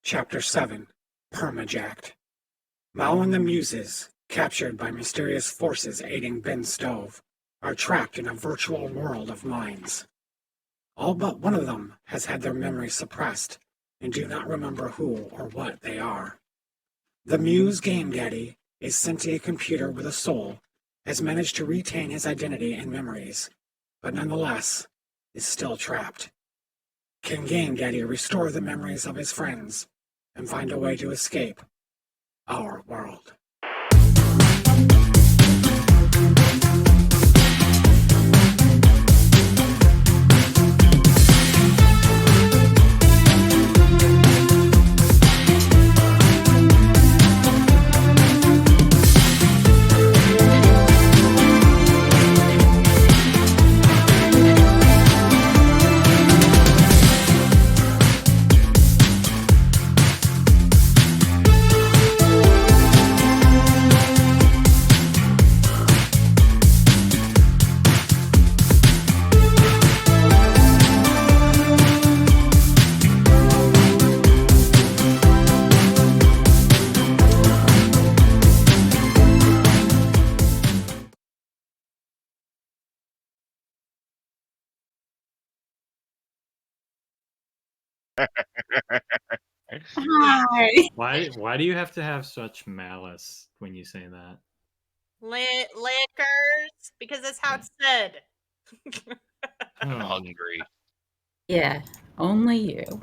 Chapter 7, Permajacked. Mal and the Muses, captured by mysterious forces aiding Ben Stove, are trapped in a virtual world of minds. All but one of them has had their memories suppressed and do not remember who or what they are. The Muse Game Daddy, a sentient computer with a soul, has managed to retain his identity and memories, but nonetheless is still trapped. Can Game Daddy restore the memories of his friends and find a way to escape our world? Hi. Why do you have to have such malice when you say that? Liquors, because that's how it's said. I'm hungry. Yeah, only you.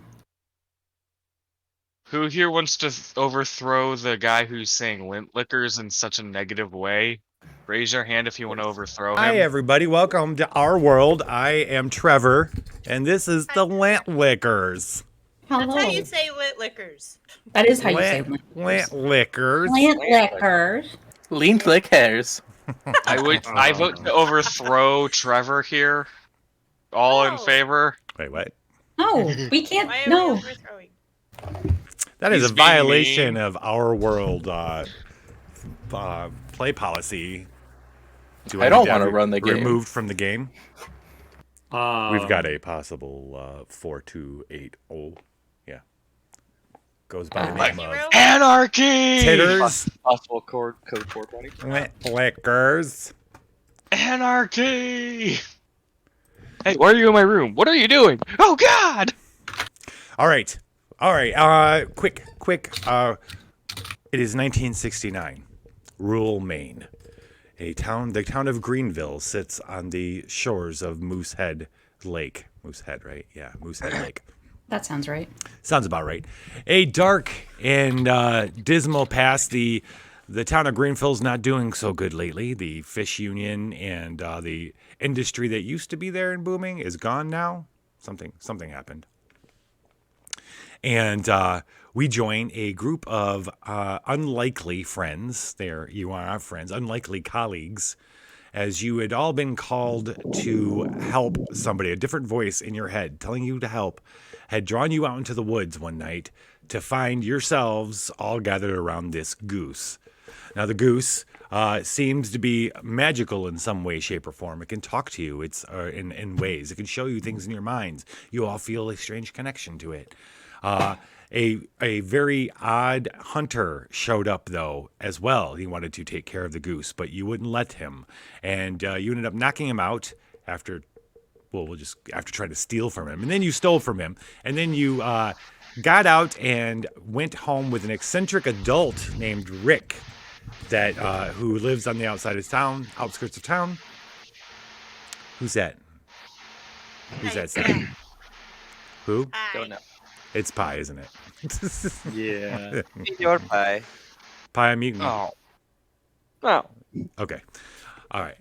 Who here wants to overthrow the guy who's saying lint liquors in such a negative way? Raise your hand if you want to overthrow him. Hi, everybody. Welcome to our world. I am Trevor, and this is the Lint Lickers. Hello. That's how you say lit liquors. That is how you say Lint Lickers. Lint liquors. Lint lickers. I vote to overthrow Trevor here. All in favor? Wait, what? No, we can't. Why are No. we overthrowing? That is He's a being violation mean. of our world play policy. I don't want to run the game. Removed from the game. Um, We've got a possible 4280. Yeah. Goes by the name of Zero? Anarchy! Titters. Possible code 420. Lint Lickers. Anarchy! Hey, why are you in my room? What are you doing? Oh, God! All right. Quick. It is 1969. Rural Maine. The town of Greenville sits on the shores of Moosehead Lake. Moosehead, right? Yeah, Moosehead Lake. That sounds right. Sounds about right. A dark and dismal past. The town of Greenville's not doing so good lately. The fish union and the industry that used to be there and booming is gone now. Something happened. And we join a group of unlikely friends. There you are, our friends, unlikely colleagues, as you had all been called to help somebody. A different voice in your head telling you to help had drawn you out into the woods one night to find yourselves all gathered around this goose. Now, the goose seems to be magical in some way, shape, or form. It can talk to you. It's in ways. It can show you things in your minds. You all feel a strange connection to it. A very odd hunter showed up, though, as well. He wanted to take care of the goose, but you wouldn't let him. And you ended up knocking him out after trying to steal from him. And then you stole from him. And then you got out and went home with an eccentric adult named Rick that who lives on the outskirts of town. Who's that? Who's that? Second? Who? Don't know. It's Pie, isn't it? Yeah. Your pie. Pie, I'm eating. Oh. Oh. Okay. All right.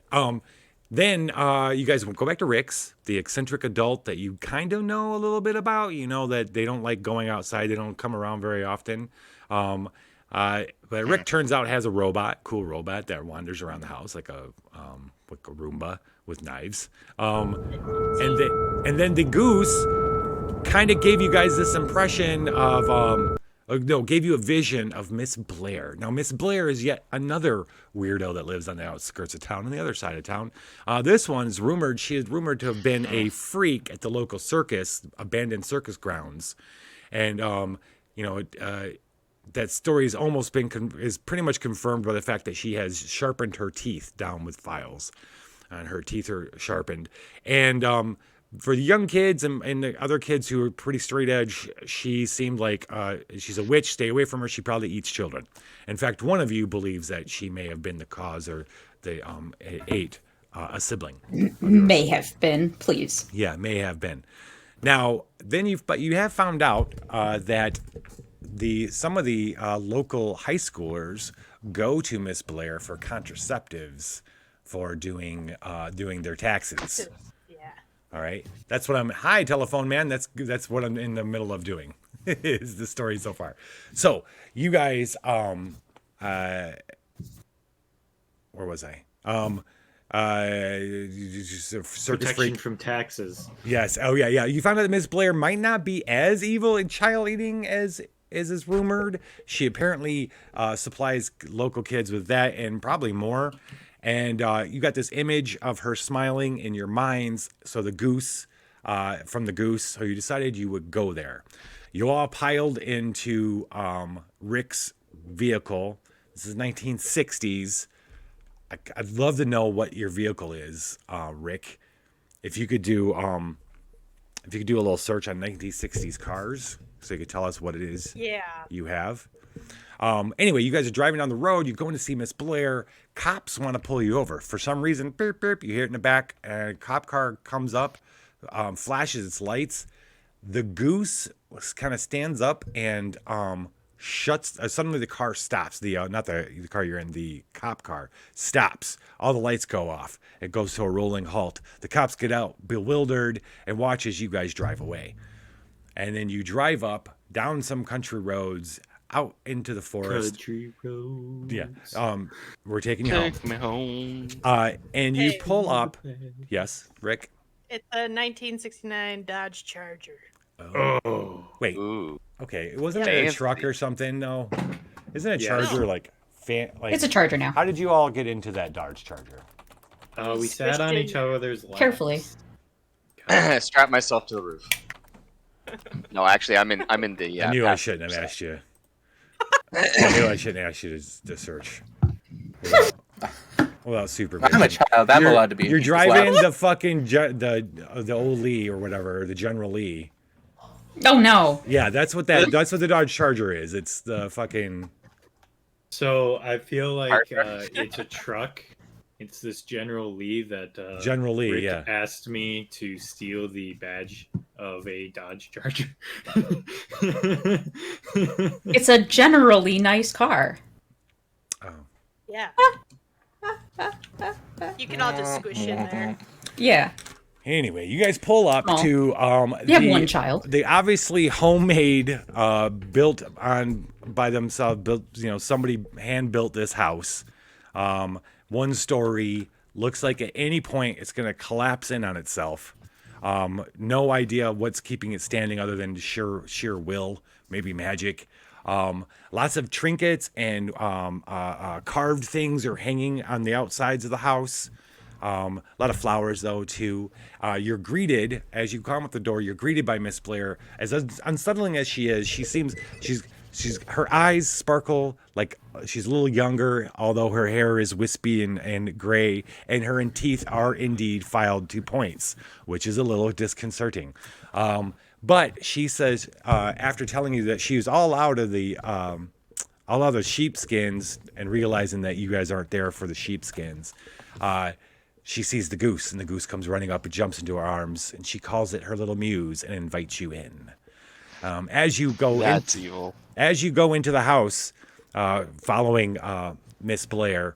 Then you guys go back to Rick's, the eccentric adult that you kind of know a little bit about. You know that they don't like going outside. They don't come around very often. But Rick turns out has a cool robot that wanders around the house like a Roomba with knives. And then the goose kind of gave you guys this impression of gave you a vision of Miss Blair. Now, Miss Blair is yet another weirdo that lives on the outskirts of town, on the other side of town. This one's rumored, she is rumored to have been a freak at the local circus, abandoned circus grounds. And that story has almost been is pretty much confirmed by the fact that she has sharpened her teeth down with files, and her teeth are sharpened. And for the young kids and the other kids who are pretty straight edge, she seemed like she's a witch. Stay away from her. She probably eats children. In fact, one of you believes that she may have been the cause, or they ate a sibling. May have been, please. Yeah, may have been. Now, then you have found out that some of the local high schoolers go to Miss Blair for contraceptives for doing their taxes. Yeah. All right, that's what I'm. Hi, telephone man. That's what I'm in the middle of doing. Is the story so far? So you guys, where was I? Protection from taxes. Yes. Oh yeah. You found out that Miss Blair might not be as evil and child eating as is rumored. She apparently supplies local kids with that and probably more. And you got this image of her smiling in your minds. So the goose, from the goose. So you decided you would go there. You all piled into Rick's vehicle. This is 1960s. I'd love to know what your vehicle is, Rick. If you could do a little search on 1960s cars, so you could tell us what it is. Yeah. You have. Anyway, you guys are driving down the road. You're going to see Miss Blair. Cops want to pull you over for some reason. Beep, beep, you hear it in the back. And a cop car comes up, flashes its lights. The goose kind of stands up and shuts. Suddenly the car stops. Not the car you're in, the cop car stops. All the lights go off. It goes to a rolling halt. The cops get out bewildered and watch as you guys drive away. And then you drive up down some country roads out into the forest. Country roads. Yeah. We're taking you Take me home. and you Hey. pull up. Yes, Rick. It's a 1969 Dodge Charger. Oh. Wait. Ooh. Okay. Wasn't it a Fancy. truck or something? No. Isn't a Yeah. Charger like It's a Charger now. How did you all get into that Dodge Charger? We sat on each other's laps. Carefully. Strap myself to the roof. No, actually, I'm in the. I knew I passenger shouldn't have side. asked you. I knew I shouldn't ask you to search without supervision. I'm a child. I'm You're- allowed to be. You're as driving loud. the fucking the old Lee or whatever, the General Lee. Oh no. Yeah, that's what the Dodge Charger is. It's the fucking. So I feel like Perfect. it's a truck. It's this General Lee that General Lee, Rick yeah. asked me to steal the badge of a Dodge Charger. It's a generally nice car. Oh. Yeah. You can all just squish in there. Yeah. Anyway, you guys pull up Aw. to You have one child. They obviously homemade, built by themselves. Built, somebody hand built this house. One story, looks like at any point it's going to collapse in on itself. No idea what's keeping it standing other than sheer will, maybe magic. Lots of trinkets and carved things are hanging on the outsides of the house. A lot of flowers, though, too. You're greeted, as you come up the door, you're greeted by Miss Blair. As unsettling as she is, her eyes sparkle like she's a little younger, although her hair is wispy and gray, and her teeth are indeed filed to points, which is a little disconcerting. But she says, after telling you that she was all out of the sheepskins and realizing that you guys aren't there for the sheepskins, she sees the goose, and the goose comes running up and jumps into her arms, and she calls it her little muse and invites you in. As you go That's evil. As you go into the house, following Miss Blair,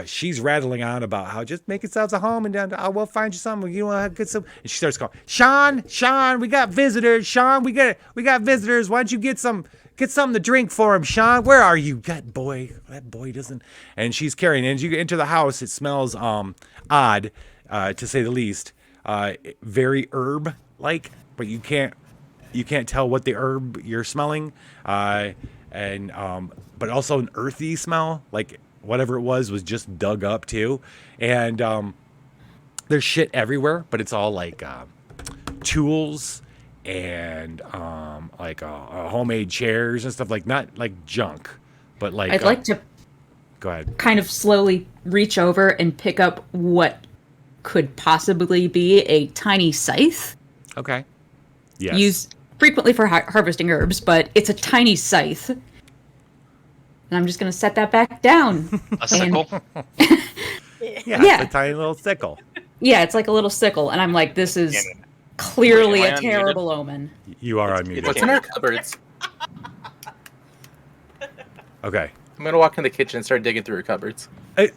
she's rattling on about how just make yourselves a home and we'll find you something. You want to get some? And she starts calling, Sean, we got visitors. Sean, we got visitors. Why don't you get something to drink for him, Sean? Where are you? That boy doesn't. And she's carrying. And as you enter the house, it smells odd, to say the least. Very herb-like, but you can't tell what the herb you're smelling. But also an earthy smell, like whatever it was just dug up too. And there's shit everywhere, but it's all like tools and like homemade chairs and stuff, like not like junk, but like I'd like to go ahead. kind of slowly reach over and pick up what could possibly be a tiny scythe. Okay. Yes. Used frequently for harvesting herbs, but it's a tiny scythe. And I'm just going to set that back down. A sickle. Yeah, Yeah. it's a tiny little sickle. Yeah, it's like a little sickle. And I'm like, this is clearly Wait, am I a unmuted? terrible omen. You are unmuted. What's in our cupboards? Okay. I'm gonna walk in the kitchen and start digging through her cupboards. Okay.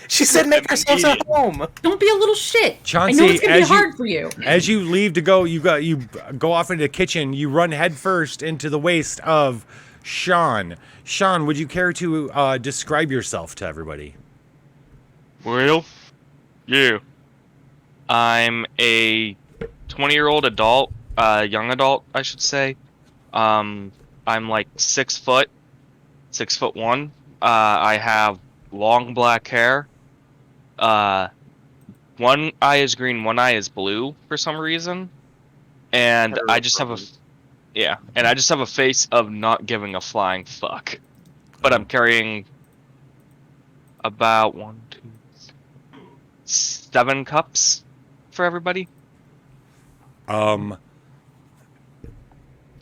She said make ourselves at home. Don't be a little shit. Chauncey, I know it's going to be as you- hard for you. As you leave to go, you go off into the kitchen. You run headfirst into the waist of Sean. Sean, would you care to describe yourself to everybody? Well, yeah. I'm a 20-year-old adult, young adult, I should say. I'm like 6 foot, 6'1". I have long black hair. One eye is green, one eye is blue for some reason, and I just have a face of not giving a flying fuck. But I'm carrying about 7 cups for everybody Um,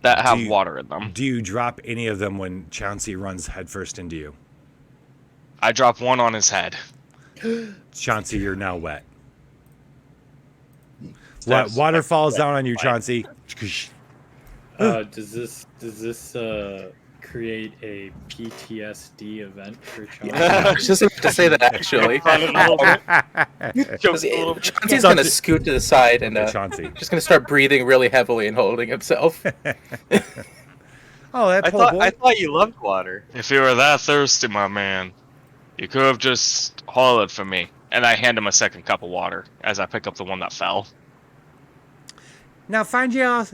that have Do you- water in them. do you drop any of them when Chauncey runs headfirst into you? I drop one on his head. Chauncey, you're now wet. Water falls down on you, Chauncey. Does this create a PTSD event for Chauncey? I was just about to say that actually. Chauncey's gonna scoot to the side and Chauncey. just gonna start breathing really heavily and holding himself. Oh, that I poor boy. thought you loved water. If you were that thirsty, my man, you could have just hollered for me. And I hand him a second cup of water as I pick up the one that fell. Now find yourselves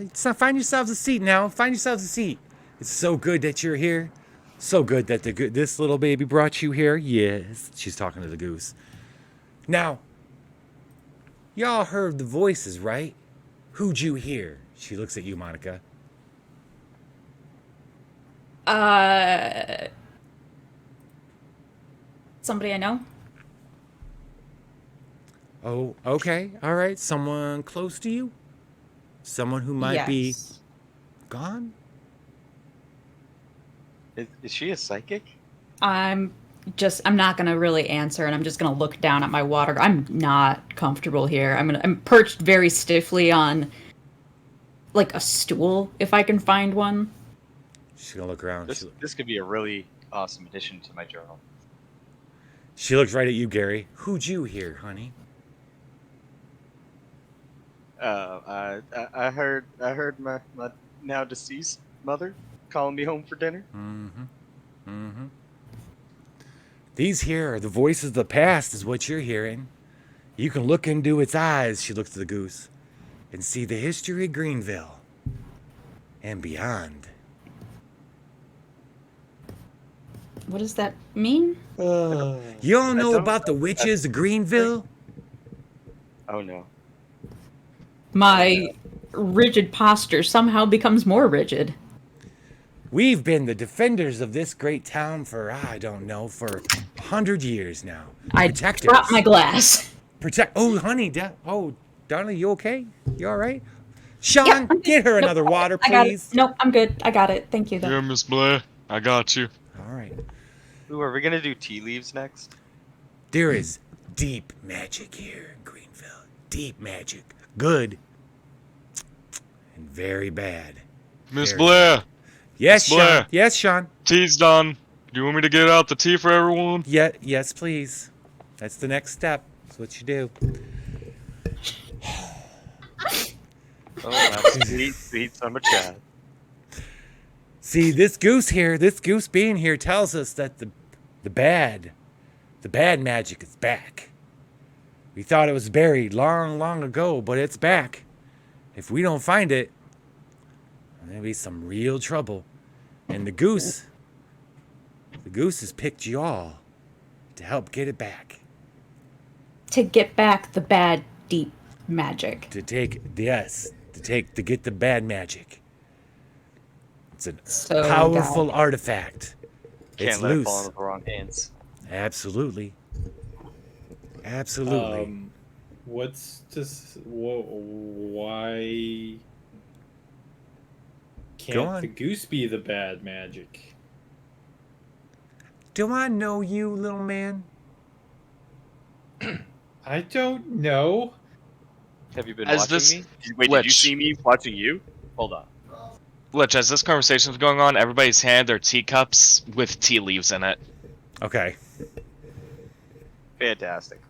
a seat now. Find yourselves a seat. It's so good that you're here. So good that this little baby brought you here. Yes. She's talking to the goose. Now, y'all heard the voices, right? Who'd you hear? She looks at you, Monica. Somebody I know? Oh, okay. All right. Someone close to you? Someone who might be Yes. gone? Is she a psychic? I'm not gonna really answer, and I'm just gonna look down at my water. I'm not comfortable here. I'm perched very stiffly on like a stool, if I can find one. She's gonna look around. This could be a really awesome addition to my journal. She looks right at you, Gary. Who'd you hear, honey? I heard my now deceased mother calling me home for dinner. These here are the voices of the past, is what you're hearing. You can look into its eyes, she looks at the goose, and see the history of Greenville and beyond. What does that mean? You all know don't about the witches of Greenville? Oh no. My rigid posture somehow becomes more rigid. We've been the defenders of this great town for, I don't know, for 100 years now. I Protectors. dropped my glass. Oh, honey. Donna, you okay? You all right? Sean, get her another water, I got it. please. Nope, I'm good. I got it. Thank you, though. Yeah, Miss Blair, I got you. All right. Ooh, are we gonna do tea leaves next? There is deep magic here in Greenville. Deep magic. Good and very bad. Miss Very Blair, Yes, Blair. Sean. Yes, Sean. tea's done. Do you want me to get out the tea for everyone? Yes, please. That's the next step. That's what you do. Oh, that's sweet son of a child. See, this goose being here tells us that the bad magic is back. We thought it was buried long, long ago, but it's back. If we don't find it, there'll be some real trouble. And the goose has picked you all to help get it back. To get back the bad, deep magic. To get the bad magic. It's a So, powerful artifact. Can't It's let it loose. fall into the wrong hands. Absolutely. What's just why can't on. the goose be the bad magic? Do I know you, little man? I don't know. Have you been As watching this me? Wait, did you Lich. see me watching you? Hold on. Lich, as this conversation is going on, everybody's hand their teacups with tea leaves in it. Okay. Fantastic.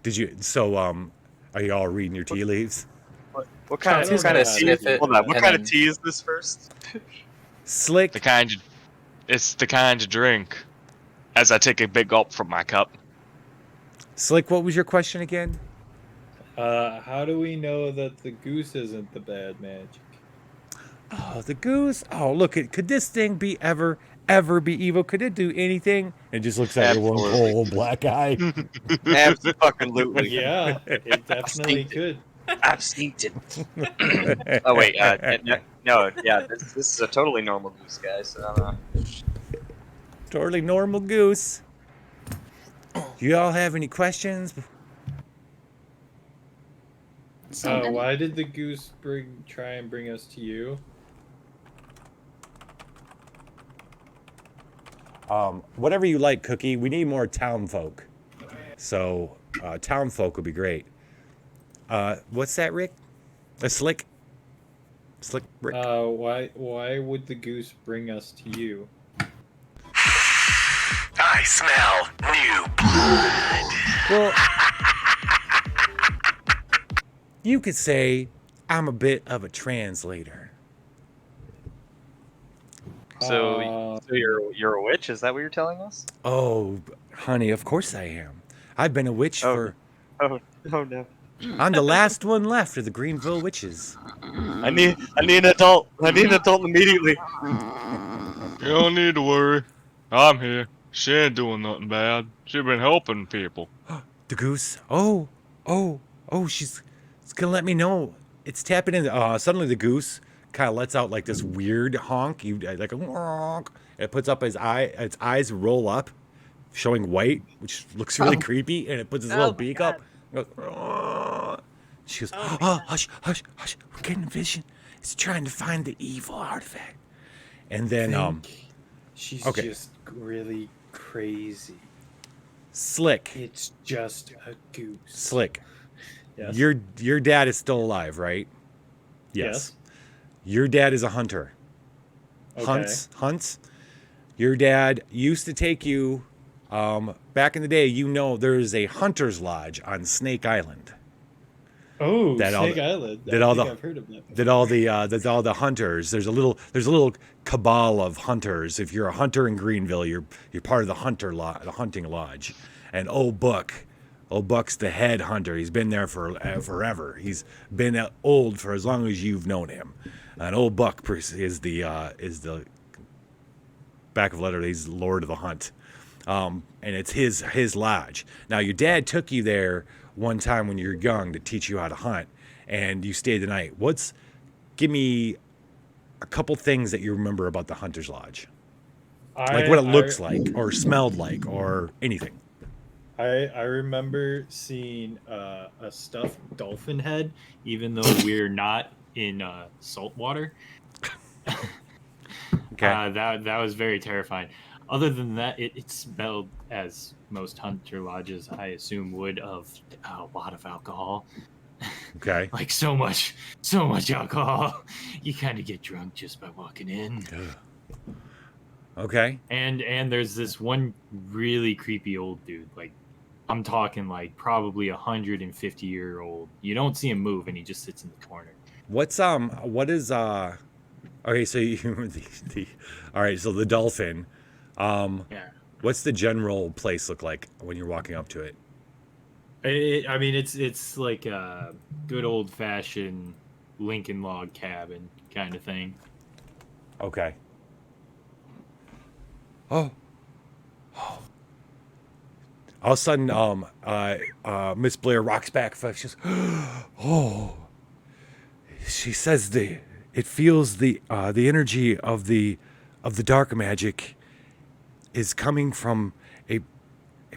Did you? So, are you all reading your tea leaves? What kind of Chauncey's kind gonna of sniff tea? it, Hold on. What and kind of then- tea is this first? Slick. It's the kind you drink. As I take a big gulp from my cup. Slick, what was your question again? How do we know that the goose isn't the bad magic? Oh, the goose. Oh, look, could this thing be ever be evil? Could it do anything? And just looks at your one Absolutely. cold black eye. Absolutely. Yeah, it definitely could. I've seen it. Oh wait, no, yeah, this is a totally normal goose, guys. Totally normal goose. You all have any questions? Why did the goose try and bring us to you? Whatever you like, Cookie. We need more town folk. So, town folk would be great. What's that, Rick? A slick? Slick Rick? Why would the goose bring us to you? I smell new blood. Well, you could say I'm a bit of a translator. So you're a witch? Is that what you're telling us? Oh, honey, of course I am. I've been a witch for... Oh no. I'm the last one left of the Greenville witches. I need an adult. I need an adult immediately. You don't need to worry. I'm here. She ain't doing nothing bad. She been helping people. The goose. Oh, she's gonna let me know. It's tapping in. Suddenly the goose kind of lets out like this weird honk. Like a honk. It puts up its eyes roll up, showing white, which looks really creepy. And it puts its little my beak God. up. And goes, she goes, oh, hush. We're getting a vision. It's trying to find the evil artifact. And then, She's okay. just really crazy. Slick. It's just a goose. Slick. Yes. Your dad is still alive, right? Yes. Your dad is a hunter. Okay. Hunts. Your dad used to take you back in the day, there's a hunter's lodge on Snake Island. Oh, That all Snake the- Island. that I all think the- I've heard of that. That all the hunters. There's a little cabal of hunters. If you're a hunter in Greenville, you're part of the the hunting lodge. And Old Buck's the head hunter. He's been there for forever. He's been old for as long as you've known him. And Old Buck is the back of letter. He's Lord of the Hunt, and it's his lodge. Now your dad took you there one time when you were young to teach you how to hunt, and you stayed the night. Give me a couple things that you remember about the hunter's lodge, like what it looks like, or smelled like, or anything. I remember seeing a stuffed dolphin head, even though we're not in salt water. Okay. That was very terrifying. Other than that, it smelled, as most hunter lodges, I assume, would, of a lot of alcohol. Okay. Like so much alcohol. You kind of get drunk just by walking in. Okay. And there's this one really creepy old dude. Like, I'm talking like probably 150-year-old. You don't see him move, and he just sits in the corner. Okay, so all right, so the dolphin. Yeah. What's the general place look like when you're walking up to it? It's like a good old fashioned Lincoln log cabin kind of thing. Okay. Oh. All of a sudden, Miss Blair rocks back. She goes, "Oh," she says, it feels the energy of the dark magic is coming from a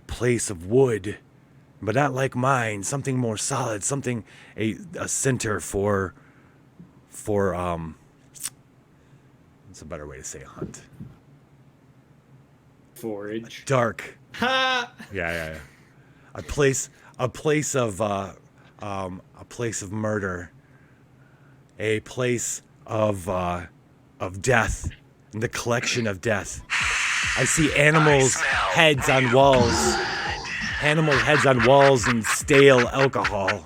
place of wood, but not like mine. Something more solid. Something a center for what's a better way to say hunt? Forage. Dark. Ha! Yeah. A place of murder. A place of death, and the collection of death. I see animals' heads on walls. Animal heads on walls and stale alcohol.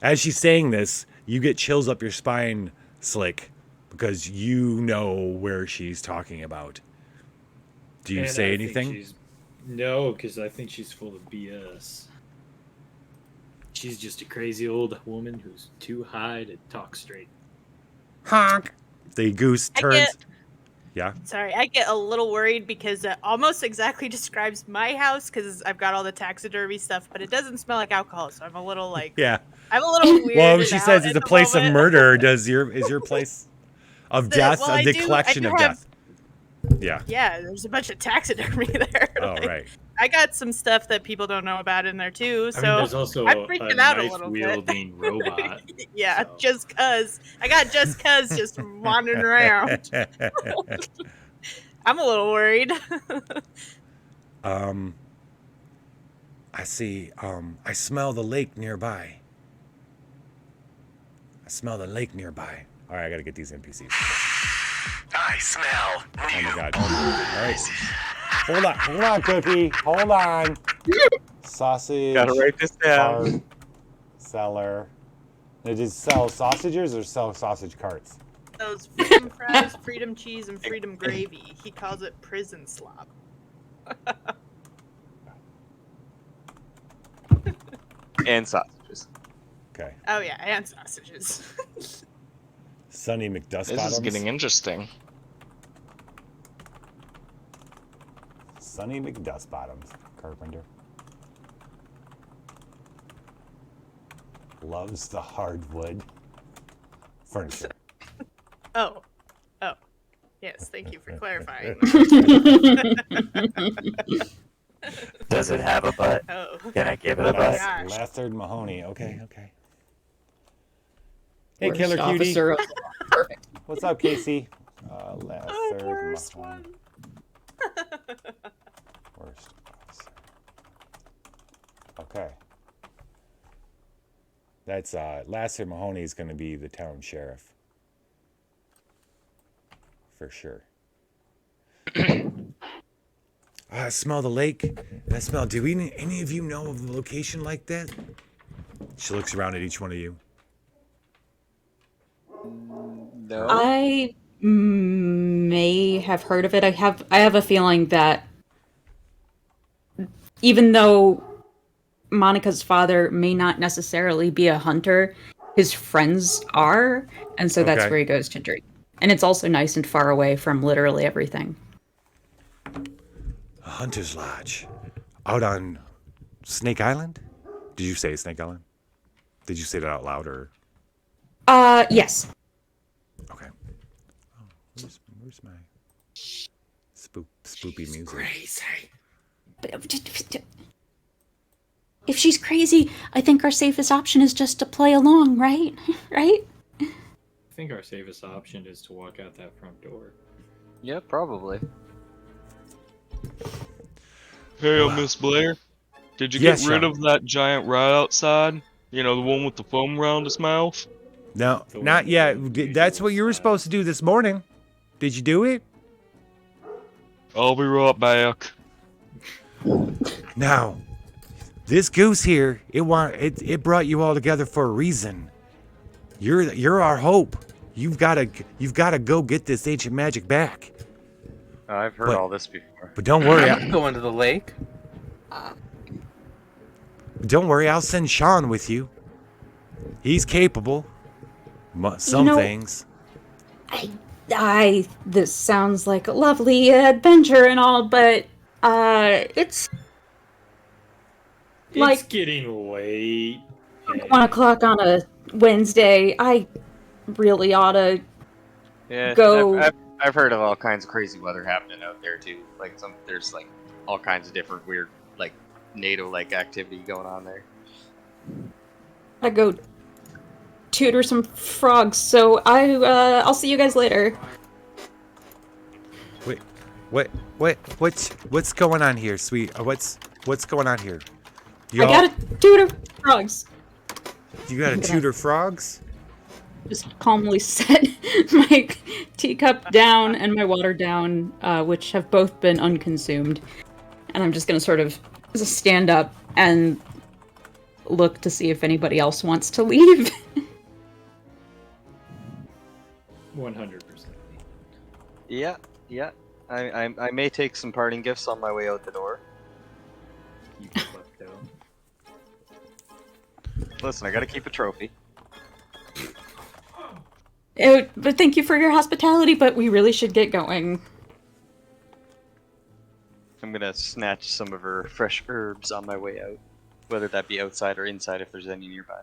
As she's saying this, you get chills up your spine, Slick, because you know where she's talking about. Do you say anything? No, because I think she's full of BS. She's just a crazy old woman who's too high to talk straight. Honk. The goose turns. Yeah. Sorry, I get a little worried because it almost exactly describes my house because I've got all the taxidermy stuff, but it doesn't smell like alcohol, so I'm a little like. Yeah. I'm a little weird. Well, she says it's a place of murder. Is your place of death? Well, the collection of death. Yeah. Yeah, there's a bunch of taxidermy there. Oh, right. I got some stuff that people don't know about in there too, so there's also I'm freaking out a little knife-wielding robot. Yeah, so. just cuz. I got just cuz just wandering around. I'm a little worried. I see. I smell the lake nearby. All right, I gotta get these NPCs. I smell new. Oh my god. All right. Hold on, Cookie. Hold on. Sausage. Gotta write this down. Cart, seller. They just sell sausages or sell sausage carts? Those freedom fries, freedom cheese, and freedom gravy. He calls it prison slop. And sausages. Okay. Oh yeah, and sausages. Sonny McDustbottoms. This is getting interesting. Sonny McDustbottoms, carpenter. Loves the hardwood furniture. Oh. Yes, thank you for clarifying. Does it have a butt? Oh. Can I give it a butt? gosh. Lathard Mahoney. Okay. Hey, Worst Killer Cutie. officer of- Perfect. What's up, Casey? Lathard worst Mahoney. one. Worst officer. Okay. That's Lathard Mahoney is going to be the town sheriff. For sure. I smell the lake. I smell. Do any of you know of a location like that? She looks around at each one of you. No. I may have heard of it. I have a feeling that even though Monica's father may not necessarily be a hunter, his friends are, and so that's Okay. where he goes to drink. And it's also nice and far away from literally everything. A hunter's lodge. Out on Snake Island? Did you say Snake Island? Did you say that out loud or? Yes. Okay. Oh, where's my spoopy music? Crazy. If she's crazy, I think our safest option is just to play along, right? Right? I think our safest option is to walk out that front door. Yeah, probably. Hey, Miss Blair. Did you Yes, get rid Sean. of that giant rat outside? You know, the one with the foam around his mouth? No, not yet. That's what you were supposed to do this morning. Did you do it? I'll be right back. Now, this goose here, it brought you all together for a reason. You're our hope. You've got to go get this ancient magic back. Oh, I've heard But- all this before. But don't worry, I'm going to the lake. I'll send Sean with you. He's capable. Some know- things. This sounds like a lovely adventure and all, but it's Like- it's getting late. Hey. 1 o'clock on a Wednesday. I really ought to Yeah, go. I've heard of all kinds of crazy weather happening out there too. Like there's like all kinds of different weird like NATO-like activity going on there. I go tutor some frogs. So I'll see you guys later. What's going on here, sweet? What's going on here? I gotta tutor frogs. You gotta tutor frogs? Just calmly set my teacup down and my water down, which have both been unconsumed. And I'm just gonna sort of stand up and look to see if anybody else wants to leave. 100%. Yeah. I may take some parting gifts on my way out the door. You fucked out. Listen, I gotta keep a trophy. But thank you for your hospitality, but we really should get going. I'm gonna snatch some of her fresh herbs on my way out, whether that be outside or inside if there's any nearby.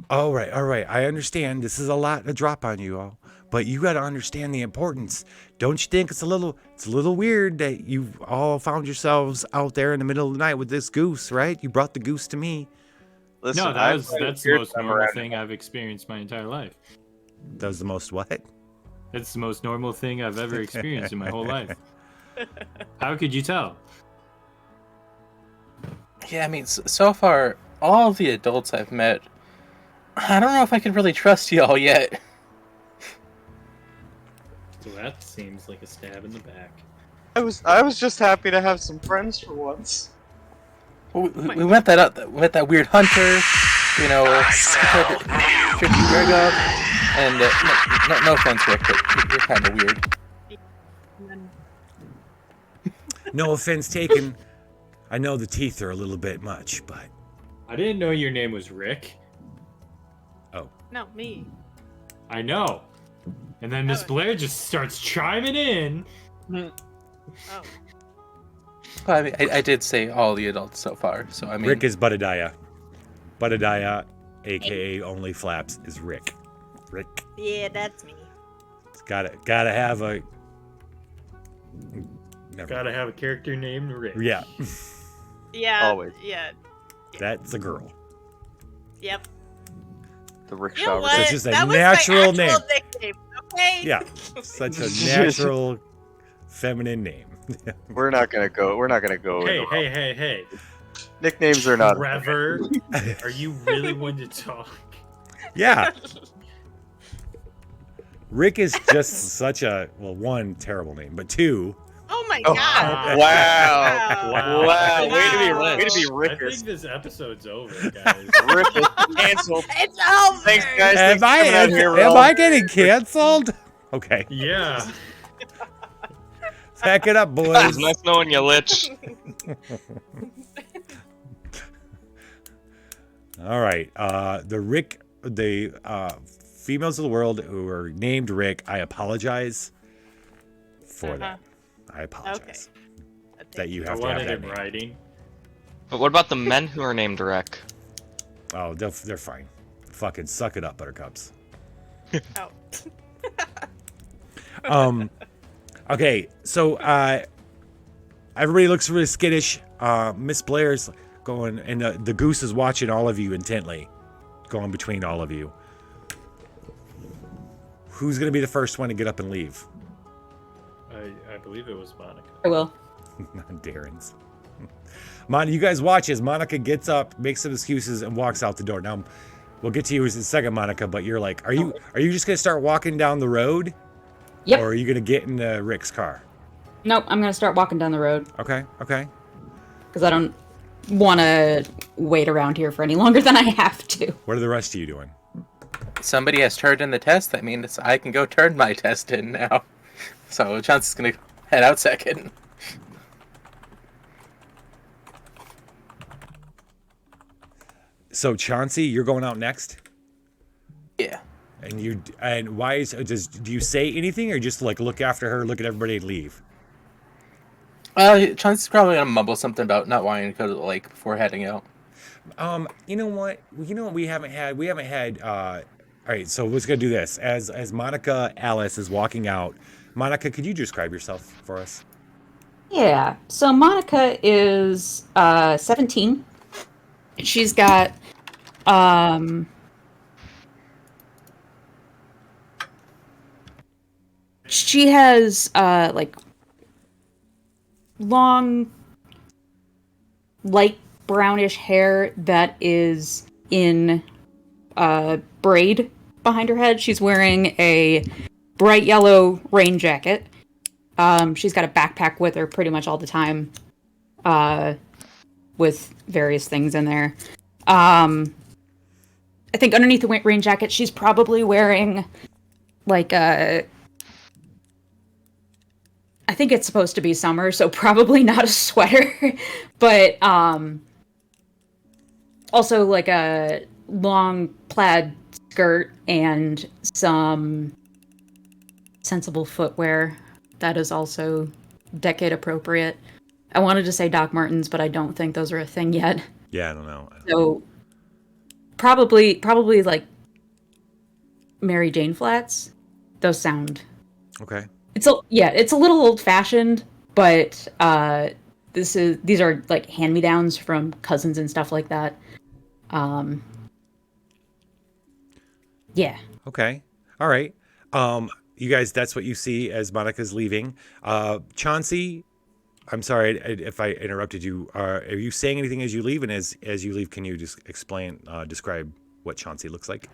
All right. I understand. This is a lot to drop on you all, but you got to understand the importance. Don't you think it's a little weird that you all found yourselves out there in the middle of the night with this goose, right? You brought the goose to me. Listen, No, that's the most normal thing I've experienced my entire life. That was the most what? That's the most normal thing I've ever experienced in my whole life. How could you tell? Yeah, I mean, so far, all of the adults I've met, I don't know if I can really trust y'all yet. So that seems like a stab in the back. I was just happy to have some friends for once. We met that weird hunter, you know, tricky Greg up, and no offense, Rick, but you're kind of weird. No offense taken. I know the teeth are a little bit much, but I didn't know your name was Rick. No, me. I know. And then Miss Blair just starts chiming in. Oh. Well, I mean, I did say all the adults so far, so I mean... Rick is Budadiah. Budadiah, a.k.a. Only Flaps, is Rick. Rick. Yeah, that's me. It's gotta have a... Never Gotta have a character named Rick. Yeah. Yeah. Always. Yeah. That's a girl. Yep. The Rick You know Shaw. what? It's just a That was natural my actual name. nickname, okay? Yeah. Such a natural feminine name. We're not gonna go. Hey. Nicknames are not. Trevor, are you really one to talk? Yeah. Rick is just such a, well, one, terrible name, but two, Oh my Oh, god. wow. Wow. Way to be I Rickers. think this episode's over, guys. Rick is canceled. It's over. Thanks, guys. Thanks for coming out here, am Ralph. I getting canceled? Okay. Yeah. Pack it up, It boys. was nice knowing you, Lich. All right. The females of the world who are named Rick, I apologize for that. I apologize that you I have to have wanted that it in name. writing. But what about the men who are named Rick? Oh, they're fine. Fucking suck it up, buttercups. Oh. Okay, so everybody looks really skittish. Miss Blair's going, and the goose is watching all of you intently, going between all of you. Who's gonna be the first one to get up and leave? I believe it was Monica. I will. Darren's. You guys watch as Monica gets up, makes some excuses, and walks out the door. Now, we'll get to you in a second, Monica. But you're like, are you just gonna start walking down the road? Yep. Or are you gonna get in Rick's car? Nope, I'm gonna start walking down the road. Okay. Because I don't want to wait around here for any longer than I have to. What are the rest of you doing? Somebody has turned in the test. That means I can go turn my test in now. So Chauncey's gonna head out second. So Chauncey, you're going out next. Yeah. And why do you say anything or just like look after her, look at everybody and leave? Chauncey's probably gonna mumble something about not wanting to go to the lake before heading out. You know what? We haven't had. All right, so let's go do this. As Monica Alice is walking out, Monica, could you describe yourself for us? Yeah. So Monica is 17. She's got she has like long light brownish hair that is in braid behind her head. She's wearing a bright yellow rain jacket. She's got a backpack with her pretty much all the time, with various things in there. I think underneath the rain jacket, she's probably wearing like a. I think it's supposed to be summer, so probably not a sweater, but also like a long plaid skirt and some sensible footwear that is also decade appropriate. I wanted to say Doc Martens, but I don't think those are a thing yet. Yeah, I don't know. So probably like Mary Jane flats. Those sound Okay. it's a little old fashioned, but these are like hand me downs from cousins and stuff like that. Yeah. Okay. All right. You guys, that's what you see as Monica's leaving. Chauncey, I'm sorry if I interrupted you. Are you saying anything as you leave? And as you leave, can you just describe what Chauncey looks like?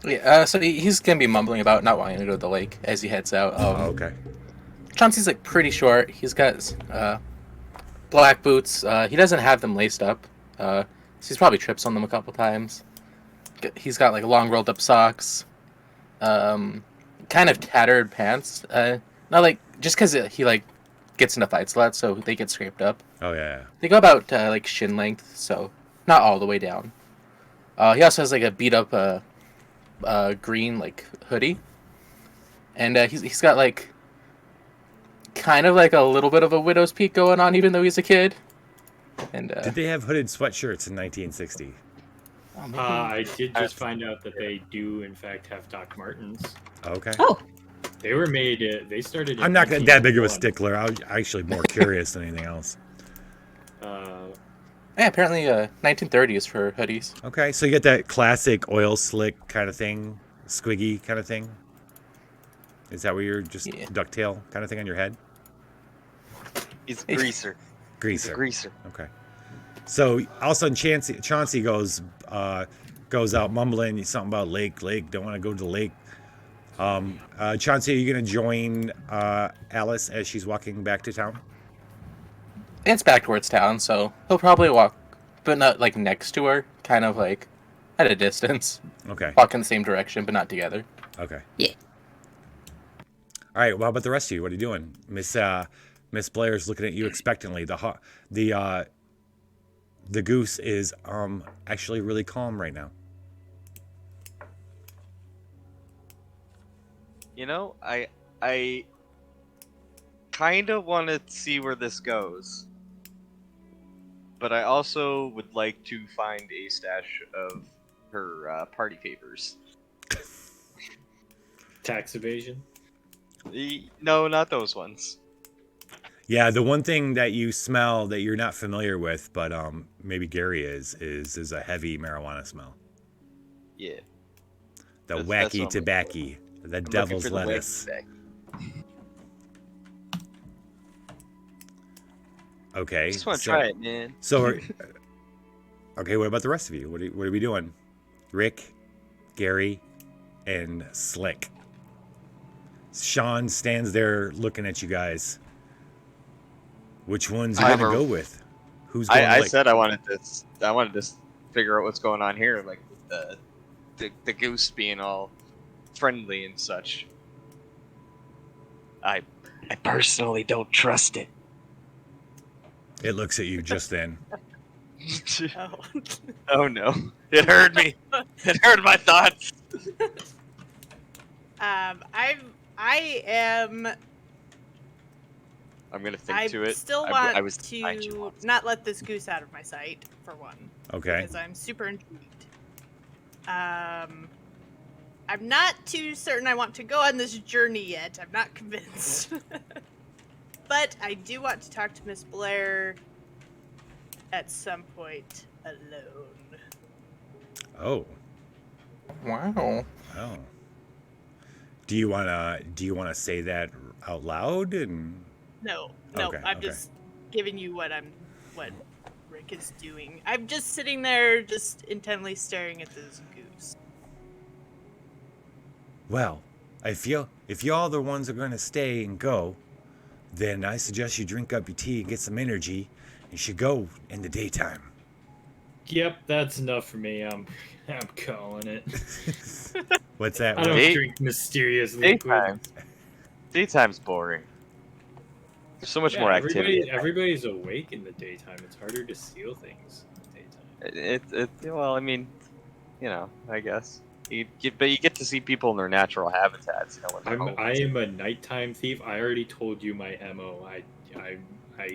Yeah, so he's gonna be mumbling about not wanting to go to the lake as he heads out. Okay. Chauncey's like pretty short. He's got black boots. He doesn't have them laced up. So he's probably trips on them a couple times. He's got like long rolled up socks. Kind of tattered pants. Not like just because he like gets into fights a lot, so they get scraped up. Oh yeah. They go about like shin length, so not all the way down. He also has like a beat up green like hoodie, and he's got like kind of like a little bit of a widow's peak going on, even though he's a kid. And did they have hooded sweatshirts in 1960? I did just find out that they do, in fact, have Doc Martens. Okay. Oh. They were made. They started. I'm not that big of a 1981. stickler. I was actually more curious than anything else. Yeah, apparently 1930s for hoodies. Okay, so you get that classic oil slick kind of thing, squiggy kind of thing. Is that where you're just ducktail kind of thing on your head? He's a greaser. He's a greaser. Okay. So all of a sudden, Chauncey goes out mumbling something about lake. Don't want to go to the lake. Chauncey, are you gonna join Alice as she's walking back to town? It's back towards town, so he'll probably walk, but not like next to her, kind of like at a distance. Okay. Walk in the same direction, but not together. Okay. Yeah. All right. Well, how about the rest of you? What are you doing, Miss Blair's looking at you expectantly. The goose is actually really calm right now. You know, I kind of want to see where this goes, but I also would like to find a stash of her party favors. Tax evasion? No, not those ones. Yeah, the one thing that you smell that you're not familiar with, but maybe Gary is a heavy marijuana smell. Yeah. The That's wacky what tobacco, the devil's lettuce. Okay. Just want to try it, man. So, okay, what about the rest of you? What are we doing? Rick, Gary, and Slick. Sean stands there looking at you guys. Which one's you gonna go with? Who's going? I said I wanted to figure out what's going on here, like with the goose being all friendly and such. I personally don't trust it. It looks at you just then. Oh. Oh no! It hurt me. It hurt my thoughts. I am I'm gonna think I to it. still I want was trying to to honestly. not let this goose out of my sight, for one. Okay. Because I'm super intrigued. I'm not too certain I want to go on this journey yet. I'm not convinced. But I do want to talk to Miss Blair at some point alone. Oh. Wow. Oh. Do you wanna say that out loud and? No, Okay, I'm okay. just giving you what Rick is doing. I'm just sitting there, just intently staring at this goose. Well, if y'all the ones are gonna stay and go, then I suggest you drink up your tea and get some energy. You should go in the daytime. Yep, that's enough for me. I'm calling it. What's that? I don't Day- drink mysterious liquid. Daytime. Daytime's boring. There's so much more activity. Everybody's awake in the daytime. It's harder to steal things in the daytime. Well, I mean, I guess but you get to see people in their natural habitats. When they're home. I am a nighttime thief. I already told you my MO. I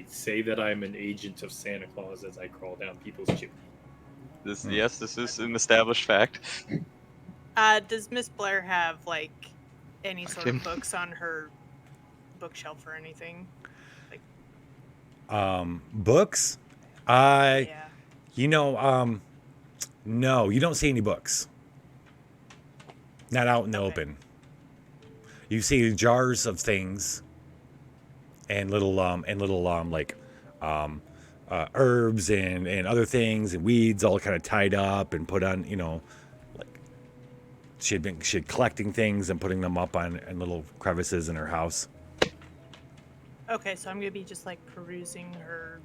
say that I'm an agent of Santa Claus as I crawl down people's chimneys. Yes, this is an established fact. Does Miss Blair have like any sort of books on her bookshelf or anything? Books? Yeah. No, you don't see any books. Not out in the Okay. open. You see jars of things and little herbs and other things and weeds all kind of tied up and put on, like she had collecting things and putting them up on in little crevices in her house. Okay, so I'm gonna be just like perusing her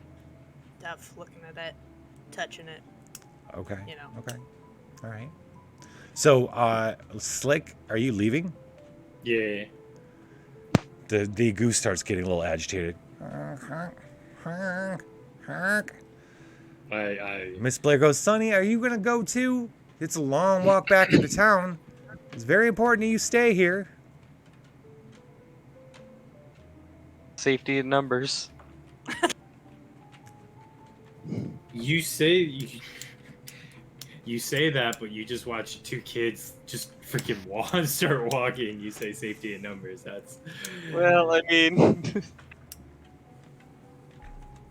stuff, looking at it, touching it. Okay. You know. Okay. All right. So, Slick, are you leaving? Yeah. The goose starts getting a little agitated. Miss Blair goes, Sonny, are you going to go too? It's a long walk back into town. It's very important that you stay here. Safety in numbers. You say that, but you just watch two kids just freaking start walking. You say safety in numbers. That's Well, I mean,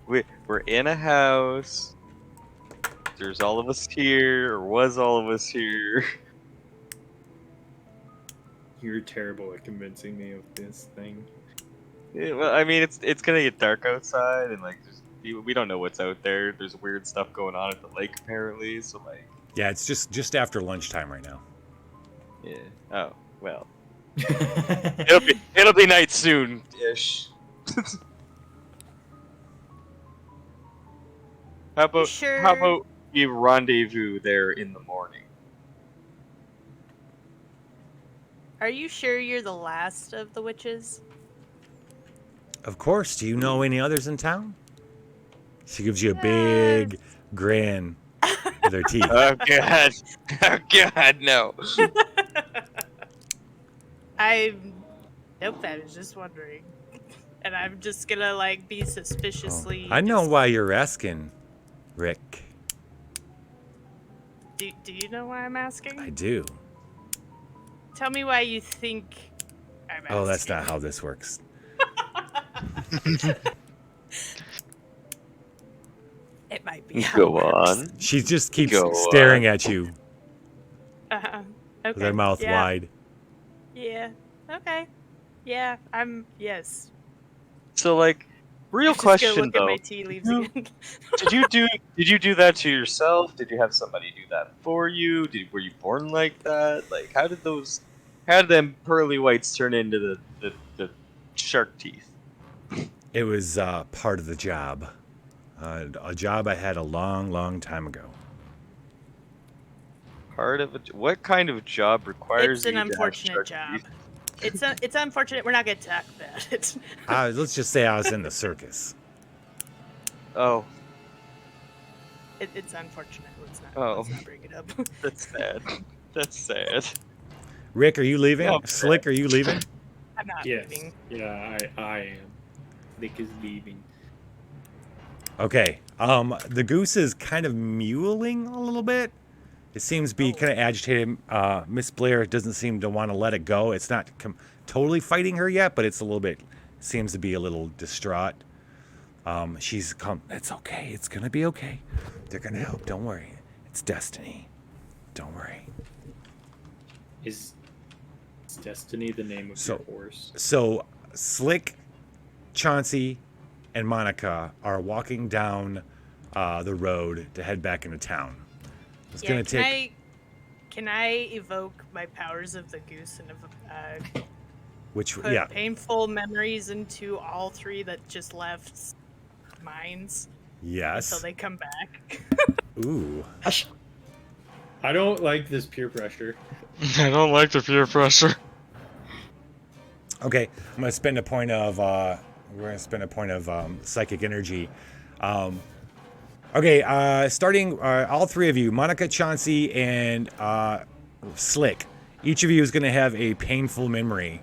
we're in a house. There's all of us here, or was all of us here. You're terrible at convincing me of this thing. Yeah, well, I mean, it's gonna get dark outside, and we don't know what's out there. There's weird stuff going on at the lake apparently. So Yeah, it's just after lunchtime right now. yeah. Oh well. It'll be night soon ish. How about we rendezvous there in the morning? Are you sure you're the last of the witches? Of course. Do you know any others in town? She gives you a big grin with her teeth. Oh god. Oh god, no. Nope, I was just wondering. And I'm just gonna be suspiciously. I know why you're asking, Rick. Do you know why I'm asking? I do. Tell me why you think I'm asking. Oh, that's not how this works. It might be. Go on. She just keeps Go staring at you Okay. with her mouth wide. Yeah. Okay. Yeah. Yes. So real I'm just question gonna look though. at my tea leaves again. Did you do that to yourself? Did you have somebody do that for you? Were you born like that? How did them pearly whites turn into the shark teeth? It was part of the job. A job I had a long time ago. What kind of job requires It's an you to have unfortunate shark job. teeth? It's unfortunate. We're not gonna talk about it. Let's just say I was in the circus. Oh, It's unfortunate. Let's not bring it up. that's sad. That's sad. Rick, are you leaving? Oh, Slick, are you leaving? I'm not Yes. leaving. Yeah, I am. Slick is leaving. Okay. The goose is kind of mewling a little bit. It seems to be kind of agitated. Miss Blair doesn't seem to want to let it go. It's not totally fighting her yet, but it's a little bit, seems to be a little distraught. She's come. It's okay. It's gonna be okay. They're gonna help. Don't worry. It's destiny. Don't worry. Is Destiny the name of your horse? So Slick, Chauncey, and Monica are walking down the road to head back into town. It's gonna take. Can I evoke my powers of the goose and Which put painful memories into all three that just left minds? Yes. Until they come back. Ooh. I don't like this peer pressure. I don't like the peer pressure. Okay, I'm gonna spend a point of we're gonna spend a point of psychic energy. Okay, starting all three of you, Monica, Chauncey, and Slick. Each of you is gonna have a painful memory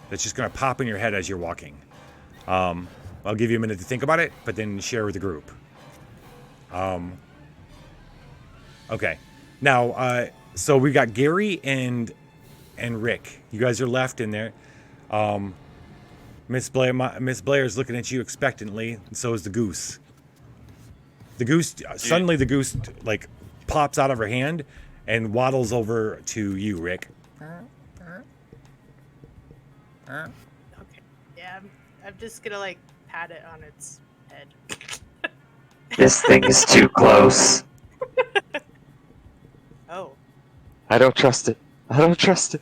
that's just gonna pop in your head as you're walking. I'll give you a minute to think about it, but then share with the group. Okay, now so we got Gary and Rick. You guys are left in there. Miss Blair's looking at you expectantly, and so is the goose. The goose suddenly the goose like pops out of her hand and waddles over to you, Rick. Okay. Yeah, I'm just gonna like pat it on its head. This thing is too close. Oh. I don't trust it. I don't trust it.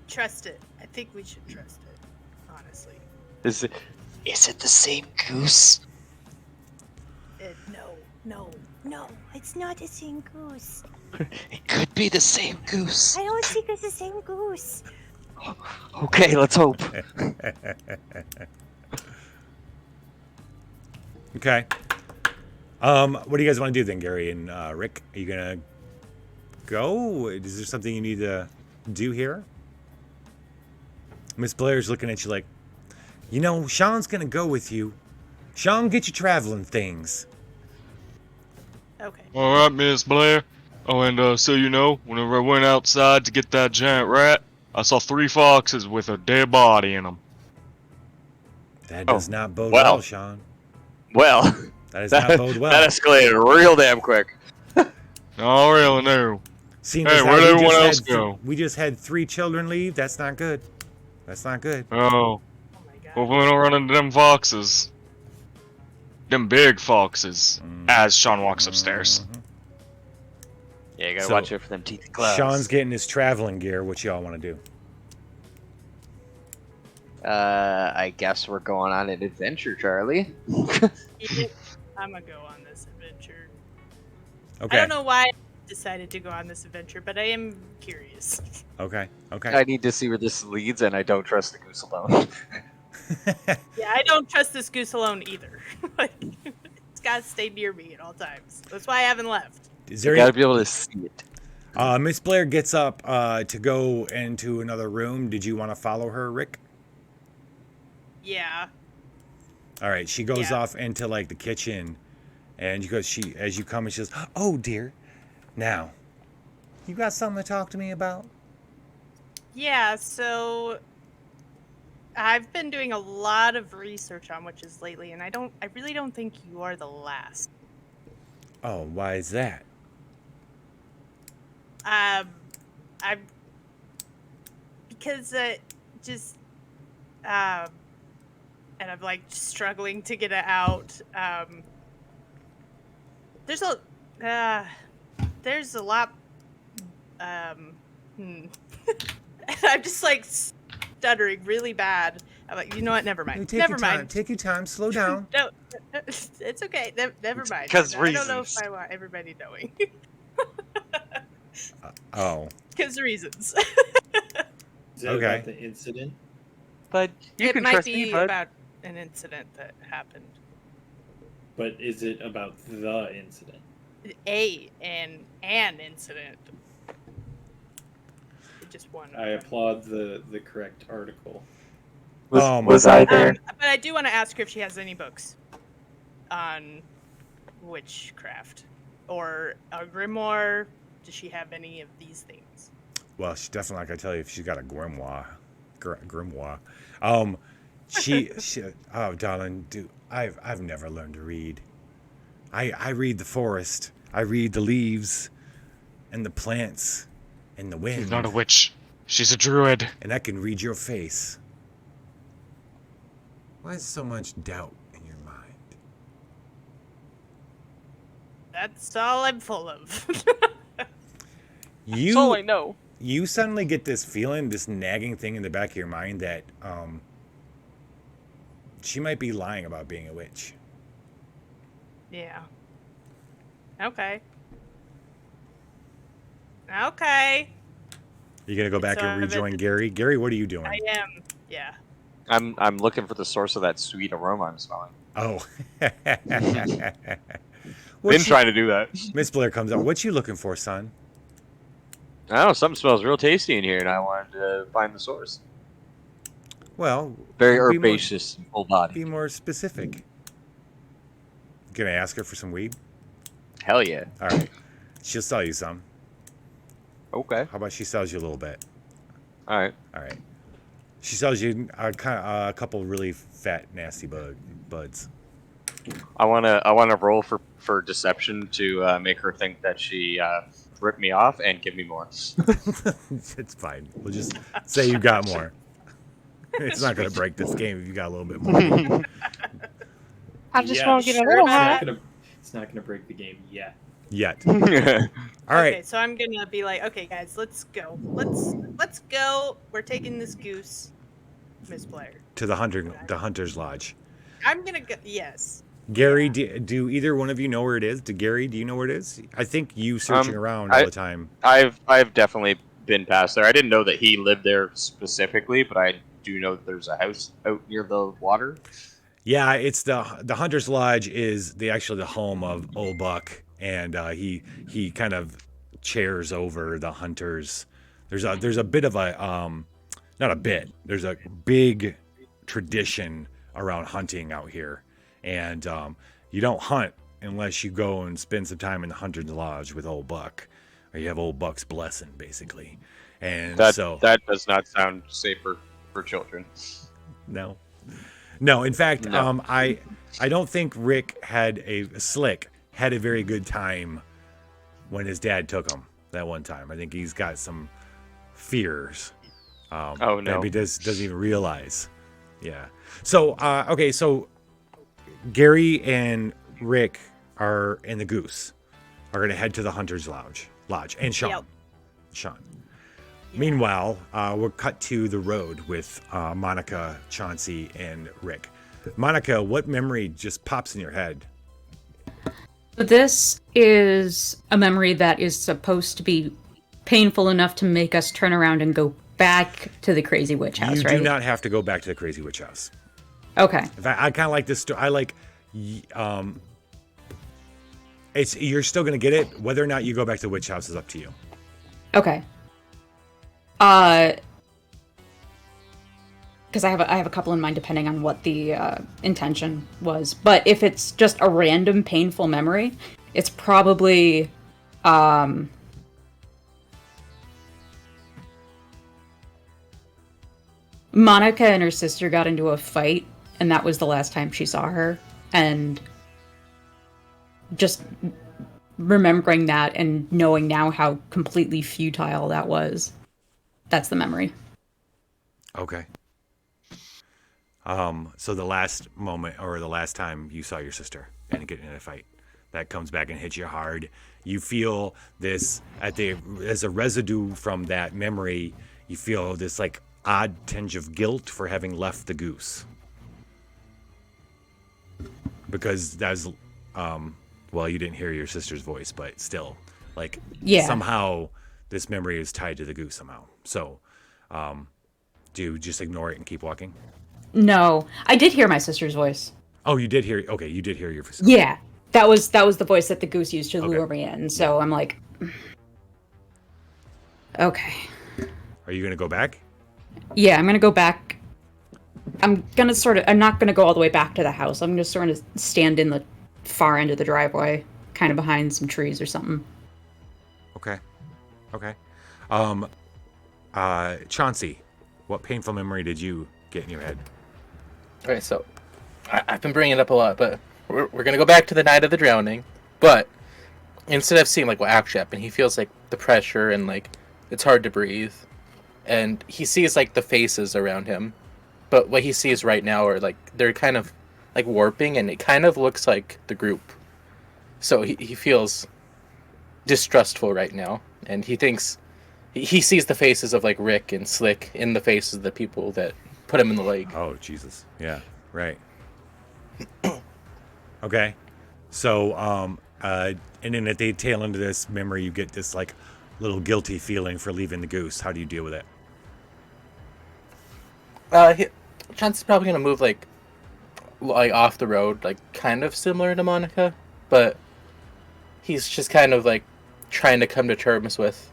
Trust it. I think we should trust it. Honestly. Is it the same goose? No, it's not the same goose. It could be the same goose. I don't think it's the same goose. Okay, let's hope. Okay. What do you guys want to do then, Gary and Rick? Are you gonna go? Is there something you need to do here? Miss Blair's looking at you like, you know, Sean's gonna go with you. Sean, get your traveling things. Okay. All right, Miss Blair. Oh, and so you know, whenever I went outside to get that giant rat, I saw 3 foxes with a dead body in them. That does not bode well, Sean. Well, that does not bode well. That escalated real damn quick. Oh, really? No. Seeing Hey, as where'd how everyone else go? we just had 3 children leave. That's not good. That's not good. Oh. Hopefully we don't run into them foxes. Them big foxes. As Sean walks upstairs. Yeah, you gotta watch out for them teeth and claws. Sean's getting his traveling gear. What y'all want to do? I guess we're going on an adventure, Charlie. I'm gonna go on this adventure. Okay. I don't know why I decided to go on this adventure, but I am curious. Okay. Okay. I need to see where this leads, and I don't trust the goose alone. Yeah, I don't trust this goose alone either. Like, it's gotta stay near me at all times. That's why I haven't left. Is there you gotta be able to see it. Miss Blair gets up to go into another room. Did you want to follow her, Rick? Yeah. All right. She goes off into like the kitchen, and as you come, and she says, "Oh dear, now, you got something to talk to me about?" Yeah. So I've been doing a lot of research on witches lately, and I really don't think you are the last. Oh, why is that? Because and I'm like struggling to get it out. There's a lot. I'm just like stuttering really bad. I'm like, you know what? Never mind. Never mind. Take your time. Slow down. No, it's okay. Never mind. Because I don't know if I want everybody knowing. Oh. Because reasons. Is that Okay. about the incident? But you It can might trust be me, bud. about an incident that happened. But is it about the incident? An incident. Just one. I applaud the correct article. Was I there? But I do want to ask her if she has any books on witchcraft or a grimoire. Does she have any of these things? Well, she's definitely not gonna tell you if she's got a grimoire. Grimoire. She. Oh, darling, I've never learned to read. I read the forest. I read the leaves, and the plants, and the wind. She's not a witch. She's a druid. And I can read your face. Why is so much doubt in your mind? That's all I'm full of. That's all I know. You suddenly get this feeling, this nagging thing in the back of your mind that she might be lying about being a witch. Yeah. Okay. Okay. You gonna go back So and I've been- rejoin Gary? Gary, what are you doing? I am. Yeah. I'm looking for the source of that sweet aroma I'm smelling. Oh. Been trying to do that. Miss Blair comes up. What you looking for, son? I don't know, something smells real tasty in here, and I wanted to find the source. Well, Very be more- herbaceous, full body. Be more specific. Gonna ask her for some weed? Hell yeah. All right. She'll sell you some. Okay. How about she sells you a little bit? All right. All right. She sells you a couple really fat, nasty buds. I wanna roll for deception to make her think that she ripped me off and give me more. It's fine. We'll just say you got more. It's not gonna break this game if you got a little bit more. I just Yeah, want to get a sure little about high. It's not gonna break the game yet. Yet. All right. Okay, so I'm gonna be like, okay, guys, let's go. Let's go. We're taking this goose, Miss Blair. To the hunter's lodge. I'm gonna go. Yes. Gary, do either one of you know where it is? Gary, do you know where it is? I think you searching around all the time. I've definitely been past there. I didn't know that he lived there specifically, but I do know that there's a house out near the water. Yeah, it's the hunter's lodge is actually the home of Old Buck, and he kind of chairs over the hunters. There's a bit of a not a bit. There's a big tradition around hunting out here, and you don't hunt unless you go and spend some time in the hunter's lodge with Old Buck, or you have Old Buck's blessing, basically. And that does not sound safe for children. No. In fact, No. I don't think Rick had a very good time when his dad took him that one time. I think he's got some fears. Oh no, that he doesn't even realize. Yeah. So okay, so Gary and Rick are in the Goose are going to head to the Hunter's Lodge, and Sean. Yep. Sean. Meanwhile, we're cut to the road with Monica, Chauncey, and Rick. Monica, what memory just pops in your head? This is a memory that is supposed to be painful enough to make us turn around and go back to the Crazy Witch House, You right? do not have to go back to the Crazy Witch House. Okay. In fact, I kind of like this story. I like, you're still going to get it. Whether or not you go back to the witch house is up to you. Okay. Because I have a couple in mind depending on what the intention was. But if it's just a random painful memory, it's probably Monica and her sister got into a fight, and that was the last time she saw her. And just remembering that and knowing now how completely futile that was. That's the memory. Okay. So the last moment or the last time you saw your sister and get in a fight, that comes back and hits you hard. You feel this as a residue from that memory. You feel this like odd tinge of guilt for having left the Goose, because that's well, you didn't hear your sister's voice, but still, like, yeah, somehow this memory is tied to the Goose somehow. So, do you just ignore it and keep walking? No, I did hear my sister's voice. Oh, you did hear. Okay, you did hear your sister. Yeah, that was the voice that the Goose used to Okay. lure me in. So I'm like, okay. Are you gonna go back? Yeah, I'm gonna go back. I'm not gonna go all the way back to the house. I'm just sort of stand in the far end of the driveway, kind of behind some trees or something. Okay. Chauncey, what painful memory did you get in your head? All right, so I've been bringing it up a lot, but we're gonna go back to the night of the drowning. But instead of seeing like what actually happened, he feels like the pressure and like it's hard to breathe, and he sees like the faces around him. But what he sees right now are like they're kind of like warping, and it kind of looks like the group. So he feels distrustful right now, and he thinks he sees the faces of like Rick and Slick in the faces of the people that put him in the lake. Oh, Jesus. Yeah, right. Okay. So, and then at the tail end of this memory, you get this like little guilty feeling for leaving the goose. How do you deal with it? Chance's probably gonna move like off the road, like kind of similar to Monica, but he's just kind of like trying to come to terms with,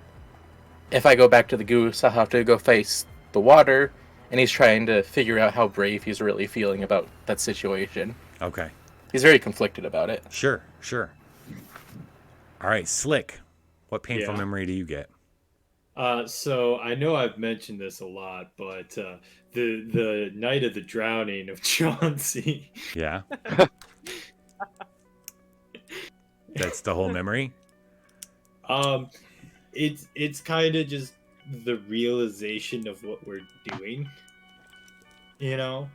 if I go back to the goose, I'll have to go face the water, and he's trying to figure out how brave he's really feeling about that situation. Okay. He's very conflicted about it. Sure. All right, Slick, what painful memory do you get? So I know I've mentioned this a lot, but the night of the drowning of Chauncey. Yeah. That's the whole memory? It's kind of just the realization of what we're doing, you know?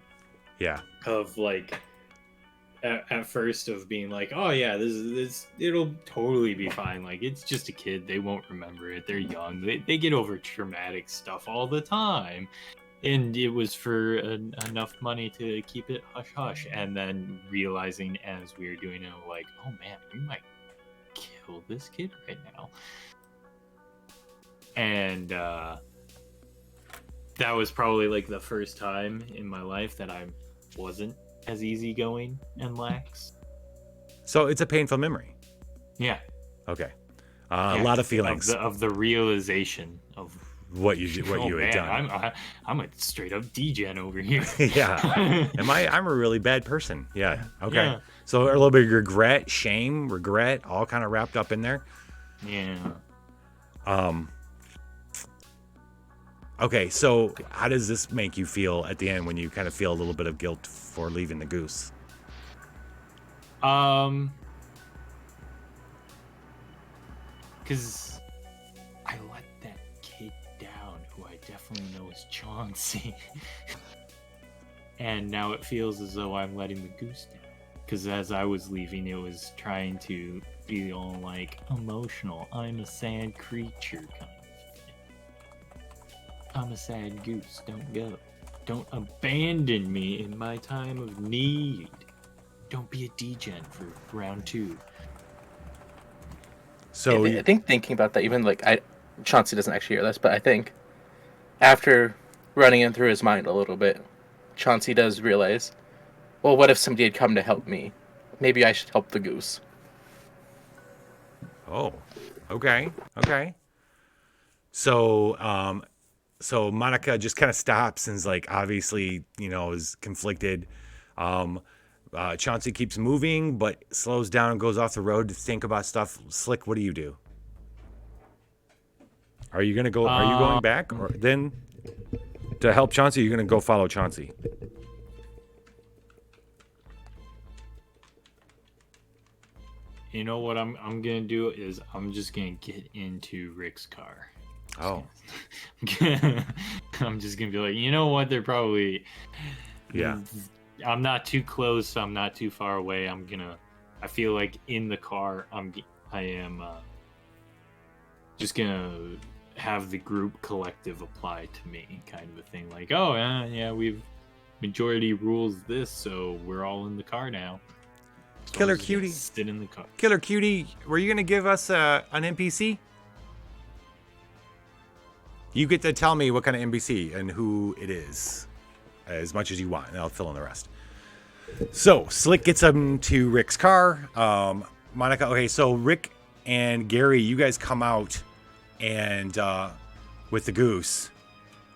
Yeah. Of like at first of being like, oh yeah, this it'll totally be fine. Like, it's just a kid, they won't remember it. They're young. They get over traumatic stuff all the time. And it was for enough money to keep it hush hush. And then realizing as we were doing it, like, oh man, we might kill this kid right now. And that was probably like the first time in my life that I wasn't as easygoing and lax. So it's a painful memory. Yeah. Okay. A lot of feelings of the realization of what you had done. I'm a straight up degen over here. Yeah. I'm a really bad person. Yeah. Okay. Yeah. So a little bit of regret, shame, all kind of wrapped up in there. Yeah. Okay, so how does this make you feel at the end when you kind of feel a little bit of guilt for leaving the goose? Because I let that kid down, who I definitely know is Chauncey. And now it feels as though I'm letting the goose down. Because as I was leaving, it was trying to be all like emotional. I'm a sad creature kind of thing. I'm a sad goose. Don't go. Don't abandon me in my time of need. Don't be a degen for round 2. So I think thinking about that, even like Chauncey doesn't actually hear this, but I think after running it through his mind a little bit, Chauncey does realize, well, what if somebody had come to help me? Maybe I should help the goose. Oh, okay. So, so Monica just kind of stops and's like, obviously, is conflicted. Chauncey keeps moving, but slows down and goes off the road to think about stuff. Slick, what do you do? Are you going back, or then to help Chauncey? You're going to go follow Chauncey? You know what I'm gonna do is I'm just gonna get into Rick's car. Oh. I'm just gonna be like, you know what? They're probably. Yeah. I'm not too close, so I'm not too far away. I feel like in the car, I am just gonna have the group collective apply to me, kind of a thing. Like, oh yeah, we've majority rules this, so we're all in the car now. So Killer Cutie. Sit in the car. Killer Cutie, were you gonna give us an NPC? You get to tell me what kind of NPC and who it is, as much as you want, and I'll fill in the rest. So Slick gets him to Rick's car. Monica, okay, so Rick and Gary, you guys come out and with the goose,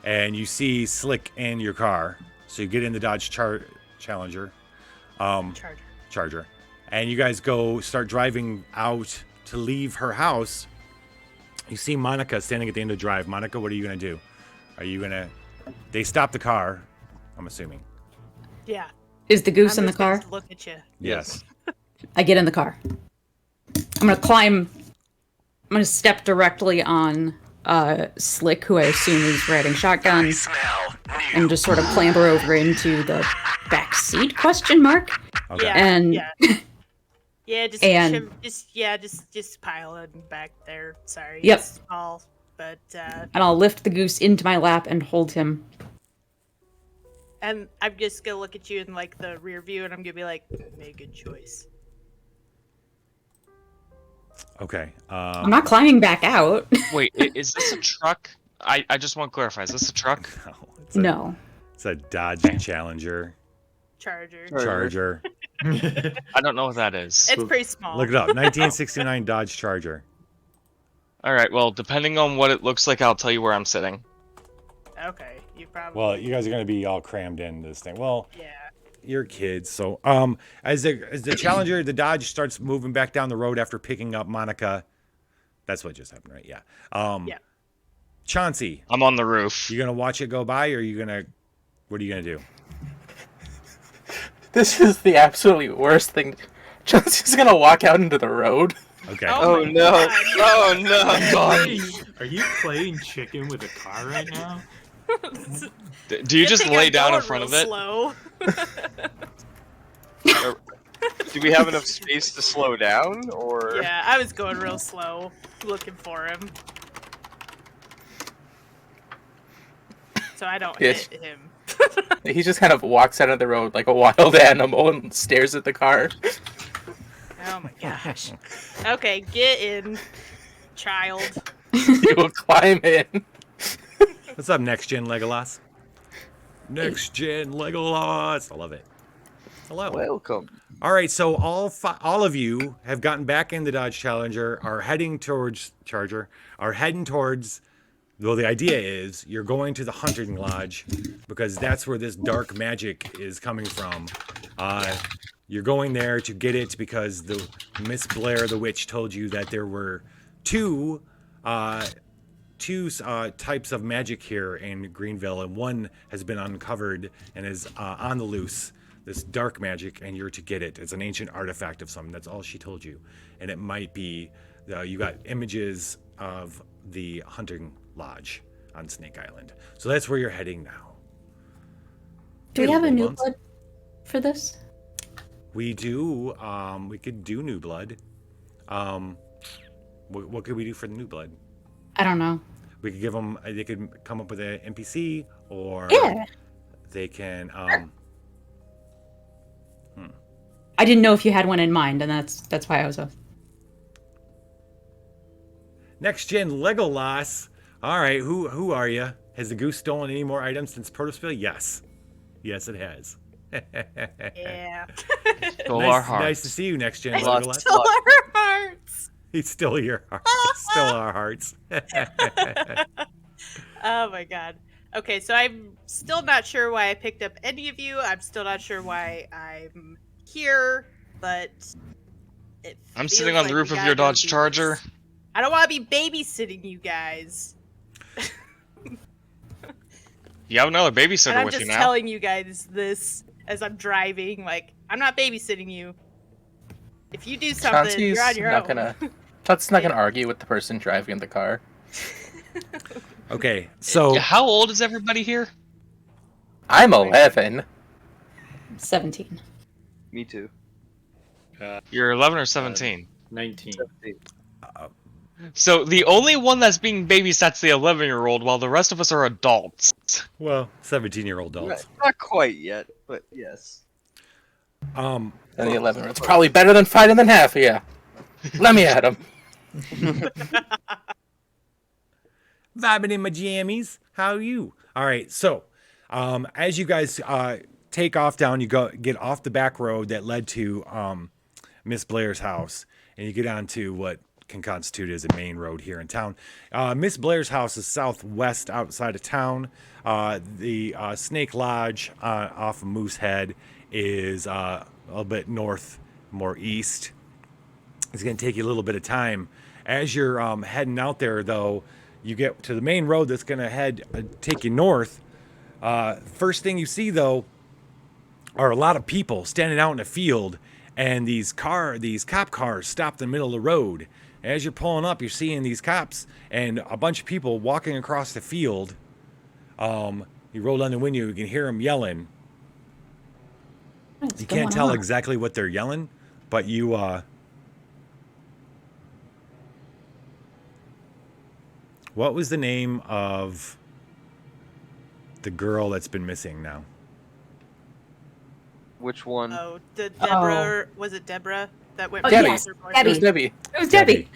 and you see Slick in your car. So you get in the Dodge Challenger. Charger. And you guys start driving out to leave her house. You see Monica standing at the end of the drive. Monica, what are you going to do? Are you going to... They stop the car, I'm assuming. Yeah. Is the goose I'm in the just gonna car? Look at you. Yes. I get in the car. I'm gonna climb. I'm gonna step directly on Slick, who I assume is riding shotgun, and just sort of clamber over into the back seat? Question mark. Okay. Yeah. And Yeah, just And- just pile it back there. Sorry. Yep. It's small, but and I'll lift the goose into my lap and hold him. and I'm just gonna look at you in like the rear view, and I'm gonna be like, make a good choice. Okay. I'm not climbing back out. Wait, is this a truck? I just want to clarify. Is this a truck? No. No. It's a Dodge Challenger. Charger. I don't know what that is. It's pretty small. Look it up. 1969 Dodge Charger. All right. Well, depending on what it looks like, I'll tell you where I'm sitting. Okay, you probably. Well, you guys are going to be all crammed in this thing. Well, Yeah. you're kids. So, as the Challenger, the Dodge starts moving back down the road after picking up Monica. That's what just happened, right? Yeah. Yeah. Chauncey, I'm on the roof. you gonna watch it go by, or what are you gonna do? This is the absolutely worst thing. Chelsea's gonna walk out into the road. Okay. Oh my no! God. Oh no! God. Are you playing chicken with a car right now? Do you Good just thing lay I'm down in going front of real it? Slow. Do we have enough space to slow down, or? Yeah, I was going real slow, looking for him, so I don't Yes. hit him. He just kind of walks out of the road like a wild animal and stares at the car. Oh my gosh. Okay, get in, child. You will climb in. What's up, Next Gen Legolas? Next Gen Legolas. I love it. Hello. Welcome. All right, so all of you have gotten back in the Dodge Challenger, are heading towards well, the idea is you're going to the hunting lodge because that's where this dark magic is coming from. You're going there to get it because the Miss Blair the witch told you that there were two types of magic here in Greenville, and one has been uncovered and is on the loose. This dark magic, and you're to get it. It's an ancient artifact of something. That's all she told you. And it might be, you got images of the hunting lodge on Snake Island. So that's where you're heading now. Do we have a Little new month. blood for this? We do. We could do new blood. What could we do for the new blood? I don't know. We could give them. They could come up with an NPC, or Yeah. they can. I didn't know if you had one in mind, and that's why I was. Next Gen Legolas. All right, who are you? Has the goose stolen any more items since Protosphere? Yes. Yes, it has. Yeah. Stole our Nice, hearts. nice to see you, Next Gen I lost Legolas. Still our hearts. He's still your heart. Still our hearts. Oh my god. Okay, so I'm still not sure why I picked up any of you. I'm still not sure why I'm here, but I'm feels sitting on like the we roof of gotta your go Dodge do Charger. this. I don't want to be babysitting you guys. You have another And babysitter I'm with just you now. telling you guys this as I'm driving. Like, I'm not babysitting you. If you do something, Chauncey's you're on your not own. gonna. Chauncey's not gonna argue with the person driving the car. Okay, so How old is everybody here? I'm 11. 17. Me too. You're 11 or 17. 19. So the only one that's being babysat's the 11-year-old, while the rest of us are adults. well, 17-year-old adults. Not quite yet, but yes. And the 11. It's probably better than fighting than half of you. Let me at him. Vibing in my jammies. How are you? All right, so as you guys take off down, you get off the back road that led to Miss Blair's house, and you get onto what can constitute as a main road here in town. Miss Blair's house is southwest outside of town. The Snake Lodge off of Moosehead is a little bit north, more east. It's going to take you a little bit of time. As you're heading out there, though, you get to the main road that's going to take you north. First thing you see, though, are a lot of people standing out in a field, and these cop cars stopped in the middle of the road. As you're pulling up, you're seeing these cops and a bunch of people walking across the field. You roll down the window, you can hear them yelling. You can't tell exactly what they're yelling, but you what was the name of the girl that's been missing now? Which one? Oh, Deborah. Was it Deborah that went? Debbie. with her boyfriend? It was Debbie. It was Debbie.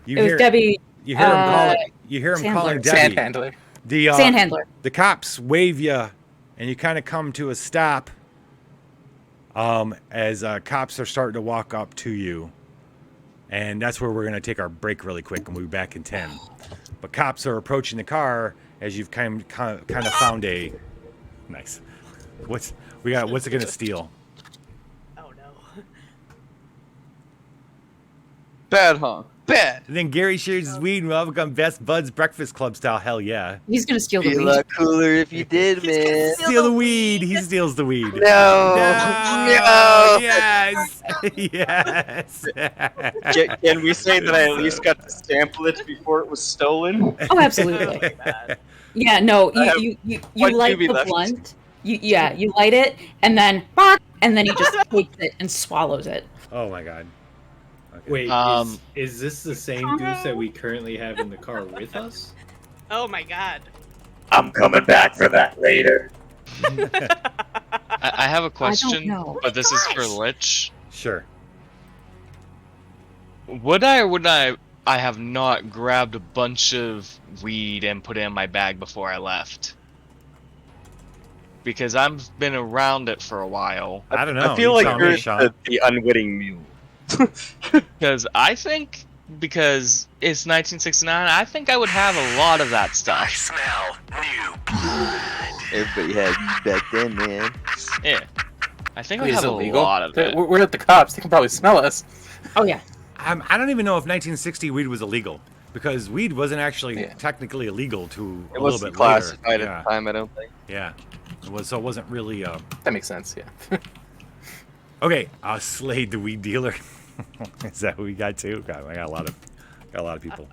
You It was Debbie. You hear him calling. You hear him Sandler. calling Debbie. Sandhandler. The Sandhandler. The cops wave you, and you kind of come to a stop. As cops are starting to walk up to you, and that's where we're gonna take our break really quick, and we'll be back in 10. But cops are approaching the car as you've kind of found a nice. What's it gonna steal? Oh no. Bad, huh? Bad. And then Gary shares his weed, and we'll become best buds Breakfast Club style. Hell yeah! He's gonna steal the Be a weed. lot cooler if you did, He's gonna man. Steal the weed. He steals the weed. No. No. Yes. Yes. Can we say that I at least got to sample it before it was stolen? Oh, absolutely. Yeah, no, I have you one light doobie the left. blunt. You light it, and then he just takes it and swallows it. Oh my god. Okay. Wait, is this the same goose that we currently have in the car with us? Oh my god. I'm coming back for that later. I have a question, know. but this is for Lich. Sure. Would I or would I have not grabbed a bunch of weed and put it in my bag before I left? Because I've been around it for a while. I don't know. I feel You like tell you're me, Sean. the unwitting mule. Because I think, because it's 1969, I think I would have a lot of that stuff. Smell new blood. Everybody had you back then, man. Yeah. I think I Weed is have a illegal. lot of it. We're at the cops. They can probably smell us. Oh yeah. I don't even know if 1960 weed was illegal, because weed wasn't actually technically illegal to It a little wasn't bit classified later. at the time, I don't think. Yeah. So it wasn't really. That makes sense. Yeah. Okay. Slade the weed dealer. Is that who we got too? God, I got a lot of people.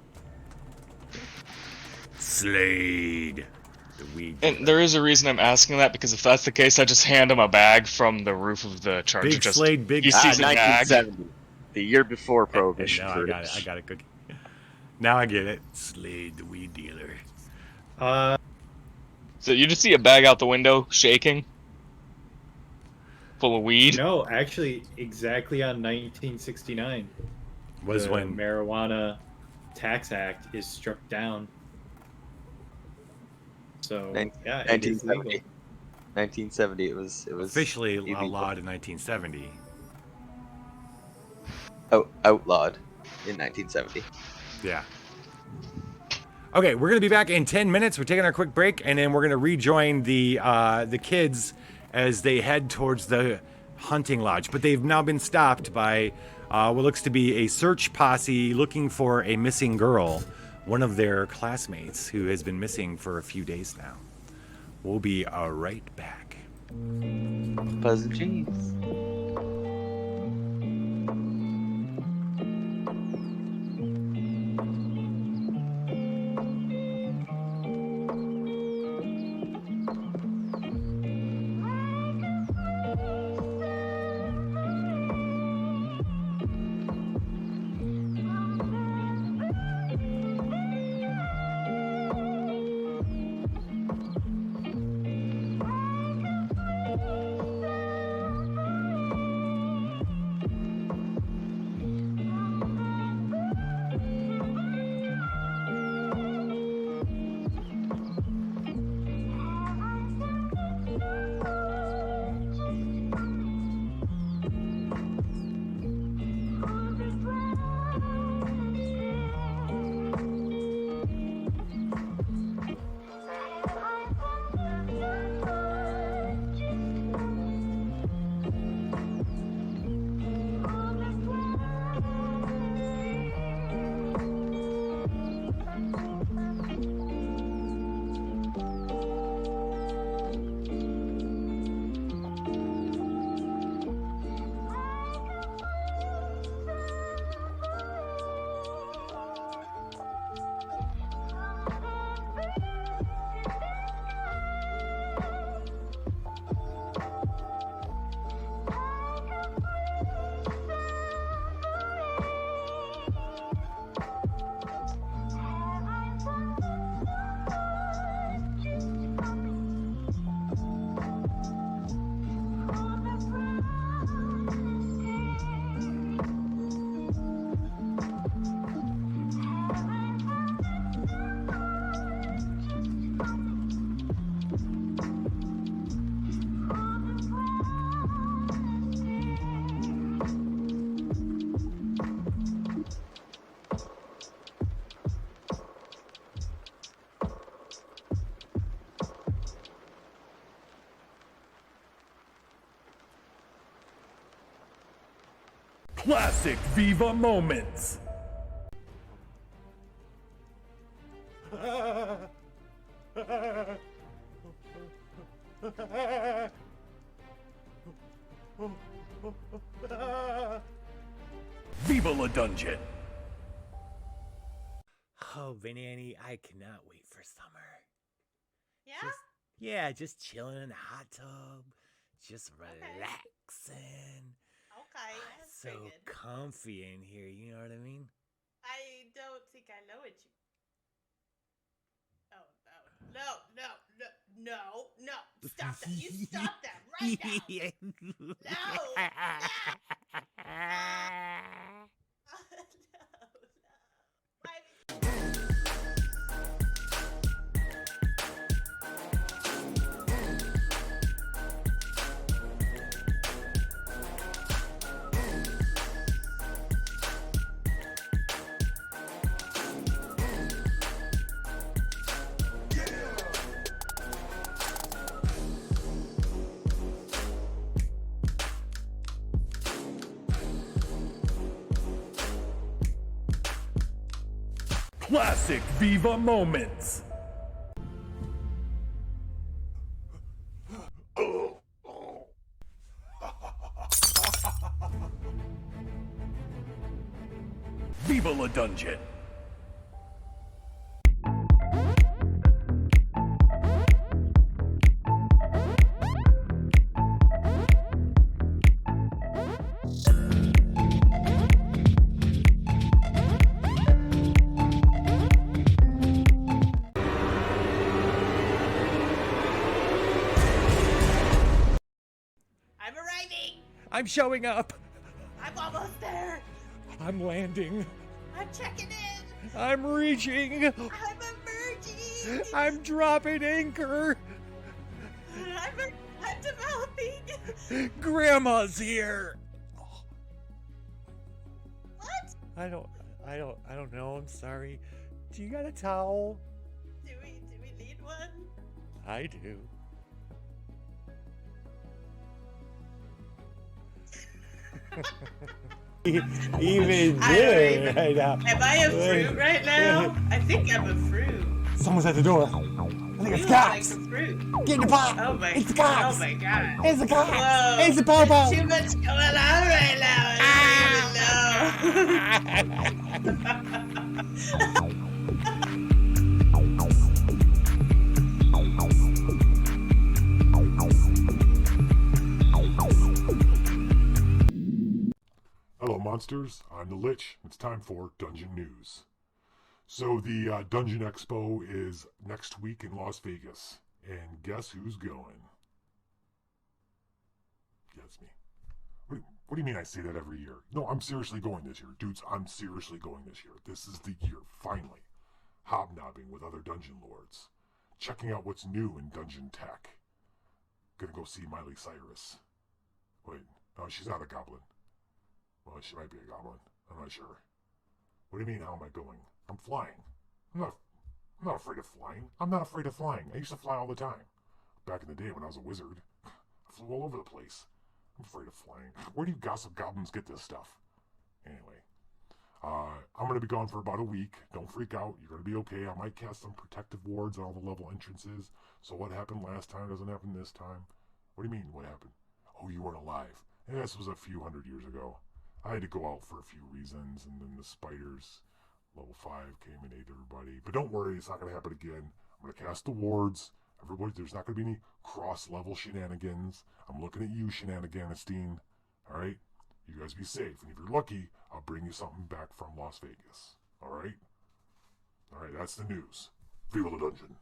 Slade the weed dealer. And there is a reason I'm asking that, because if that's the case, I just hand him a bag from the roof of the Charger. Big just, Slade, big. he sees a bag. 1970. The year before Prohibition. Now I got it. I got it. Cookie. Now I get it. Slade the weed dealer. So you just see a bag out the window shaking, full of weed. No, actually, exactly on 1969 Was the when Marijuana Tax Act is struck down. So yeah, it is 1970. legal. 1970. It was officially illegal. outlawed in 1970. Outlawed in 1970. Yeah. Okay, we're gonna be back in 10 minutes. We're taking our quick break, and then we're gonna rejoin the kids as they head towards the hunting lodge. But they've now been stopped by what looks to be a search posse looking for a missing girl, one of their classmates who has been missing for a few days now. We'll be right back. Buzz and cheese. Classic Viva moments. Viva la Dungeon. Oh, Banani, I cannot wait for summer. Yeah? Just chilling in the hot tub, just relaxing. Okay, that's So pretty good. comfy in here, you know what I mean? I don't think I know what you. Oh no! Stop that! You stop that right now! No! Why? Classic Viva moments. Viva la Dungeon. I'm arriving! I'm showing up. I'm almost there! I'm landing. I'm checking in! I'm reaching. I'm emerging! I'm dropping anchor. I'm developing! Grandma's here. What? I don't know. I'm sorry. Do you got a towel? Do we need one? I do. Even there right now. Am I a fruit right now? I think I'm a fruit. Someone's at the door. I think it's You cops. look like a fruit. Get in the pot. Oh my! It's the cops. Oh my god! It's the cops. Whoa. It's the popo. Too much going on right now. I don't even know. Hello, monsters. I'm the Lich. It's time for Dungeon News. So the Dungeon Expo is next week in Las Vegas, and guess who's going? Yeah, it's me. What do you mean I say that every year? No, I'm seriously going this year. Dudes, I'm seriously going this year. This is the year, finally. Hobnobbing with other dungeon lords. Checking out what's new in dungeon tech. Gonna go see Miley Cyrus. Wait, no, she's not a goblin. Well, she might be a goblin. I'm not sure. What do you mean, how am I going? I'm flying. I'm not afraid of flying. I'm not afraid of flying. I used to fly all the time. Back in the day when I was a wizard. I flew all over the place. I'm afraid of flying. Where do you gossip goblins get this stuff? Anyway. I'm going to be gone for about a week. Don't freak out. You're going to be okay. I might cast some protective wards on all the level entrances. So what happened last time doesn't happen this time. What do you mean, what happened? Oh, you weren't alive. Yeah, this was a few hundred years ago. I had to go out for a few reasons, and then the spiders, level 5, came and ate everybody. But don't worry, it's not going to happen again. I'm going to cast the wards. Everybody, there's not going to be any cross-level shenanigans. I'm looking at you, Shenaniganistine. Alright? You guys be safe. And if you're lucky, I'll bring you something back from Las Vegas. Alright? Alright, that's the news. Viva the Dungeon.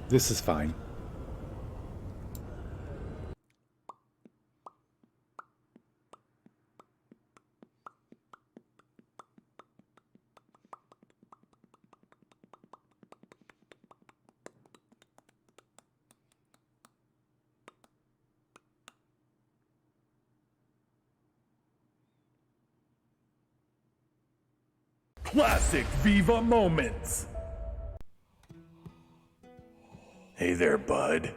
This is fine. Classic Viva moments. Hey there, bud.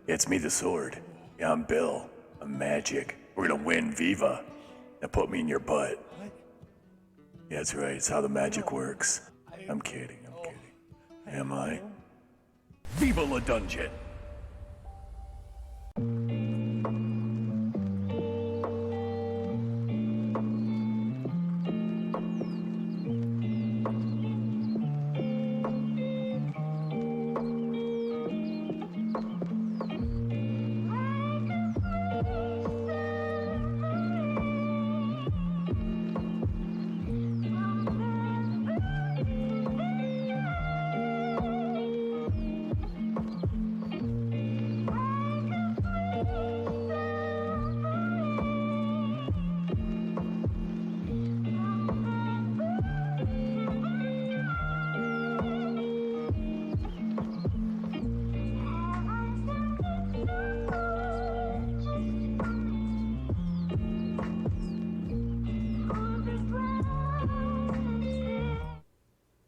It's me, the Sword. Yeah, I'm Bill. I'm magic. We're gonna win Viva. Now put me in your butt. What? Yeah, that's right. It's how the magic works. I'm kidding. I'm kidding. Am I? Viva la Dungeon.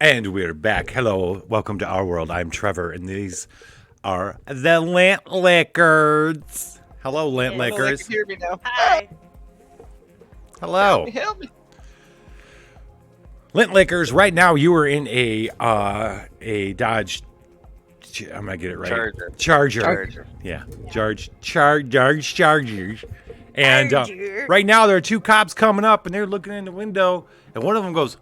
And we're back. Hello, welcome to our world. I'm Trevor, and these are the Lint Lickers. Hello, Lint Lickers. Hear me now. Hi. Hello, Help me. Lint Lickers. Right now, you are in a Dodge. I'm gonna get it right. Charger. Yeah, Chargers. And right now, there are two cops coming up, and they're looking in the window, and one of them goes,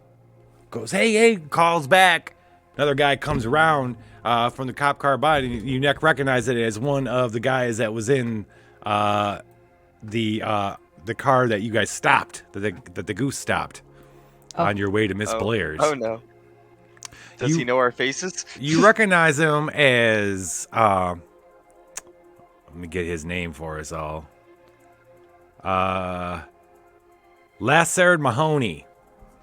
hey, calls back. Another guy comes around from the cop car by, and you recognize it as one of the guys that was in the car that you guys stopped, that the goose stopped on your way to Miss Blair's. Oh no. Does he know our faces? You recognize him as let me get his name for us all. Lassard Mahoney.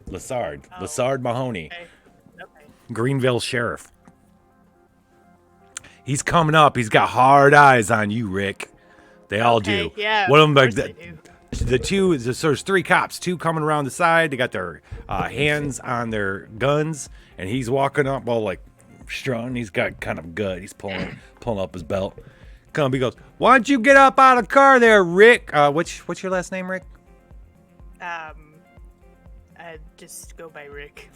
Lassard Mahoney. Okay. Greenville sheriff. He's coming up. He's got hard eyes on you, Rick. They all do. Yeah. One of them, course like they do. the two. So there's three cops. Two coming around the side. They got their hands on their guns, and he's walking up, well, like strung. He's got kind of gut. He's pulling up his belt. He goes, "Why don't you get up out of the car, there, Rick?" What's your last name, Rick? I just go by Rick.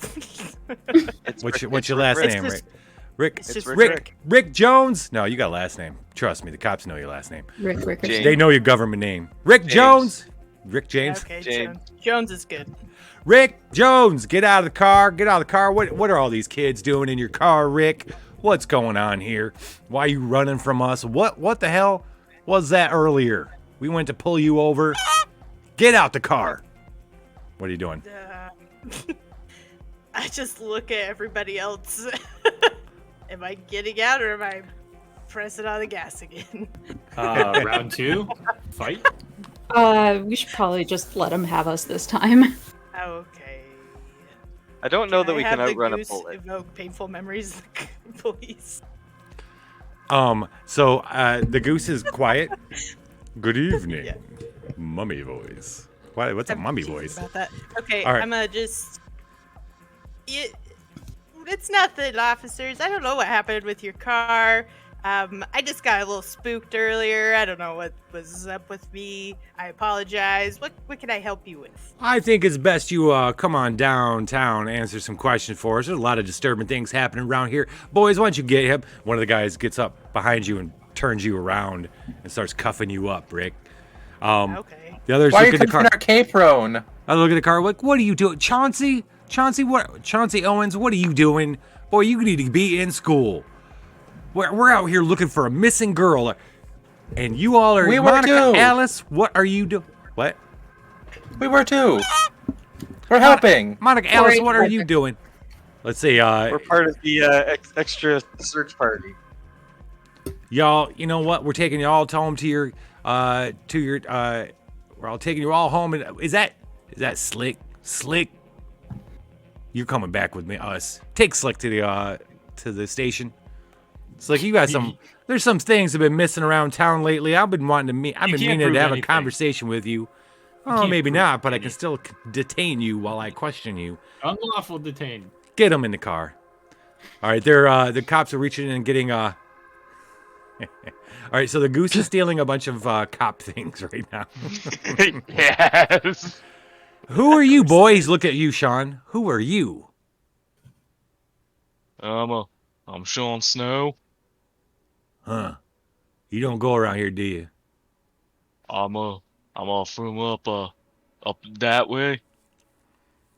What's your last name, Rick? Rick. It's just Rick Jones. No, you got a last name. Trust me, the cops know your last name. Rick. They know your government name. Rick Jones. Rick James. Okay, James. Jones is good. Rick Jones, get out of the car. Get out of the car. What are all these kids doing in your car, Rick? What's going on here? Why are you running from us? What the hell was that earlier? We went to pull you over. Get out the car. What are you doing? I just look at everybody else. Am I getting out or am I pressing on the gas again? Round two, fight. We should probably just let him have us this time. Okay. I don't know that we can have the outrun a goose bullet. Evoke painful memories, please. So the goose is quiet. Good evening, Yeah. mummy voice. What's a mummy Jeez, voice? About that. Okay, All right. I'm gonna just. It's nothing, officers. I don't know what happened with your car. I just got a little spooked earlier. I don't know what was up with me. I apologize. What can I help you with? I think it's best you come on downtown, answer some questions for us. There's a lot of disturbing things happening around here. Boys, why don't you get him? One of the guys gets up behind you and turns you around and starts cuffing you up, Rick. Okay. The others Why are look you at the car. our K-prone? I look at the car like, what are you doing? Chauncey, what? Chauncey Owens, what are you doing? Boy, you need to be in school. We're out here looking for a missing girl. And you all are... We were Monica, too. Alice, what are you doing? What? We were too. We're helping. Monica, Alice, what are you doing? Let's see. We're part of the extra search party. Y'all, you know what? We're taking you all home to your, we're all taking you all home. And is that Slick? Slick, you're coming back with me. Us. Take Slick to the station. Slick, you got some. There's some things that have been missing around town lately. I've been meaning to have a conversation with you. Oh, maybe not, but I can still detain you while I question you. Unlawful detain. Get them in the car. All right, the cops are reaching in and getting All right, so the goose is stealing a bunch of cop things right now. Yes. Who are you, boys? Look at you, Sean. Who are you? I'm Sean Snow. Huh? You don't go around here, do you? I'm from up that way.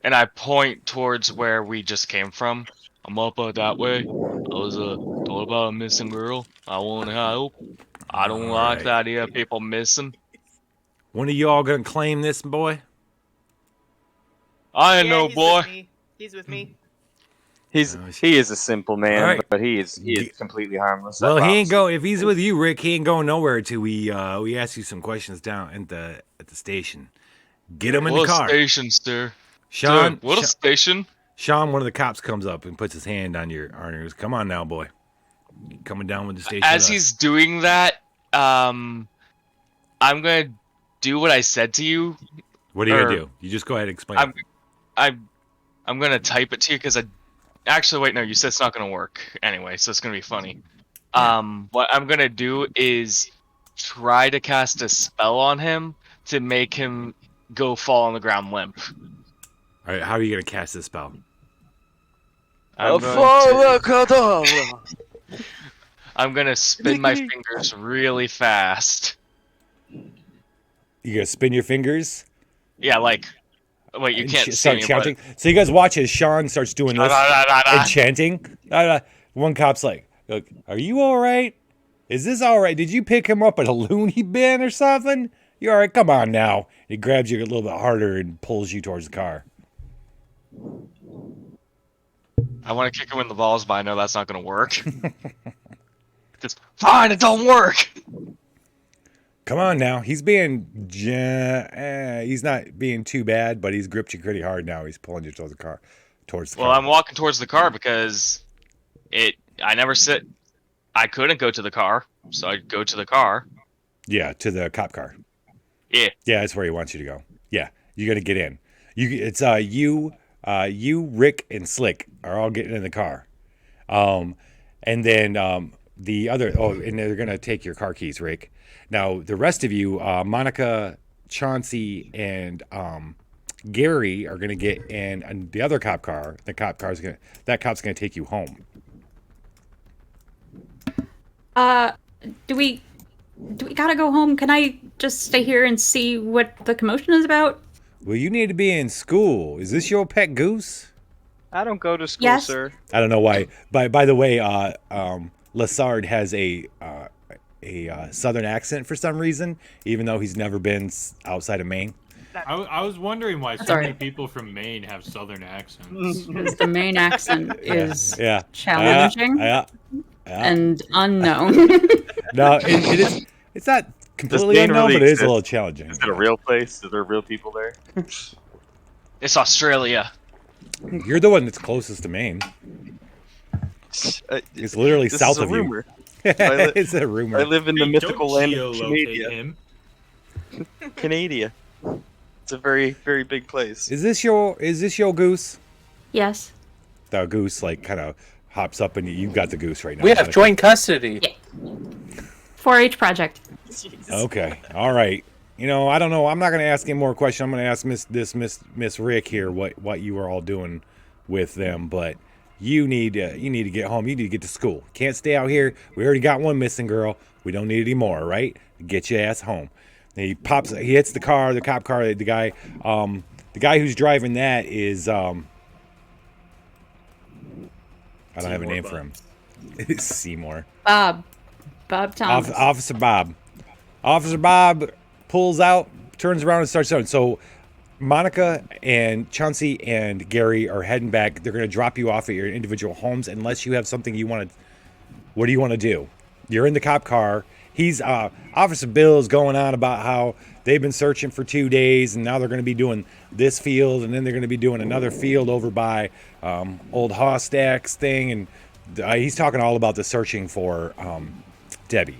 And I point towards where we just came from. I'm up that way. I was told about a missing girl. I want to help. I don't like the idea of people missing. One of y'all gonna claim this, boy? I ain't no boy. He's with me. He is a simple man, Right. but he is completely harmless. Well, he ain't go. If he's with you, Rick, he ain't going nowhere until we ask you some questions down at the station. Get him in the car. What station, sir? Sean, What a station? Sean, one of the cops comes up and puts his hand on your arm and goes, "Come on now, boy. Coming down with the station." As he's doing that, I'm gonna do what I said to you. What are you gonna do? You just go ahead and explain. I'm gonna type it to you because actually wait, no, you said it's not gonna work anyway, so it's gonna be funny. What I'm gonna do is try to cast a spell on him to make him go fall on the ground limp. All right, how are you gonna cast this spell? I'm gonna spin my fingers really fast. You gonna spin your fingers? Yeah, like, wait, you can't see start me, chanting. So you guys watch as Sean starts doing this and chanting. One cop's like, "Look, are you all right? Is this all right? Did you pick him up at a loony bin or something? You all right? Come on now." He grabs you a little bit harder and pulls you towards the car. I want to kick him in the balls, but I know that's not going to work. Just, fine, it don't work. Come on now. He's he's not being too bad, but he's gripped you pretty hard now. He's pulling you towards the car. Well, I'm walking towards the car because I couldn't go to the car, so I'd go to the car. Yeah, to the cop car. Yeah. Yeah, that's where he wants you to go. Yeah, you got to get in. It's you, Rick, and Slick are all getting in the car. And then the other, and they're going to take your car keys, Rick. Now, the rest of you, Monica, Chauncey, and Gary are going to get in the other cop car. That cop's going to take you home. Do we gotta go home? Can I just stay here and see what the commotion is about? Well, you need to be in school. Is this your pet goose? I don't go to school, Yes. sir. I don't know why. By the way, Lassard has a southern accent for some reason, even though he's never been outside of Maine. I was wondering why so many people from Maine have southern accents. Because the Maine accent is Yeah. challenging and unknown. No, it is. It's not completely Maine unknown, really but it is a exist? little challenging. Is it a real place? Are there real people there? It's Australia. You're the one that's closest to Maine. It's literally This south is a of rumor. you. I li- It's a rumor. I live in the Hey, mythical don't land of geolocate Canada. him. Canada. It's a very, very big place. Is this your goose? Yes. The goose kind of hops up and you got the goose right now. We have joint custody. 4-H project. Okay. All right. I don't know. I'm not going to ask any more questions. I'm going to ask Miss Rick here what you are all doing with them, but you need to get home. You need to get to school. Can't stay out here. We already got one missing girl. We don't need any more, right? Get your ass home. And he hits the car, the cop car, the guy who's driving that is I don't have a name for him. It's Seymour. Bob Thomas. Officer Bob. Officer Bob pulls out, turns around, and starts going. So Monica and Chauncey and Gary are heading back. They're going to drop you off at your individual homes unless you have something you want to. What do you want to do? You're in the cop car. He's Officer Bill's going on about how they've been searching for 2 days, and now they're going to be doing this field, and then they're going to be doing another field over by old Hostak's thing, and he's talking all about the searching for Debbie.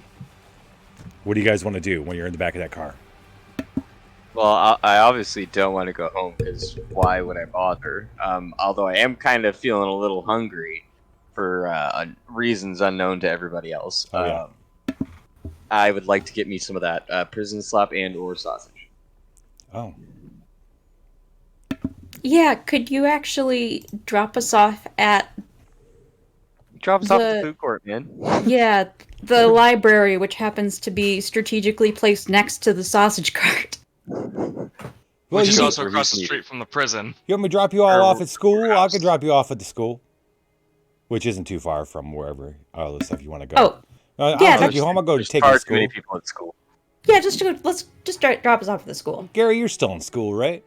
What do you guys want to do when you're in the back of that car? Well, I obviously don't want to go home because why would I bother? Although I am kind of feeling a little hungry for reasons unknown to everybody else. Oh, yeah. I would like to get me some of that prison slop and or sausage. Oh. Yeah, could you actually drop us off at... Drop us off at the food court, man. Yeah, the library, which happens to be strategically placed next to the sausage cart. Which is also across the street from the prison. You want me to drop you all off at school? I could drop you off at the school, which isn't too far from wherever all the stuff you want to go. Oh, I'll take you home. I'll go to take you to school. Many people at school. Yeah, let's just drop us off at the school. Gary, you're still in school, right?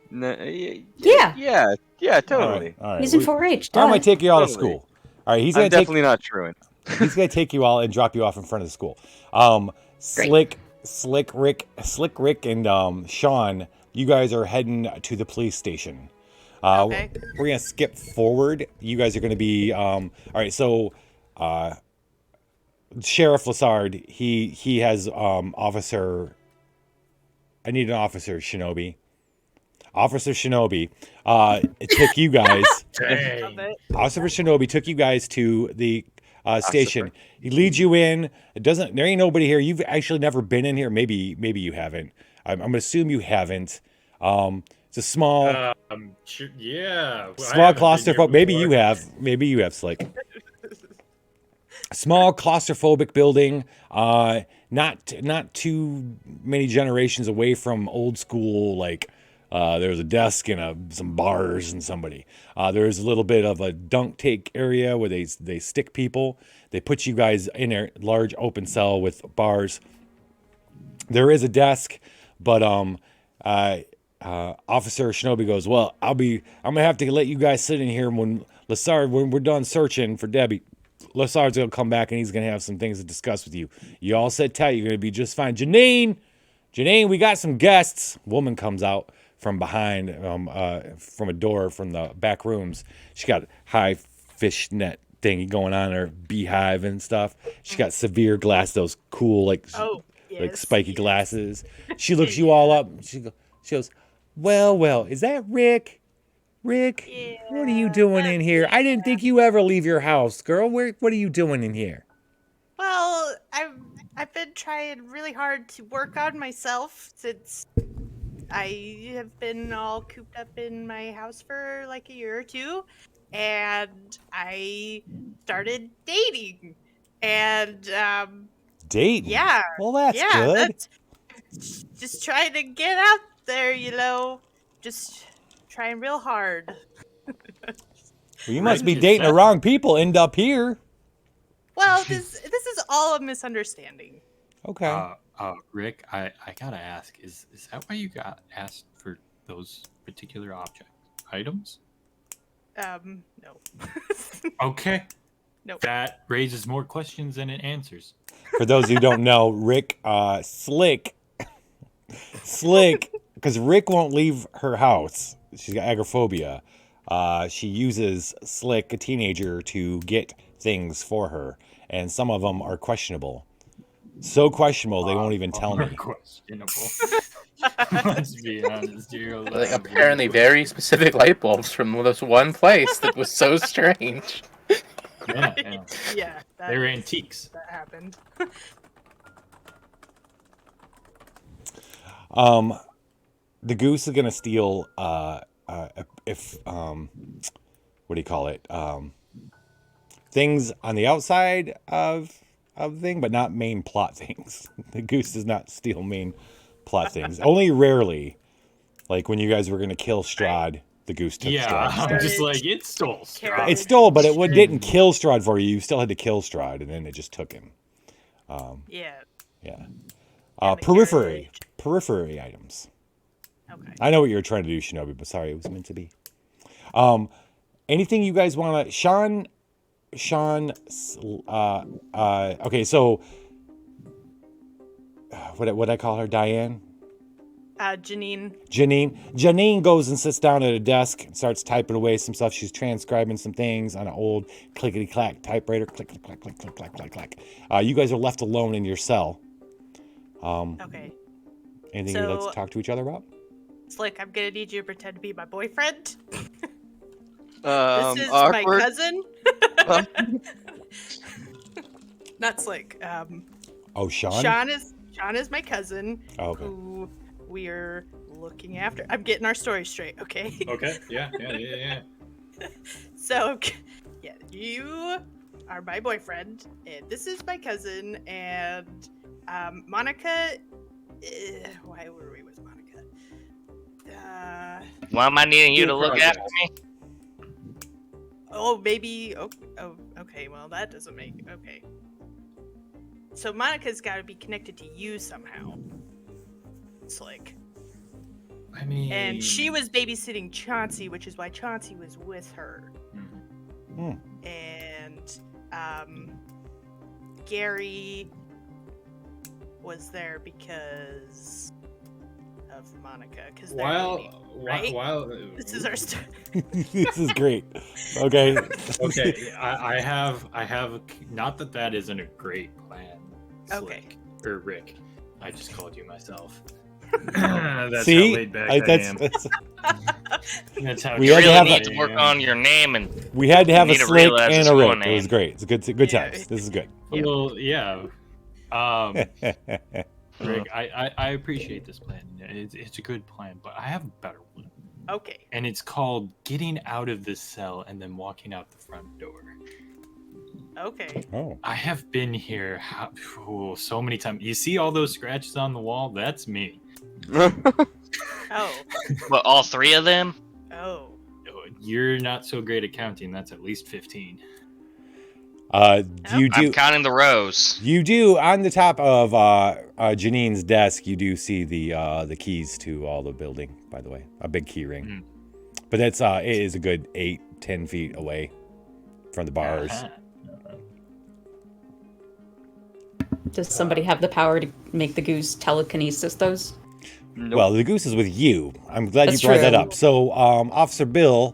No, Yeah. Yeah, totally. All right. He's in 4-H. I might take you all to school. All right, he's gonna definitely not truant. He's gonna take you all and drop you off in front of the school. Slick Rick, and Sean, you guys are heading to the police station. Okay. We're gonna skip forward. You guys are gonna be all right. So, Sheriff Lassard, he has officer. I need an officer, Shinobi. Officer Shinobi took you guys. Officer Shinobi took you guys to the station. He leads you in. There ain't nobody here. You've actually never been in here. Maybe you haven't. I'm gonna assume you haven't. It's a small. Yeah. Small claustrophobic. Maybe you have. Maybe you have, Slick. Small claustrophobic building. Not too many generations away from old school like. There's a desk and some bars and somebody. There's a little bit of a dunk take area where they stick people. They put you guys in a large open cell with bars. There is a desk, but Officer Shinobi goes, well, I'm gonna have to let you guys sit in here when we're done searching for Debbie. Lassard's gonna come back and he's gonna have some things to discuss with you. You all sit tight. You're gonna be just fine. Janine, we got some guests. Woman comes out from behind, from a door from the back rooms. She got high fishnet thingy going on, her beehive and stuff. She got severe glass, those cool like spiky glasses. She looks you all up. She goes, well, is that Rick? Rick, what are you doing in here? I didn't think you ever leave your house, girl. What are you doing in here? Well, I've been trying really hard to work on myself since I have been all cooped up in my house for like a year or two, and I started dating. And dating? Yeah. Well, that's good. Just trying to get out there, just trying real hard. Well, you must be dating the wrong people. End up here. Well, this is all a misunderstanding. Okay. Rick, I gotta ask, is that why you got asked for those particular items? No. Okay. Nope. That raises more questions than it answers. For those who don't know, Rick, Slick, because Rick won't leave her house. She's got agoraphobia. She uses Slick, a teenager, to get things for her, and some of them are questionable. So questionable they won't even tell me. Questionable. Let's be honest here. Like apparently very specific light bulbs from this one place that was so strange. Yeah. They were antiques. That happened. The goose is gonna steal what do you call it? Things on the outside of the thing, but not main plot things. The goose does not steal main plot things. Only rarely. Like when you guys were gonna kill Strahd, the goose took Strahd's stuff. I'm just like, it stole Strahd. It stole, but it didn't kill Strahd for you. You still had to kill Strahd, and then it just took him. Yeah. Periphery items. Okay. I know what you were trying to do, Shinobi, but sorry, it was meant to be. Anything you guys want to... Sean Sean. Okay, so what I call her, Diane. Janine. Janine goes and sits down at a desk and starts typing away some stuff. She's transcribing some things on an old clickety-clack typewriter. Click, click, click, click, click, click, click, click. You guys are left alone in your cell. Okay. Anything you'd like to talk to each other about? Slick, I'm gonna need you to pretend to be my boyfriend. This is Awkward. my cousin. Not Slick. Oh, Sean? Sean is my cousin. Oh, okay. Who we're looking after. I'm getting our story straight, okay? Okay. Yeah. So, yeah, you are my boyfriend, and this is my cousin, and Monica. Why were we with Monica? Why am I needing you to look after me? Oh, maybe. Oh, okay. Well, that doesn't make. Okay. So Monica's got to be connected to you somehow. It's like. I mean. And she was babysitting Chauncey, which is why Chauncey was with her. And Gary was there because of Monica. Because while this is our story. This is great. Okay. Okay. I have. Not that isn't a great plan. Okay. Slick, or Rick. I just called you myself. That's See? how laid back I am. That's how You really need to work on your name, and we had to have a need to Slick realize and it's a your Rick. It was name. great. It's good times. This is good. Well, yeah. Rick, I appreciate this plan. It's a good plan, but I have a better one. Okay. And it's called getting out of this cell and then walking out the front door. Okay. Oh. I have been here so many times. You see all those scratches on the wall? That's me. Oh. But all three of them? Oh. You're not so great at counting. That's at least 15. I'm counting the rows. You do on the top of Janine's desk. You do see the keys to all the building. By the way, a big key ring. But that's it is a good 8-10 feet away from the bars. Does somebody have the power to make the goose telekinesis those? Nope. Well, the goose is with you. I'm glad That's you brought that true. up. So, Officer Billy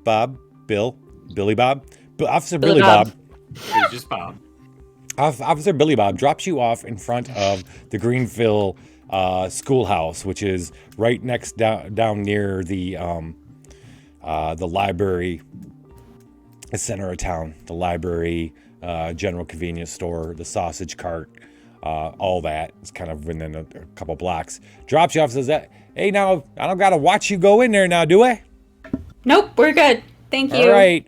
Bob. Officer Billy Bob. It's just Bob. Officer Billy Bob drops you off in front of the Greenville schoolhouse, which is right next down near the library, the center of town. The library, general convenience store, the sausage cart, all that. It's kind of within a couple blocks. Drops you off, says that, hey, now I don't gotta watch you go in there now, do I? Nope, we're good. Thank you. All right.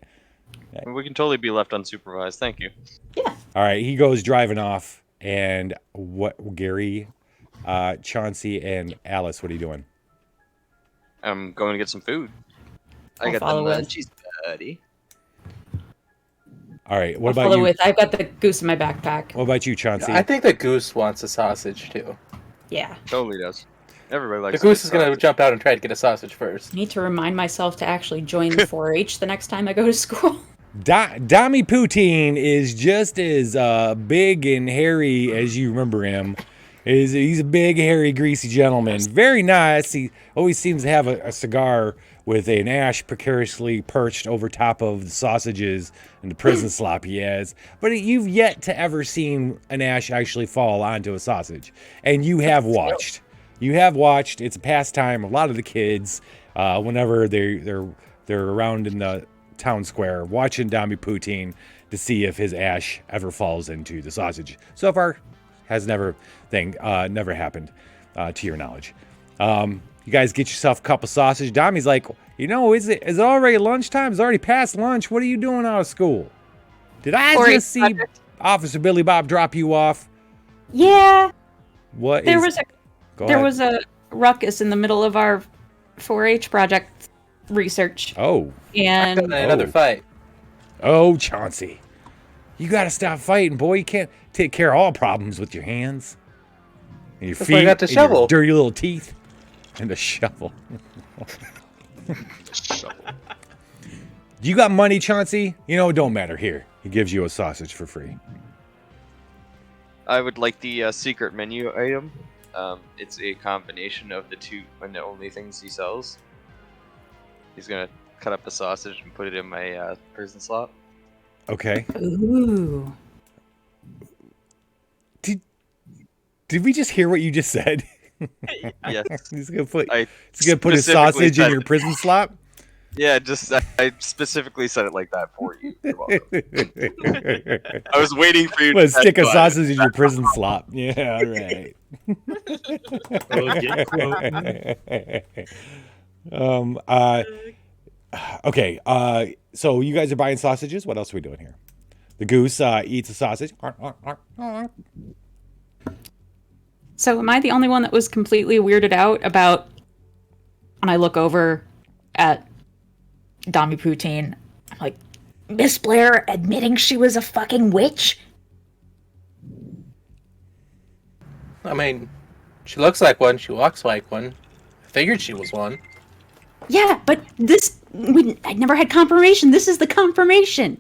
We can totally be left unsupervised. Thank you. All right, he goes driving off, and Gary, Chauncey, and Alice, what are you doing? I'm going to get some food. I I'll got the follow with. munchies, buddy. All right, what I'll about follow you? with. I've got the goose in my backpack. What about you, Chauncey? I think the goose wants a sausage too. Yeah. Totally does. Everybody likes The goose good is gonna sausage. jump out and try to get a sausage first. I need to remind myself to actually join the 4-H the next time I go to school. Dami Poutine is just as big and hairy as you remember him. He's a big, hairy, greasy gentleman. Very nice. He always seems to have a cigar with an ash precariously perched over top of the sausages and the prison slop he has. But you've yet to ever seen an ash actually fall onto a sausage. And you have watched. You have watched. It's a pastime. A lot of the kids, whenever they're around in the town square watching Dami Poutine to see if his ash ever falls into the sausage. So far, has never happened to your knowledge. You guys get yourself a couple sausage. Dami's like, is it already lunchtime? It's already past lunch. What are you doing out of school? Did I just see Officer Billy Bob drop you off? Yeah. There was a ruckus in the middle of our 4-H project research. Oh. And another fight. Oh, Chauncey. You got to stop fighting, boy. You can't take care of all problems with your hands. And your That's feet. why I got the and your shovel. dirty little teeth. And the shovel. You got money, Chauncey? It don't matter. Here He gives you a sausage for free. I would like the secret menu item. It's a combination of the two and the only things he sells. He's gonna cut up a sausage and put it in my prison slot. Okay. Ooh. Did we just hear what you just said? Yes. He's gonna put I a sausage in your prison slot. Yeah, just I specifically said it like that for you. You're welcome. I was waiting for you Well, to stick a testify. sausage in your prison slot. Yeah, all right. Well, get Okay. So you guys are buying sausages. What else are we doing here? The goose eats a sausage. So am I the only one that was completely weirded out about when I look over at Dami Poutine? I'm like, Miss Blair admitting she was a fucking witch? I mean, she looks like one, she walks like one. I figured she was one. yeah, but I never had confirmation. This is the confirmation.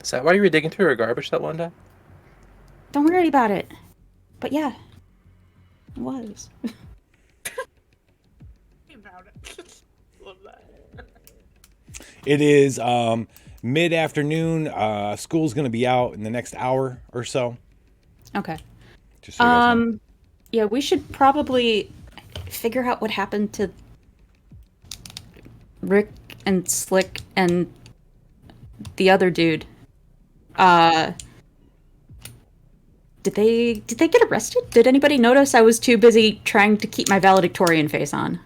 Is that why you were digging through her garbage that one day? Don't worry about it. But yeah, it was. About it. Love that. It is mid-afternoon. School's going to be out in the next hour or so. Okay. Just so you guys know. Yeah, we should probably figure out what happened to Rick and Slick and the other dude. Did they get arrested? Did anybody notice I was too busy trying to keep my valedictorian face on?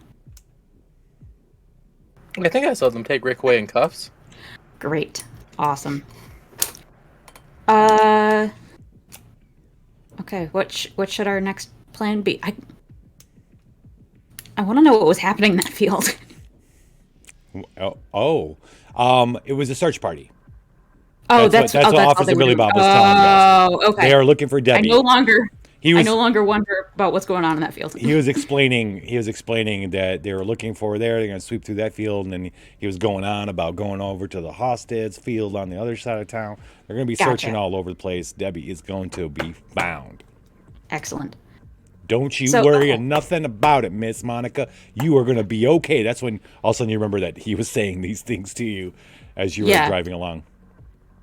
I think I saw them take Rick away in cuffs. Great. Awesome. Okay, what should our next plan be? I want to know what was happening in that field. It was a search party. Oh, that's all what they Officer were Billy doing. Bob was telling us. Oh, okay. They are looking for Debbie. I no longer was wonder about what's going on in that field. he was explaining that they were looking for her there. They're going to sweep through that field, and then he was going on about going over to the Hosted's field on the other side of town. They're going to be searching all over the place. Debbie is going to be found. Excellent. Don't you worry nothing about it, Miss Monica. You are going to be okay. That's when all of a sudden you remember that he was saying these things to you as you were driving along.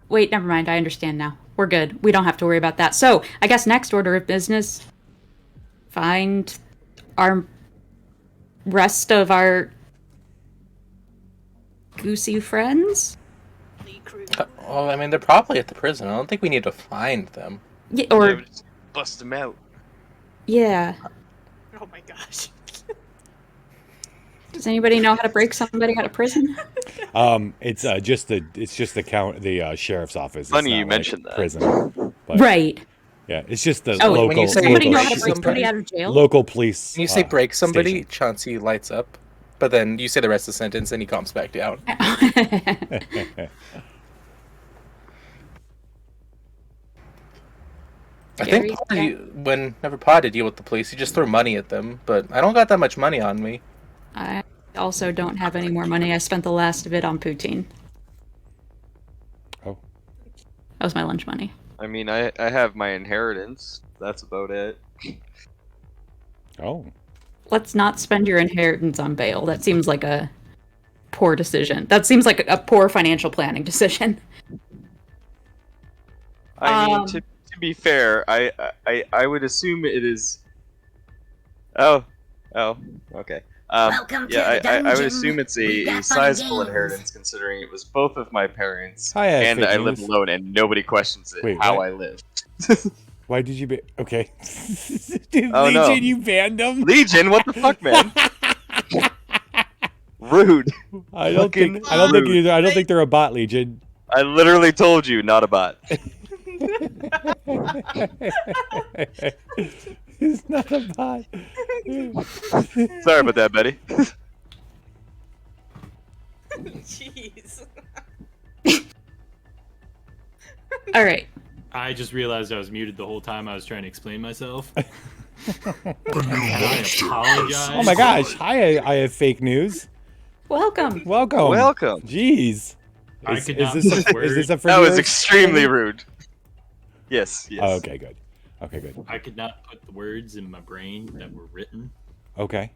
Wait, never mind. I understand now. We're good. We don't have to worry about that. So, I guess next order of business, find our rest of our goosey friends? Well, I mean, they're probably at the prison. I don't think we need to find them. Yeah, or... Yeah, just bust them out. Yeah. Oh my gosh. Does anybody know how to break somebody out of prison? It's just the sheriff's office. It's Funny not you like mentioned that. Prison, but, Right. Yeah, it's just the when local. you say Somebody know break how to break somebody somebody out of jail? Local police. When you say break somebody, station. Chauncey lights up, but then you say the rest of the sentence and he calms back down. I think whenever Pa had to deal with the police, you just throw money at them, but I don't got that much money on me. I also don't have any more money. I spent the last of it on poutine. Oh. That was my lunch money. I mean, I have my inheritance. That's about it. Oh. Let's not spend your inheritance on bail. That seems like a poor decision. That seems like a poor financial planning decision. I mean, to be fair, I would assume it is. Oh, okay. Welcome to the I would dungeon. assume it's We a got fun sizable games. inheritance, considering it was both of my parents, Hi, and I fake live news. alone, and nobody questions it. Wait, how what? I live. Why did you be okay? Oh, Legion, no. you banned them. Legion, what the fuck, man? Rude. I don't think they're a bot, Legion. I literally told you, not a bot. It's not a bot. Sorry about that, Betty. Jeez. All right. I just realized I was muted the whole time I was trying to explain myself. The new I apologize. Oh my gosh! Hi, I have fake news. Welcome. Welcome. Welcome. Jeez. I Is, could is not this put a, words. is this a friend That of was yours? extremely rude. Yes, yes. Oh, okay, good. Okay, good. I could not put the words in my brain that were written. Okay.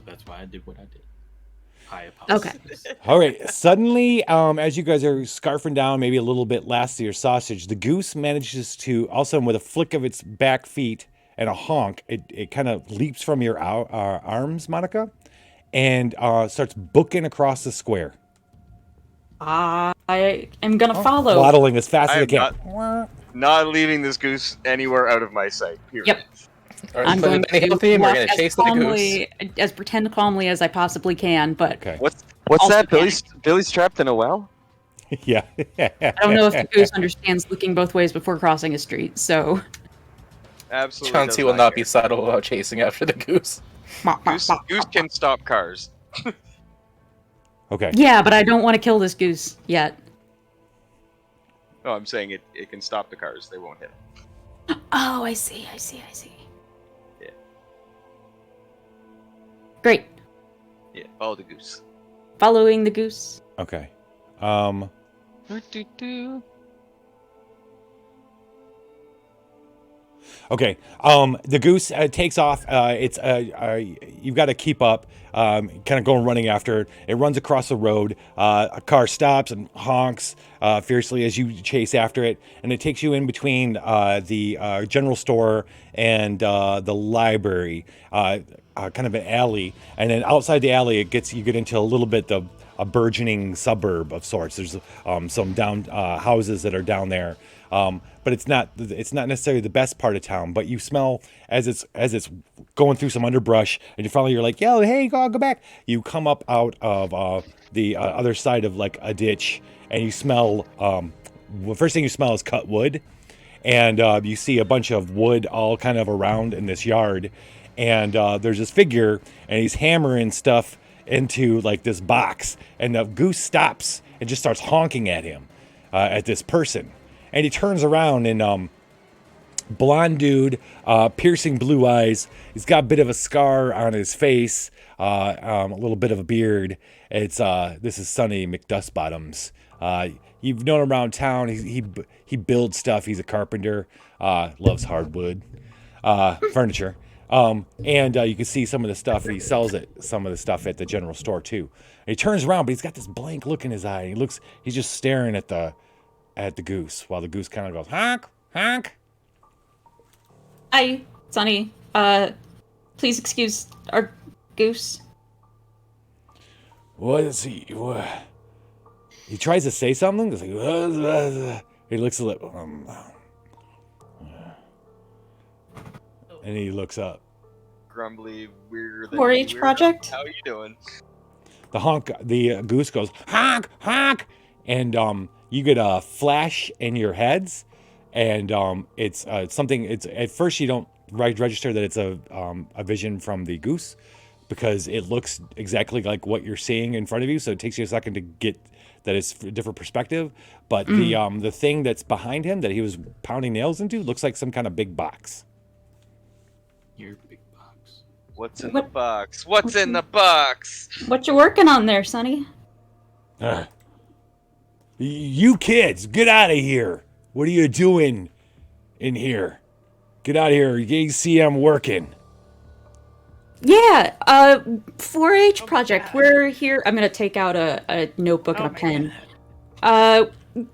That's why I did what I did. I Okay. apologize. All right. Suddenly, as you guys are scarfing down, maybe a little bit last of your sausage, the goose manages to, all of a sudden, with a flick of its back feet and a honk, it kind of leaps from your arms, Monica, and starts booking across the square. I am gonna follow. Waddling as fast I as it am can. not leaving this goose anywhere out of my sight. Period. Yep. All right, I'm play going the Benny Hill to theme. We're walk gonna as chase the goose. calmly, as pretend calmly as I possibly can. But Okay. What's Also that? Billy's trapped in a well? Yeah. I don't know if the goose understands looking both ways before crossing a street. So Absolutely. Chauncey will not be subtle about chasing after the goose. Goose can stop cars. Okay. yeah, but I don't want to kill this goose yet. No, I'm saying it can stop the cars. They won't hit it. Oh, I see. Yeah. Great. Yeah. Follow the goose. Following the goose. Okay. Okay. The goose takes off. It's you've got to keep up. Kind of going running after it. It runs across the road. A car stops and honks fiercely as you chase after it, and it takes you in between the general store and the library. Kind of an alley, and then outside the alley, you get into a little bit of a burgeoning suburb of sorts. There's some down houses that are down there. But it's not necessarily the best part of town. But you smell as it's going through some underbrush, and you're like, yo, hey, go back. You come up out of the other side of like a ditch, and you smell. The first thing you smell is cut wood, and you see a bunch of wood all kind of around in this yard, and there's this figure, and he's hammering stuff into like this box, and the goose stops and just starts honking at him, at this person. And he turns around and blonde dude, piercing blue eyes. He's got a bit of a scar on his face, a little bit of a beard. This is Sonny McDustbottoms. You've known him around town. He builds stuff. He's a carpenter. Loves hardwood, furniture. And you can see some of the stuff. He sells some of the stuff at the general store too. And he turns around, but he's got this blank look in his eye. And he's just staring at the goose, while the goose kind of goes honk honk. Hi, Sonny. Please excuse our goose. What is he? What? He tries to say something. It's like, he looks a little, and he looks up. Grumbly, weirder than 4-H weirdo. project? How you doing? The goose goes honk honk, and you get a flash in your heads, and it's something. It's at first you don't register that it's a vision from the goose, because it looks exactly like what you're seeing in front of you. So it takes you a second to get that it's a different perspective. But the thing that's behind him that he was pounding nails into looks like some kind of big box. Your big box. What's in the box? What's in the box? What you working on there, Sonny? You kids, get out of here! What are you doing in here? Get out of here! You see I'm working. Yeah, 4-H project. We're here. I'm gonna take out a notebook and a pen.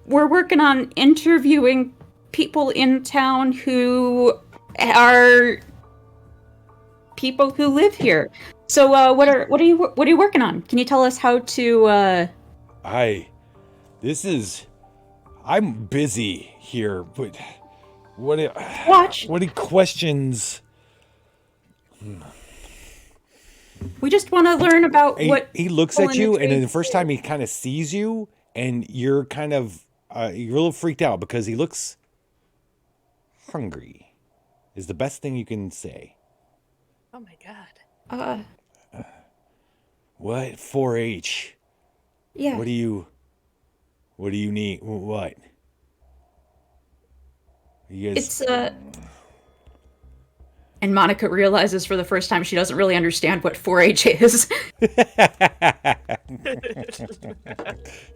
We're working on interviewing people in town who are people who live here. So, what are you working on? Can you tell us how to? I'm busy here, but what questions? We just want to learn about what he looks people at in you, the and then the trades first do. time he kind of sees you, and you're kind of you're a little freaked out because he looks hungry. Is the best thing you can say. Oh my god. What 4-H? Yeah. What do you need? What? You guys... It's and And Monica realizes for the first time she doesn't really understand what 4-H is.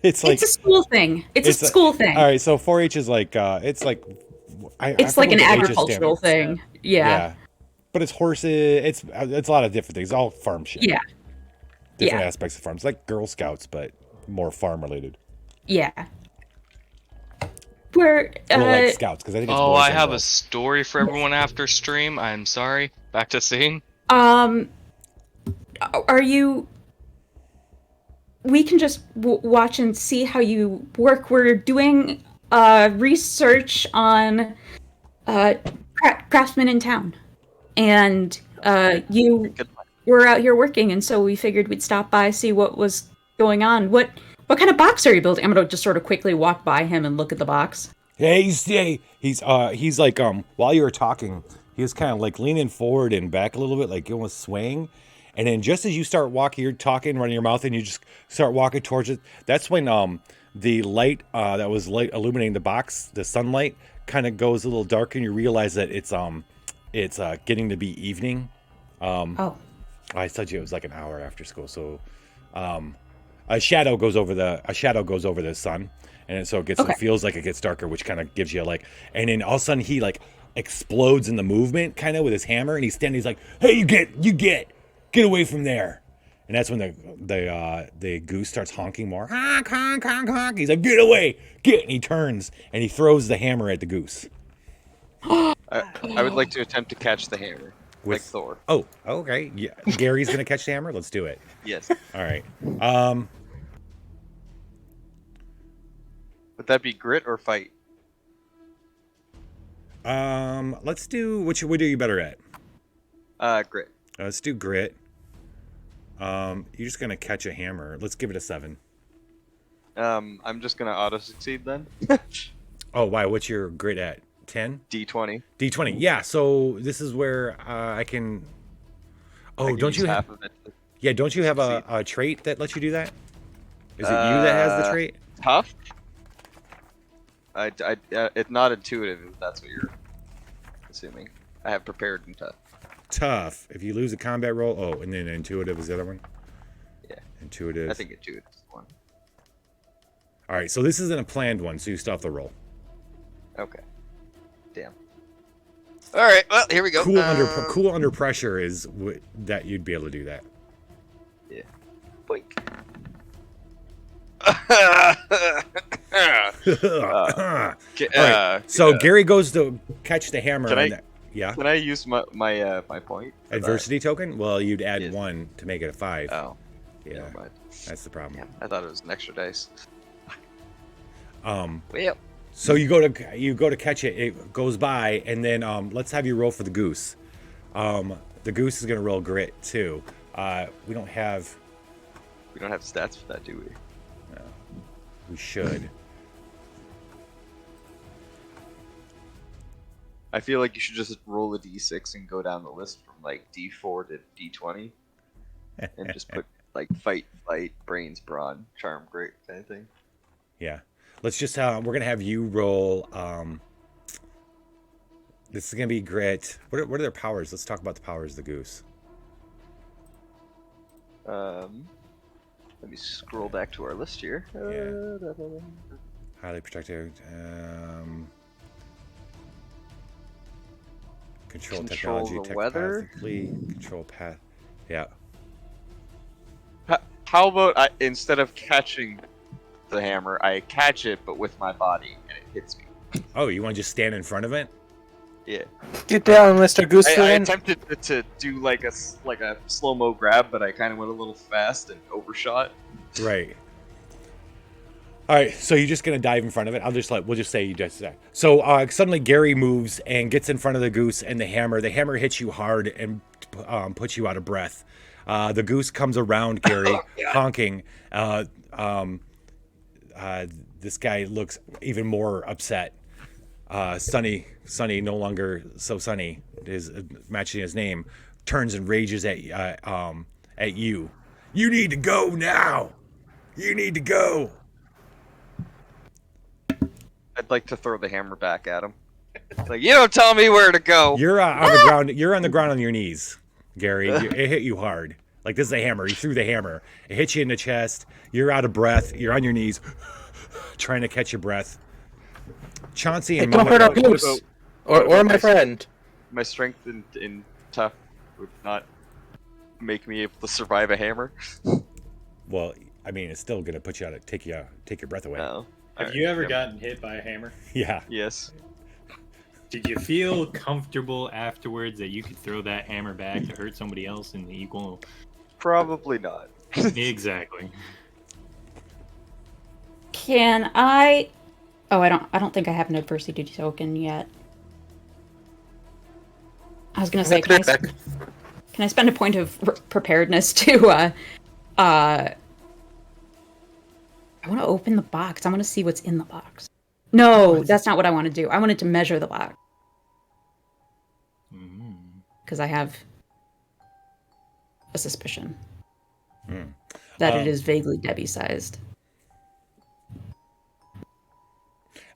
It's like It's a school thing. It's a school thing. All right, so 4-H is like it's like It's like an agricultural thing. Yeah. But it's horses. It's a lot of different things. All farm shit. Yeah. Different aspects of farms, like Girl Scouts, but more farm related. Yeah. We're like Scouts because I think. It's oh, I have a story for everyone after stream. I'm sorry. Back to singing. Are you? We can just watch and see how you work. We're doing research on craftsmen in town, and you were out here working, and so we figured we'd stop by, see what was going on. What kind of box are you building? I'm gonna just sort of quickly walk by him and look at the box. He's like while you were talking, he was kind of like leaning forward and back a little bit, like almost swaying. And then just as you start walking, you're talking, running your mouth, and you just start walking towards it. That's when the light that was illuminating the box, the sunlight, kind of goes a little dark, and you realize that it's getting to be evening. I told you it was like an hour after school, so a shadow goes over the sun, and so it feels like it gets darker, which kind of gives you and then all of a sudden he like explodes in the movement, kind of with his hammer, and he's standing. He's like, "Hey, you get away from there!" And that's when the goose starts honking more. Honk, honk, honk, honk. He's like, "Get away, get!" And he turns and he throws the hammer at the goose. I would like to attempt to catch the hammer. Like Thor. Oh, okay. Yeah, Gary's gonna catch the hammer. Let's do it. Yes. All right. Would that be grit or fight? Let's do which are you better at? Grit. Let's do grit. You're just gonna catch a hammer. Let's give it a 7. I'm just gonna auto succeed then. Oh, why? What's your grit at? 10? D20. D20. Yeah. So this is where I can. Oh, don't you have? Yeah, don't you have a trait that lets you do that? Is it you that has the trait? Tough. It's not intuitive. If that's what you're assuming. I have prepared and tough. Tough. If you lose a combat roll, oh, and then intuitive is the other one. Yeah. Intuitive. I think intuitive is the one. All right, so this isn't a planned one, so you still have to roll. Okay. Damn. All right. Well, here we go. Cool under pressure is that you'd be able to do that. Yeah. Boink. All right. So Gary goes to catch the hammer. Yeah. Can I use my point? Adversity token? Well, you'd add 1 to make it a 5. Oh. Yeah. That's the problem. Damn, I thought it was an extra dice. Well. So you go to catch it. It goes by, and then let's have you roll for the goose. The goose is gonna roll grit too. We don't have stats for that, do we? No. We should. I feel like you should just roll a d6 and go down the list from like d4 to d20, and just put like fight, brains, brawn, charm, grit kind of thing. Yeah. Let's just we're gonna have you roll. This is gonna be grit. What are their powers? Let's talk about the powers of the goose. Let me scroll back to our list here. Yeah. Highly protected. Control technology, telepathically, control path. Yeah. How about instead of catching the hammer, I catch it, but with my body, and it hits me. Oh, you want to just stand in front of it? Yeah. Get down, Mr. Goose. I attempted to do like a slow-mo grab, but I kind of went a little fast and overshot. Right. All right, so you're just gonna dive in front of it. We'll just say you just that. So suddenly Gary moves and gets in front of the goose and the hammer. The hammer hits you hard and puts you out of breath. The goose comes around Gary, honking. This guy looks even more upset. Sunny, no longer so sunny, is matching his name. Turns and rages at you. You need to go now. You need to go. I'd like to throw the hammer back at him. Like, you don't tell me where to go. You're on the ground. You're on the ground on your knees, Gary. It hit you hard. Like this is a hammer. He threw the hammer. It hit you in the chest. You're out of breath. You're on your knees, trying to catch your breath. Chauncey and Don't hurt our Monica. goose. Or my friend. My strength and tough would not make me able to survive a hammer. Well, I mean, it's still gonna put you out. Take your breath away. No. Have you ever gotten hit by a hammer? Yeah. Yes. Did you feel comfortable afterwards that you could throw that hammer back to hurt somebody else in the equal? Probably not. Exactly. Can I? Oh, I don't think I have an adversity token yet. I was gonna say, can I spend a point of preparedness to I want to open the box. I want to see what's in the box. No, that's not what I want to do. I wanted to measure the box. Because I have a suspicion that it is vaguely Debbie-sized.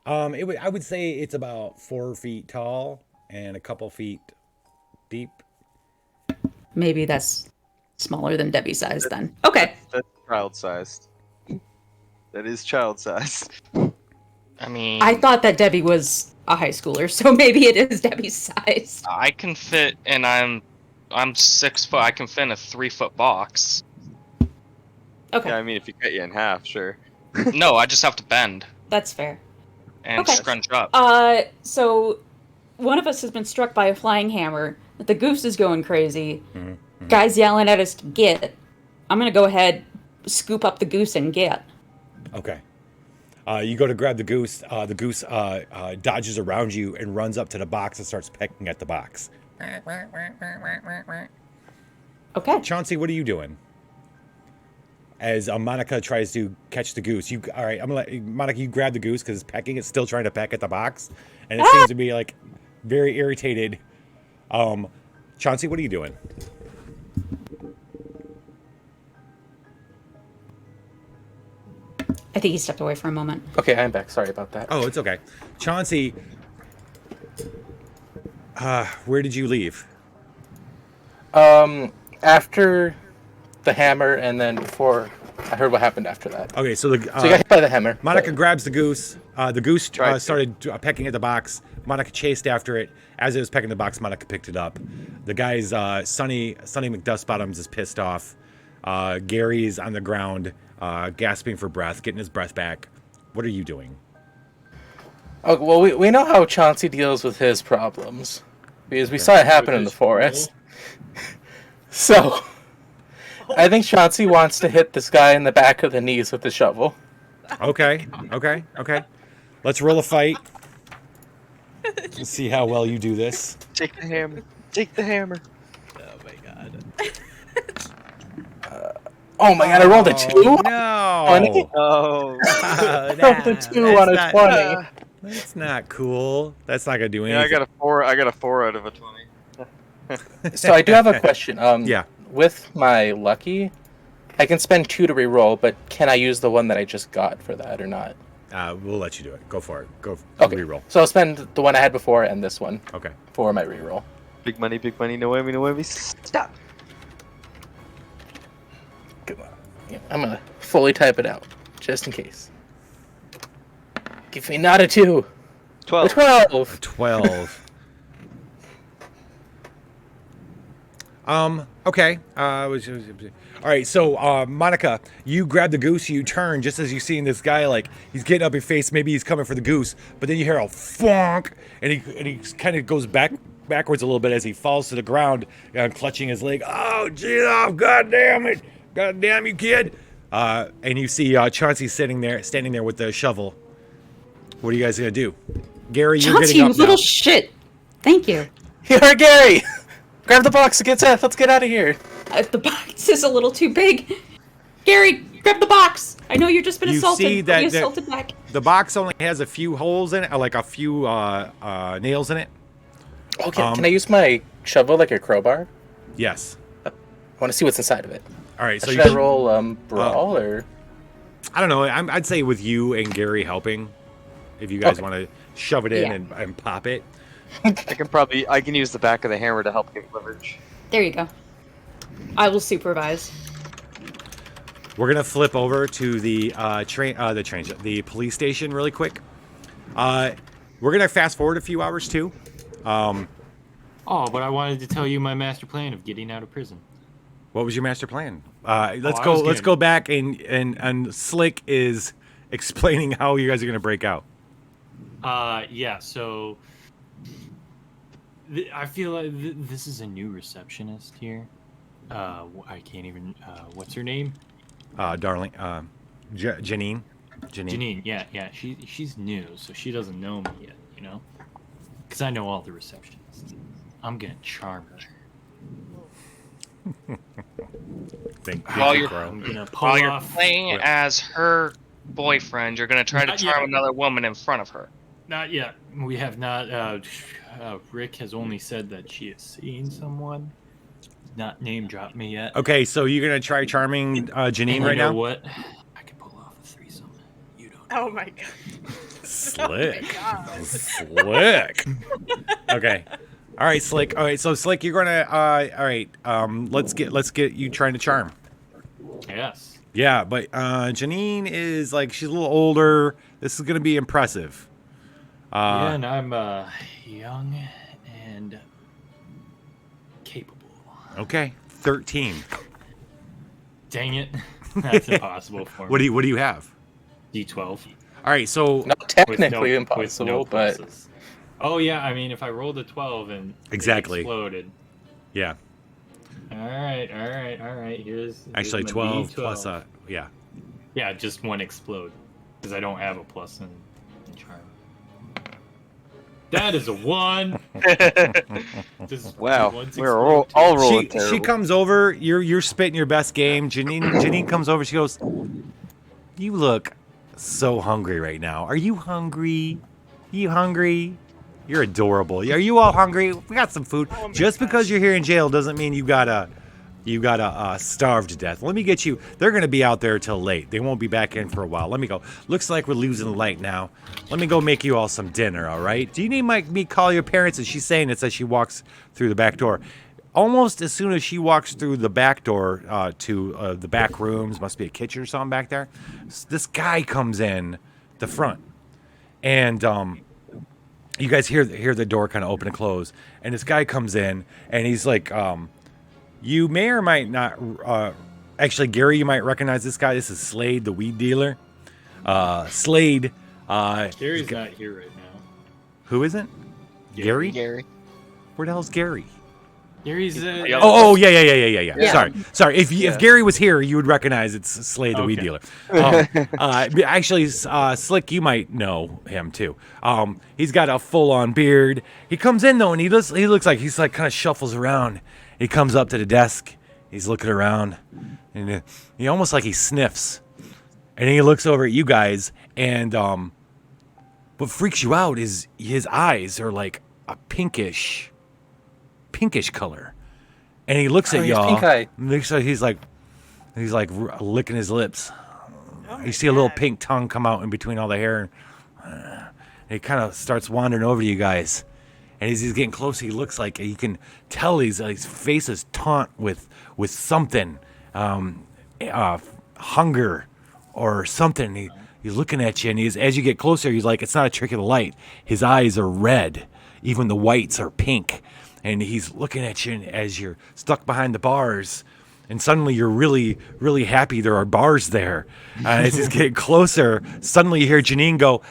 I would say it's about 4 feet tall and a couple feet deep. Maybe that's smaller than Debbie-sized then. Okay. That's child-sized. That is child-sized. I mean, I thought that Debbie was a high schooler, so maybe it is Debbie's size. I can fit, and I'm 6 foot. I can fit in a 3-foot box. Okay. Yeah, I mean, if you cut you in half, sure. No, I just have to bend That's fair. and Okay. scrunch up. So one of us has been struck by a flying hammer. The goose is going crazy. Guys yelling at us to get. I'm gonna go ahead, scoop up the goose and get. Okay. You go to grab the goose. The goose dodges around you and runs up to the box and starts pecking at the box. Okay. Chauncey, what are you doing? As Monica tries to catch the goose, all right? I'm gonna let Monica. You grab the goose because it's pecking. It's still trying to peck at the box, and it seems to be like very irritated. Chauncey, what are you doing? I think he stepped away for a moment. Okay, I'm back. Sorry about that. Oh, it's okay. Chauncey, where did you leave? After the hammer, and then before I heard what happened after that. Okay, so So you got hit by the hammer. Monica grabs the goose. The goose started pecking at the box. Monica chased after it. As it was pecking the box, Monica picked it up. The guy's Sonny McDustbottoms is pissed off. Gary's on the ground, gasping for breath, getting his breath back. What are you doing? Oh, well, we know how Chauncey deals with his problems because we saw it happen in the forest. So, I think Chauncey wants to hit this guy in the back of the knees with the shovel. Okay. Let's roll a fight. Let's see how well you do this. Take the hammer. Take the hammer. Oh my god. Oh my god, I rolled a 2? No. 20? Oh. I rolled a 2 on a 20. That's not cool. That's not gonna do anything. Yeah, I got a 4. I got a 4 out of a 20. So I do have a question. Yeah. With my lucky, I can spend 2 to reroll, but can I use the one that I just got for that or not? We'll let you do it. Go for it. Go Okay. reroll. So I'll spend the one I had before and this one Okay. for my reroll. Big money, no whammy, no whammy. Stop. Come on. Yeah, I'm gonna fully type it out, just in case. Give me not a 2. 12. A 12. 12. Okay. All right. So, Monica, you grab the goose. You turn just as you see this guy, like he's getting up your face. Maybe he's coming for the goose, but then you hear a fonk, and he kind of goes backwards a little bit as he falls to the ground, clutching his leg. Oh, gee, God damn it! God damn you, kid! And you see Chauncey standing there with the shovel. What are you guys gonna do? Gary, you're Chauncey, getting you up little now. shit. Thank you. Here, Gary! Grab the box and let's get out of here. The box is a little too big. Gary, grab the box. I know you've just been You assaulted. see that Be assaulted back. the box only has a few holes in it, like a few nails in it. Okay, can I use my shovel like a crowbar? Yes. I want to see what's inside of it. All right. So Should I roll brawl or? I don't know. I'd say with you and Gary helping. if you guys Okay. want to shove it in Yeah. and pop it. I can use the back of the hammer to help give leverage. There you go. I will supervise. We're gonna flip over to the the police station really quick. We're gonna fast forward a few hours too. Oh, but I wanted to tell you my master plan of getting out of prison. What was your master plan? was Let's gonna- go back and Slick is explaining how you guys are gonna break out. Yeah. So I feel like this is a new receptionist here. I can't even. What's her name? Darling, Janine. Janine. Yeah. She's new, so she doesn't know me yet. You know, because I know all the receptionists. I'm gonna charm her. While you're- I'm gonna pull While you're off. playing as her boyfriend, you're gonna try to Not charm yet. another woman in front of her. Not yet. We have not. Rick has only said that she is seeing someone. Not name dropped me yet. Okay, so you're gonna try charming Janine And right you know now? what? I can pull off a threesome. You don't. Oh my god. Slick. Oh my God. Slick. Okay. All right, Slick. All right, so Slick, you're gonna. All right. Let's get you trying to charm. Yes. Yeah, but Janine is like she's a little older. This is gonna be impressive. Yeah, and I'm young and capable. Okay, 13. Dang it, that's impossible for me. What do you have? D12. All right, so Not technically impossible, but pluses. Oh yeah, I mean if I rolled a 12 and Exactly. it exploded. yeah, All right. Here's actually my 12 D12. plus yeah. Yeah, just one explode because I don't have a plus in charm. That is a 1. Just Wow, one's we're explode, all too. rolling She terrible. comes over. You're spitting your best game. Janine comes over. She goes, "You look so hungry right now. Are you hungry? You hungry? You're adorable. Are you all hungry? We got some food. Oh my Just gosh. because you're here in jail doesn't mean you gotta starve to death. Let me get you. They're gonna be out there till late. They won't be back in for a while. Let me go. Looks like we're losing light now. Let me go make you all some dinner. All right? Do you need me call your parents?" And she's saying it as she walks through the back door. Almost as soon as she walks through the back door to the back rooms, must be a kitchen or something back there. This guy comes in the front, and you guys hear the door kind of open and close, and this guy comes in, and he's like, you may or might not, actually, Gary, you might recognize this guy. This is Slade, the weed dealer. Slade. Gary's not here right now. Who isn't? Gary? Gary. Where the hell's Gary? Gary's Oh, yeah. Yeah. Sorry. If Gary was here, you would recognize it's Slade, the weed dealer. Actually, Slick, you might know him too. He's got a full-on beard. He comes in though, and he looks like he's like kind of shuffles around. He comes up to the desk. He's looking around, and he almost like he sniffs, and he looks over at you guys. And what freaks you out is his eyes are like a pinkish color, and he looks at he's y'all. pink eye. So he's like licking his lips. Oh my You see a little God. pink tongue come out in between all the hair, and he kind of starts wandering over to you guys. And as he's getting closer, he looks like you can tell his face is taunt with something, hunger or something. He's looking at you, and as you get closer, he's like, it's not a trick of the light. His eyes are red, even the whites are pink, and he's looking at you as you're stuck behind the bars. And suddenly you're really, really happy there are bars there. As he's getting closer, suddenly you hear Janine go,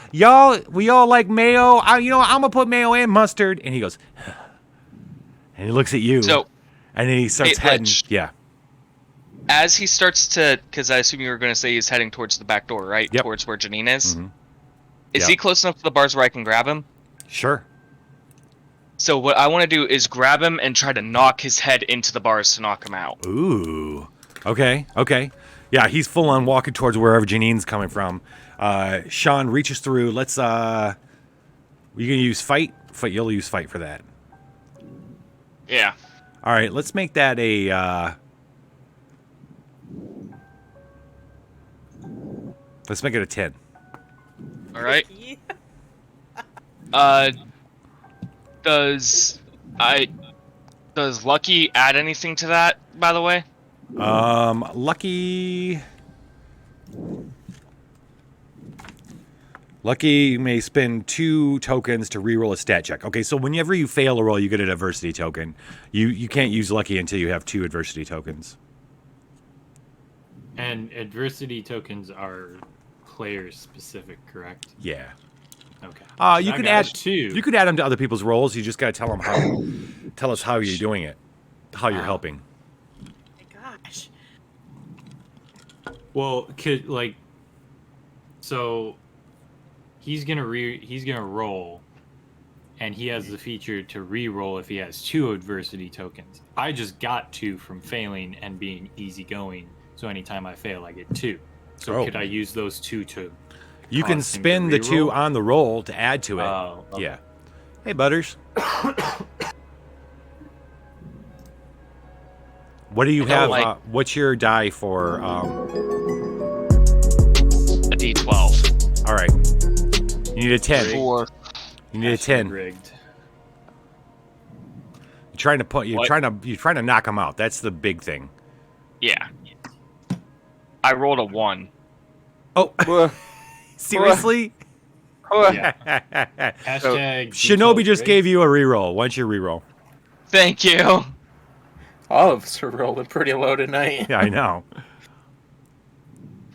we all like mayo. I'm going to put mayo and mustard. And he goes, and he looks at you. So, and then he starts hey, heading. Rich. Yeah. As he starts to, because I assume you were going to say he's heading towards the back door, right? Yep. Towards where Janine is. Mhm. Is Yep. he close enough to the bars where I can grab him? Sure. So what I want to do is grab him and try to knock his head into the bars to knock him out. Ooh. Okay. Yeah, he's full on walking towards wherever Janine's coming from. Sean reaches through. Let's, you going to use fight? You'll use fight for that. Yeah. All right, let's make that a, let's make it a 10. All right. Does Lucky add anything to that, by the way? Lucky may spend 2 tokens to reroll a stat check. Okay, so whenever you fail a roll, you get an adversity token. You can't use Lucky until you have 2 adversity tokens. And adversity tokens are player specific, correct? Yeah. Okay. You can add 2. You could add them to other people's rolls. You just got to tell us how you're doing it, how you're helping. My gosh. Well, so he's gonna roll, and he has the feature to re-roll if he has 2 adversity tokens. I just got 2 from failing and being easygoing, so anytime I fail, I get 2. So could I use those 2 to? You can spin the 2 on the roll to add to it. Oh, okay. Yeah. Hey, Butters. What do you have? What's your die for? A D12. All right. You need a 10. 4. You need a 10. Rigged. You're trying to knock him out. That's the big thing. Yeah. I rolled a 1. Oh. Seriously? Yeah. Hashtag Shinobi just gave you a reroll. What's your reroll? Thank you. All of us are rolling pretty low tonight. Yeah, I know.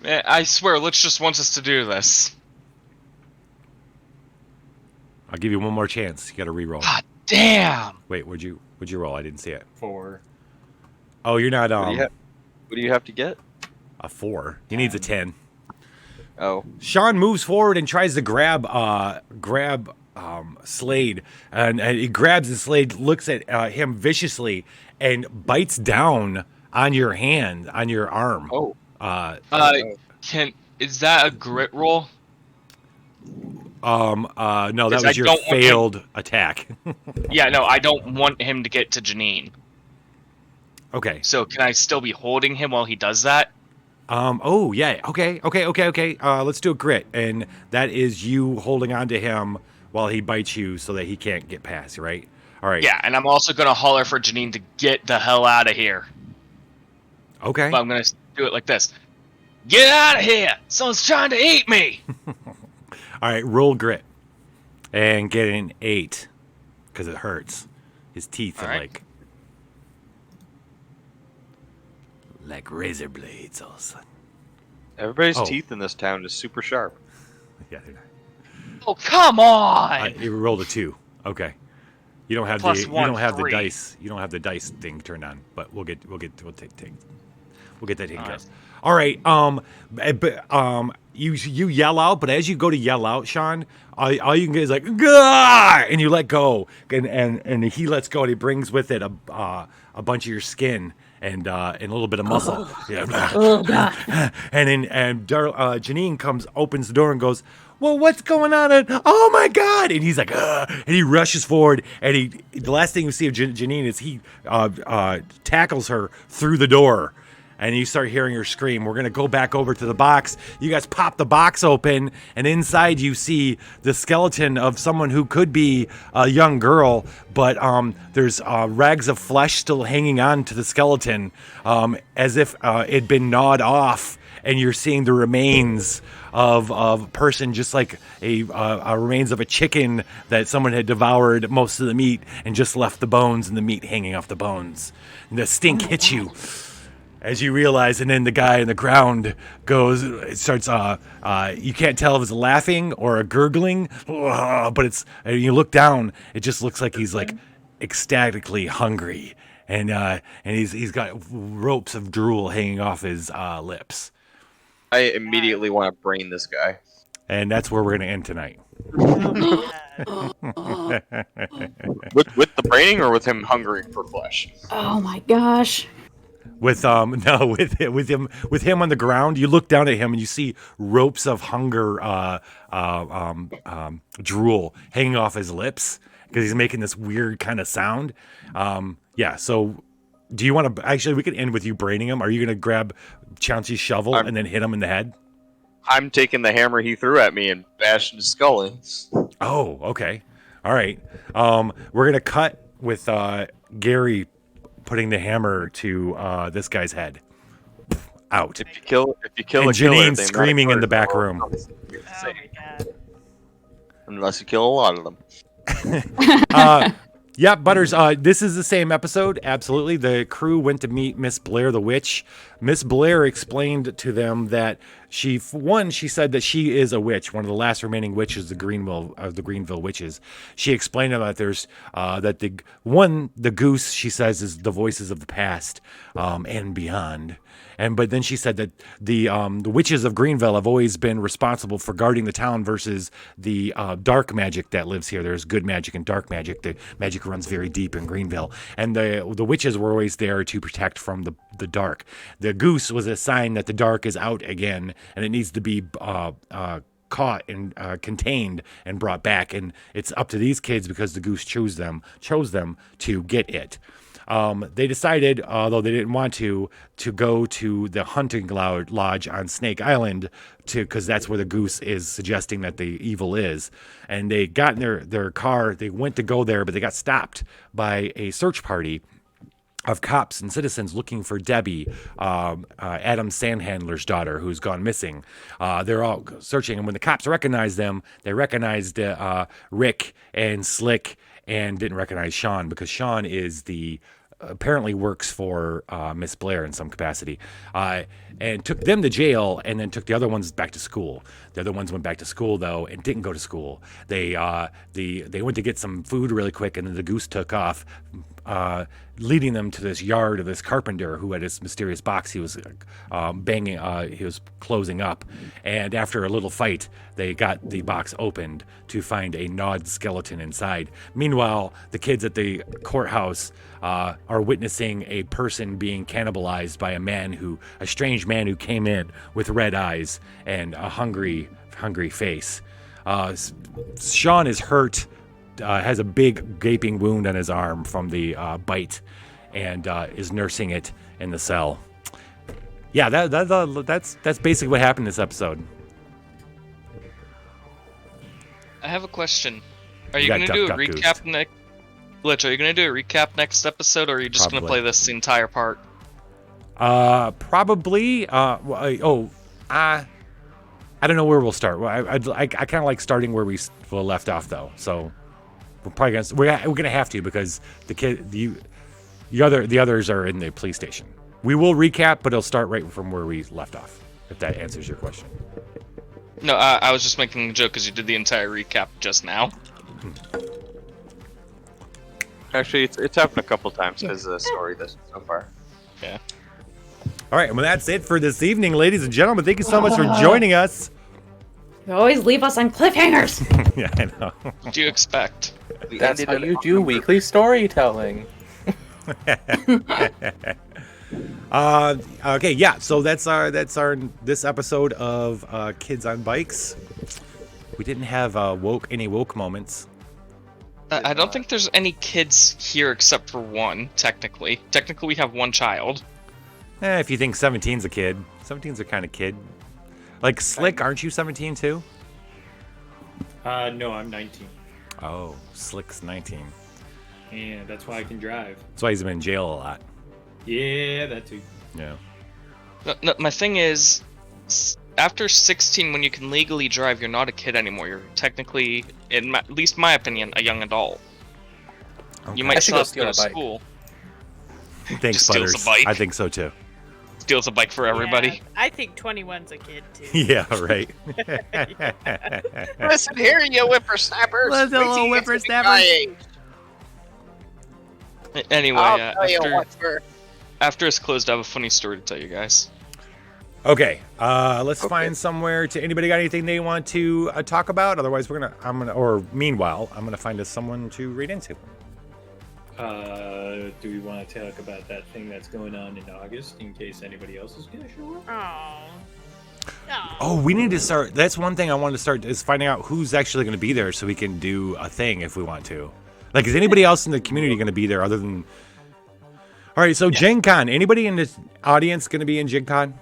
I swear, Lich just wants us to do this. I'll give you one more chance. You got to reroll. God damn. Wait, what'd you roll? I didn't see it. 4. Oh, you're not What do you have to get? a 4. He needs a 10. Oh. Sean moves forward and tries to grab Slade, and he grabs the Slade, looks at him viciously, and bites down on your hand, on your arm. Oh. Is that a grit roll? No, that was your failed attack. Yeah, no, I don't want him to get to Janine. Okay. So can I still be holding him while he does that? Oh yeah. Okay. Let's do a grit, and that is you holding on to him while he bites you, so that he can't get past. Right. All right. Yeah, and I'm also gonna holler for Janine to get the hell out of here. Okay. But I'm gonna do it like this: Get out of here! Someone's trying to eat me. All right. Roll grit, and get an 8, because it hurts. His teeth are like razor blades all of a sudden. Everybody's teeth in this town is super sharp. Yeah, they're not. Oh, come on! You rolled a 2. Okay. You don't have Plus the one, the 3. dice. You don't have the dice thing turned on, but we'll get that taken care Alright. of. All right. You yell out, but as you go to yell out, Sean, all you can get is like Gah! And you let go, and he lets go, and he brings with it a bunch of your skin and a little bit of muscle. Yeah. And then Janine opens the door and goes, well, what's going on? And, oh my God! And he's like, ugh! And he rushes forward, and the last thing you see of Janine is he tackles her through the door. And you start hearing her scream. We're going to go back over to the box. You guys pop the box open, and inside you see the skeleton of someone who could be a young girl, but there's rags of flesh still hanging on to the skeleton, as if it'd been gnawed off, and you're seeing the remains of a person, just like a remains of a chicken that someone had devoured most of the meat and just left the bones and the meat hanging off the bones. And the stink hits you as you realize, and then the guy in the ground starts, you can't tell if it's laughing or a gurgling, but and you look down, it just looks like he's like ecstatically hungry, and he's got ropes of drool hanging off his lips. I immediately want to brain this guy. And that's where we're going to end tonight. With the braining, or with him hungering for flesh? Oh my gosh. With him on the ground, you look down at him and you see ropes of hunger drool hanging off his lips because he's making this weird kind of sound. So do you want to actually, we could end with you braining him. Are you going to grab Chauncey's shovel and then hit him in the head? I'm taking the hammer he threw at me and bashing his skull in. Oh, okay. All right. We're gonna cut with Gary putting the hammer to this guy's head. Out. If you kill And a killer, Janine they screaming in the back might room. Oh my god. Unless you kill a lot of them. Yeah, Butters, this is the same episode. Absolutely. The crew went to meet Miss Blair the witch. Miss Blair explained to them that she said that she is a witch, one of the last remaining witches of the Greenville witches. She explained to them that there's that the goose, she says, is the voices of the past and beyond. But then she said that the witches of Greenville have always been responsible for guarding the town versus the dark magic that lives here. There's good magic and dark magic. The magic runs very deep in Greenville, and the witches were always there to protect from the dark. The goose was a sign that the dark is out again, and it needs to be caught and contained and brought back. And it's up to these kids because the goose chose them to get it. They decided, although they didn't want to go to the hunting lodge on Snake Island because that's where the goose is suggesting that the evil is. And they got in their car. They went to go there, but they got stopped by a search party of cops and citizens looking for Debbie, Adam Sandhandler's daughter, who's gone missing. They're all searching, and when the cops recognized them, they recognized Rick and Slick, and didn't recognize Sean because Sean is apparently works for Miss Blair in some capacity, and took them to jail, and then took the other ones back to school. The other ones went back to school though and didn't go to school. They went to get some food really quick, and then the goose took off, leading them to this yard of this carpenter who had this mysterious box he was banging. He was closing up, and after a little fight, they got the box opened to find a gnawed skeleton inside. Meanwhile, the kids at the courthouse are witnessing a person being cannibalized by a strange man who came in with red eyes and a hungry face. Sean is hurt. Has a big gaping wound on his arm from the bite, and is nursing it in the cell. Yeah, that's basically what happened in this episode. I have a question. Are you going to do a recap next? Glitch, are you going to do a recap next episode, or are you just going to play this entire part? Probably. I don't know where we'll start. I kind of like starting where we left off, though. So we're probably gonna have to, because the others are in the police station. We will recap, but it'll start right from where we left off. If that answers your question. No, I was just making a joke because you did the entire recap just now. Actually, it's happened a couple times because of the story so far. Yeah. All right, well, that's it for this evening, ladies and gentlemen. Thank you so much for joining us. You always leave us on cliffhangers. Yeah, I know. What do you expect? That's how you do weekly storytelling. Okay, yeah. So that's our this episode of Kids on Bikes. We didn't have any woke moments. I don't think there's any kids here except for one. Technically, we have one child. If you think 17's a kid, 17's a kind of kid. Like Slick, aren't you 17 too? No, I'm 19. Oh, Slick's 19. Yeah, that's why I can drive. That's why he's been in jail a lot. Yeah, that too. Yeah. No, my thing is, after 16, when you can legally drive, you're not a kid anymore. You're technically, at least my opinion, a young adult. Okay. You might still have to go to school. Thanks, Just steals Butters. a bike. I think so too. Steals a bike for everybody. Yeah, I think 21's a kid too. Yeah, right. Listen here, you whippersnappers. Listen, little whippersnappers. Anyway, I'll tell you what, after it's closed, I have a funny story to tell you guys. Okay, let's find somewhere to. Anybody got anything they want to talk about? Otherwise, meanwhile, I'm gonna find us someone to read into. Do we want to talk about that thing that's going on in August in case anybody else is going to show up? Oh, we need to start. That's one thing I wanted to start is finding out who's actually going to be there so we can do a thing if we want to. Like, is anybody else in the community going to be there other than... All right, so Gen Con. Anybody in this audience going to be in Gen Con?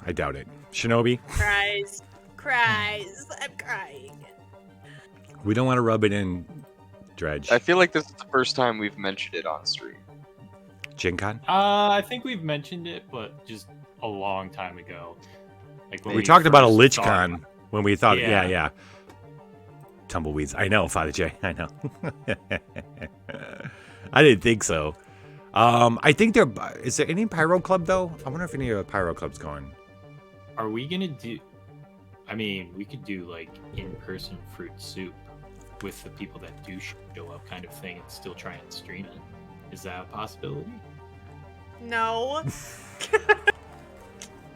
I doubt it. Shinobi? Surprise. cries. I'm crying. We don't want to rub it in, Dredge. I feel like this is the first time we've mentioned it on stream. Gen Con? I think we've mentioned it, but just a long time ago. Like when We talked about a first Lich thought Con about when we thought, Yeah. yeah. Tumbleweeds. I know, Father J. I know. I didn't think so. I think is there any Pyro Club, though? I wonder if any of the Pyro Club's going. Are we gonna do? I mean, we could do like in-person fruit soup with the people that do show up, kind of thing, and still try and stream it. Is that a possibility? No. I'm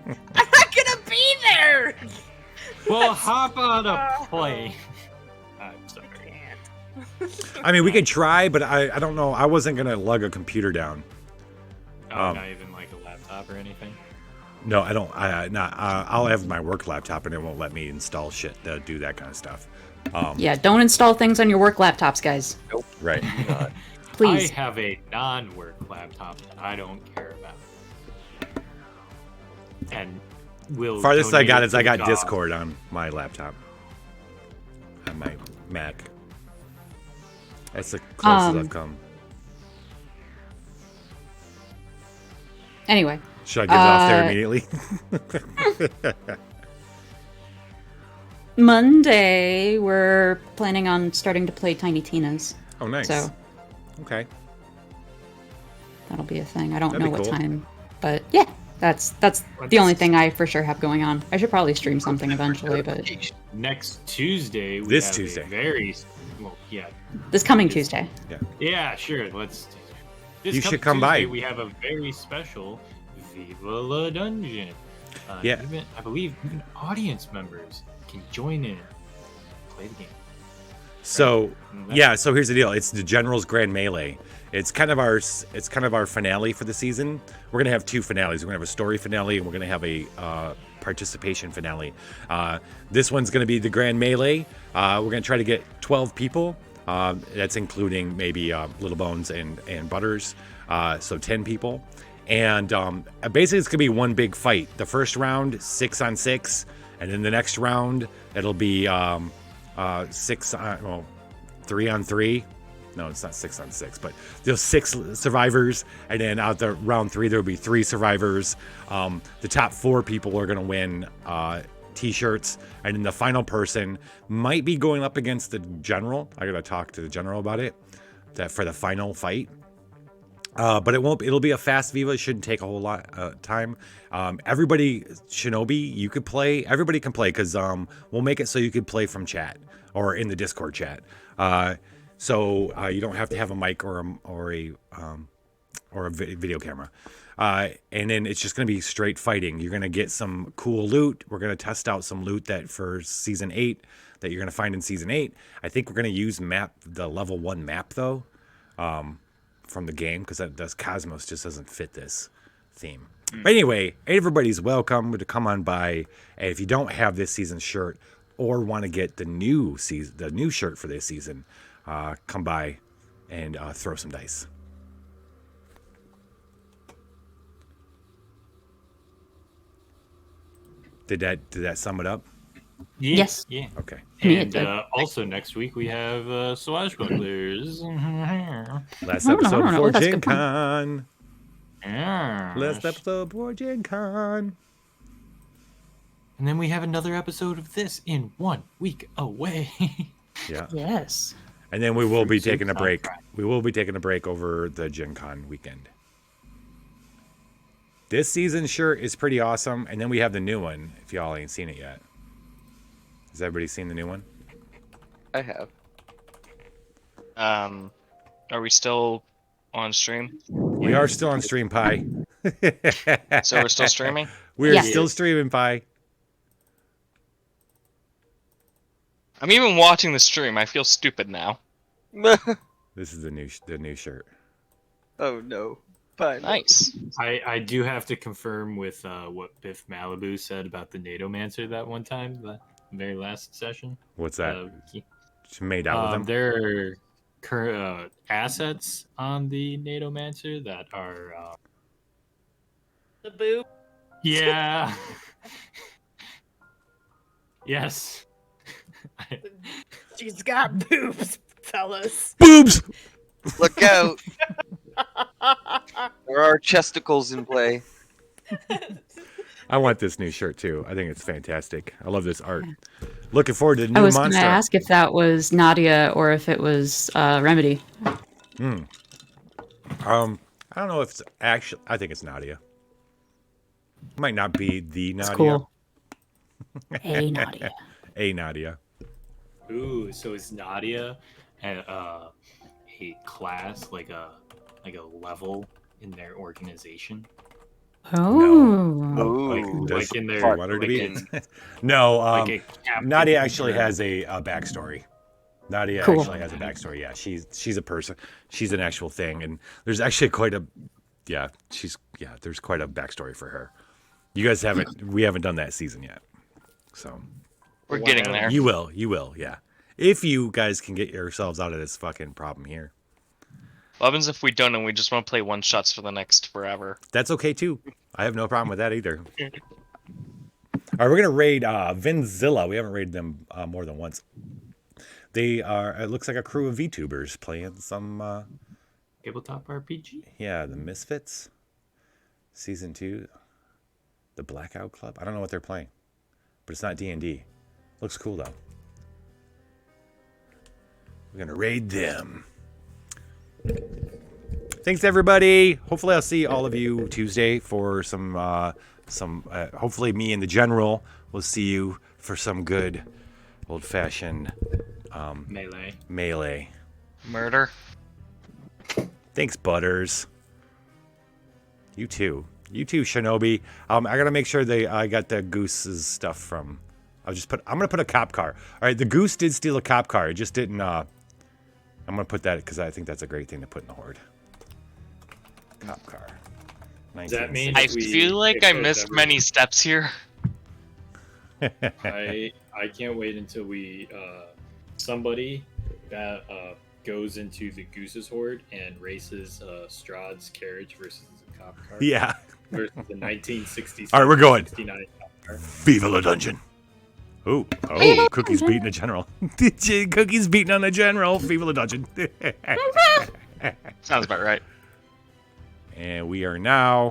not gonna be there. Well, hop on a plane. I'm sorry. I mean, we could try, but I don't know. I wasn't going to lug a computer down. Oh, not even like a laptop or anything? No, I don't. I'll have my work laptop, and it won't let me install shit to do that kind of stuff. Yeah, don't install things on your work laptops, guys. Nope. Right. Please. I have a non-work laptop that I don't care about. And will Farthest I donate got it is to I the got cause. Discord on my laptop. On my Mac. That's the closest I've come. Anyway. Should I get off there immediately? Monday, we're planning on starting to play Tiny Tina's. Oh, nice. So Okay. that'll be a thing. I don't That'd know be what cool. time, but yeah, that's the only thing I for sure have going on. I should probably stream something eventually, but Next Tuesday, we This have Tuesday. a very well, yeah, this coming Tuesday. yeah, sure. This You should coming come by. Tuesday, We have a very special Viva la Dungeon. Yeah. Even, I believe even audience members can join in, play the game. So Mm, yeah, so here's the deal. It's the General's Grand Melee. It's kind of our finale for the season. We're gonna have two finales. We're gonna have a story finale, and we're gonna have a participation finale. This one's gonna be the Grand Melee. We're gonna try to get 12 people. That's including maybe Little Bones and Butters. So 10 people. And basically, it's gonna be one big fight. The first round, 6-on-6, and then the next round, it'll be 3-on-3. No, it's not 6-on-6, but there's 6 survivors, and then out the round 3 there'll be 3 survivors. The top 4 people are gonna win T-shirts, and then the final person might be going up against the general. I gotta talk to the general about it, that for the final fight. But it won't. It'll be a fast Viva. It shouldn't take a whole lot time. Everybody, Shinobi, you could play. Everybody can play because we'll make it so you could play from chat or in the Discord chat. So you don't have to have a mic or a video camera. And then it's just going to be straight fighting. You're going to get some cool loot. We're going to test out some loot that for season 8 that you're going to find in season 8. I think we're going to use the level 1 map though. From the game, because that Cosmos just doesn't fit this theme. But anyway, everybody's welcome to come on by. And if you don't have this season's shirt or want to get the new shirt for this season, come by and throw some dice. Did that sum it up? Yeah, Yes. Yeah. Okay. And also next week we have Swashbucklers. Last I don't episode know. before That's a Gen good point. Con. Yeah. Last episode before Gen Con. And then we have another episode of this in 1 week away. Yeah. Yes. And then we will be Fruit soup taking a on break. Friday. We will be taking a break over the Gen Con weekend. This season's shirt is pretty awesome. And then we have the new one, if y'all ain't seen it yet. Has everybody seen the new one? I have. Are we still on stream? We are still on stream, Pi. So we're still streaming? We're Yeah. still streaming, Pi. I'm even watching the stream. I feel stupid now. This is the new shirt. Oh no. But Nice. I do have to confirm with what Biff Malibu said about the Nadomancer that one time, the very last session. What's that? She made out with them. There are assets on the Nadomancer that are The boob. yeah. Yes. She's got boobs, fellas. Boobs. Look out! There are chesticles in play. I want this new shirt too. I think it's fantastic. I love this art. Looking forward to the I new was going to monster. ask if that was Nadia or if it was Remedy. I don't know if it's actually. I think it's Nadia. Might not be the It's Nadia. cool. Hey, Nadia. A Nadia. Ooh, so is Nadia a class like a level in their organization? Oh. Like in their their want her to like be? in, No. like a captain Nadia actually or- has a backstory. Nadia Cool. actually has a backstory. Yeah, she's a person. She's an actual thing, and there's actually quite a there's quite a backstory for her. You guys we haven't done that season yet, so We're getting there. you will, yeah. If you guys can get yourselves out of this fucking problem here, What happens if we don't and we just want to play one shots for the next forever? that's okay too. I have no problem with that either. All right, we're gonna raid Vinzilla. We haven't raided them more than once. They are. It looks like a crew of VTubers playing some. tabletop RPG. Yeah, the Misfits. Season 2. The Blackout Club. I don't know what they're playing, but it's not D&D. Looks cool though. We're gonna raid them. Thanks everybody. Hopefully I'll see all of you Tuesday for some. Hopefully me and the General will see you for some good old-fashioned melee. Murder. Thanks, Butters. You too, Shinobi. I gotta make sure I got the Goose's stuff from. I'm gonna put a cop car. All right, the Goose did steal a cop car. It just didn't. I'm gonna put that because I think that's a great thing to put in the horde. Cop car. Does that mean I if we feel like I fix missed every- many steps here. I can't wait until we somebody that goes into the Goose's horde and races Strahd's carriage versus the cop car. Yeah. Versus the 1966. All right, we're going. 69 cop car. Viva la dungeon. Oh, Cookie's beating the general. Cookie's beating on the general. Viva la dungeon. Sounds about right. And we are now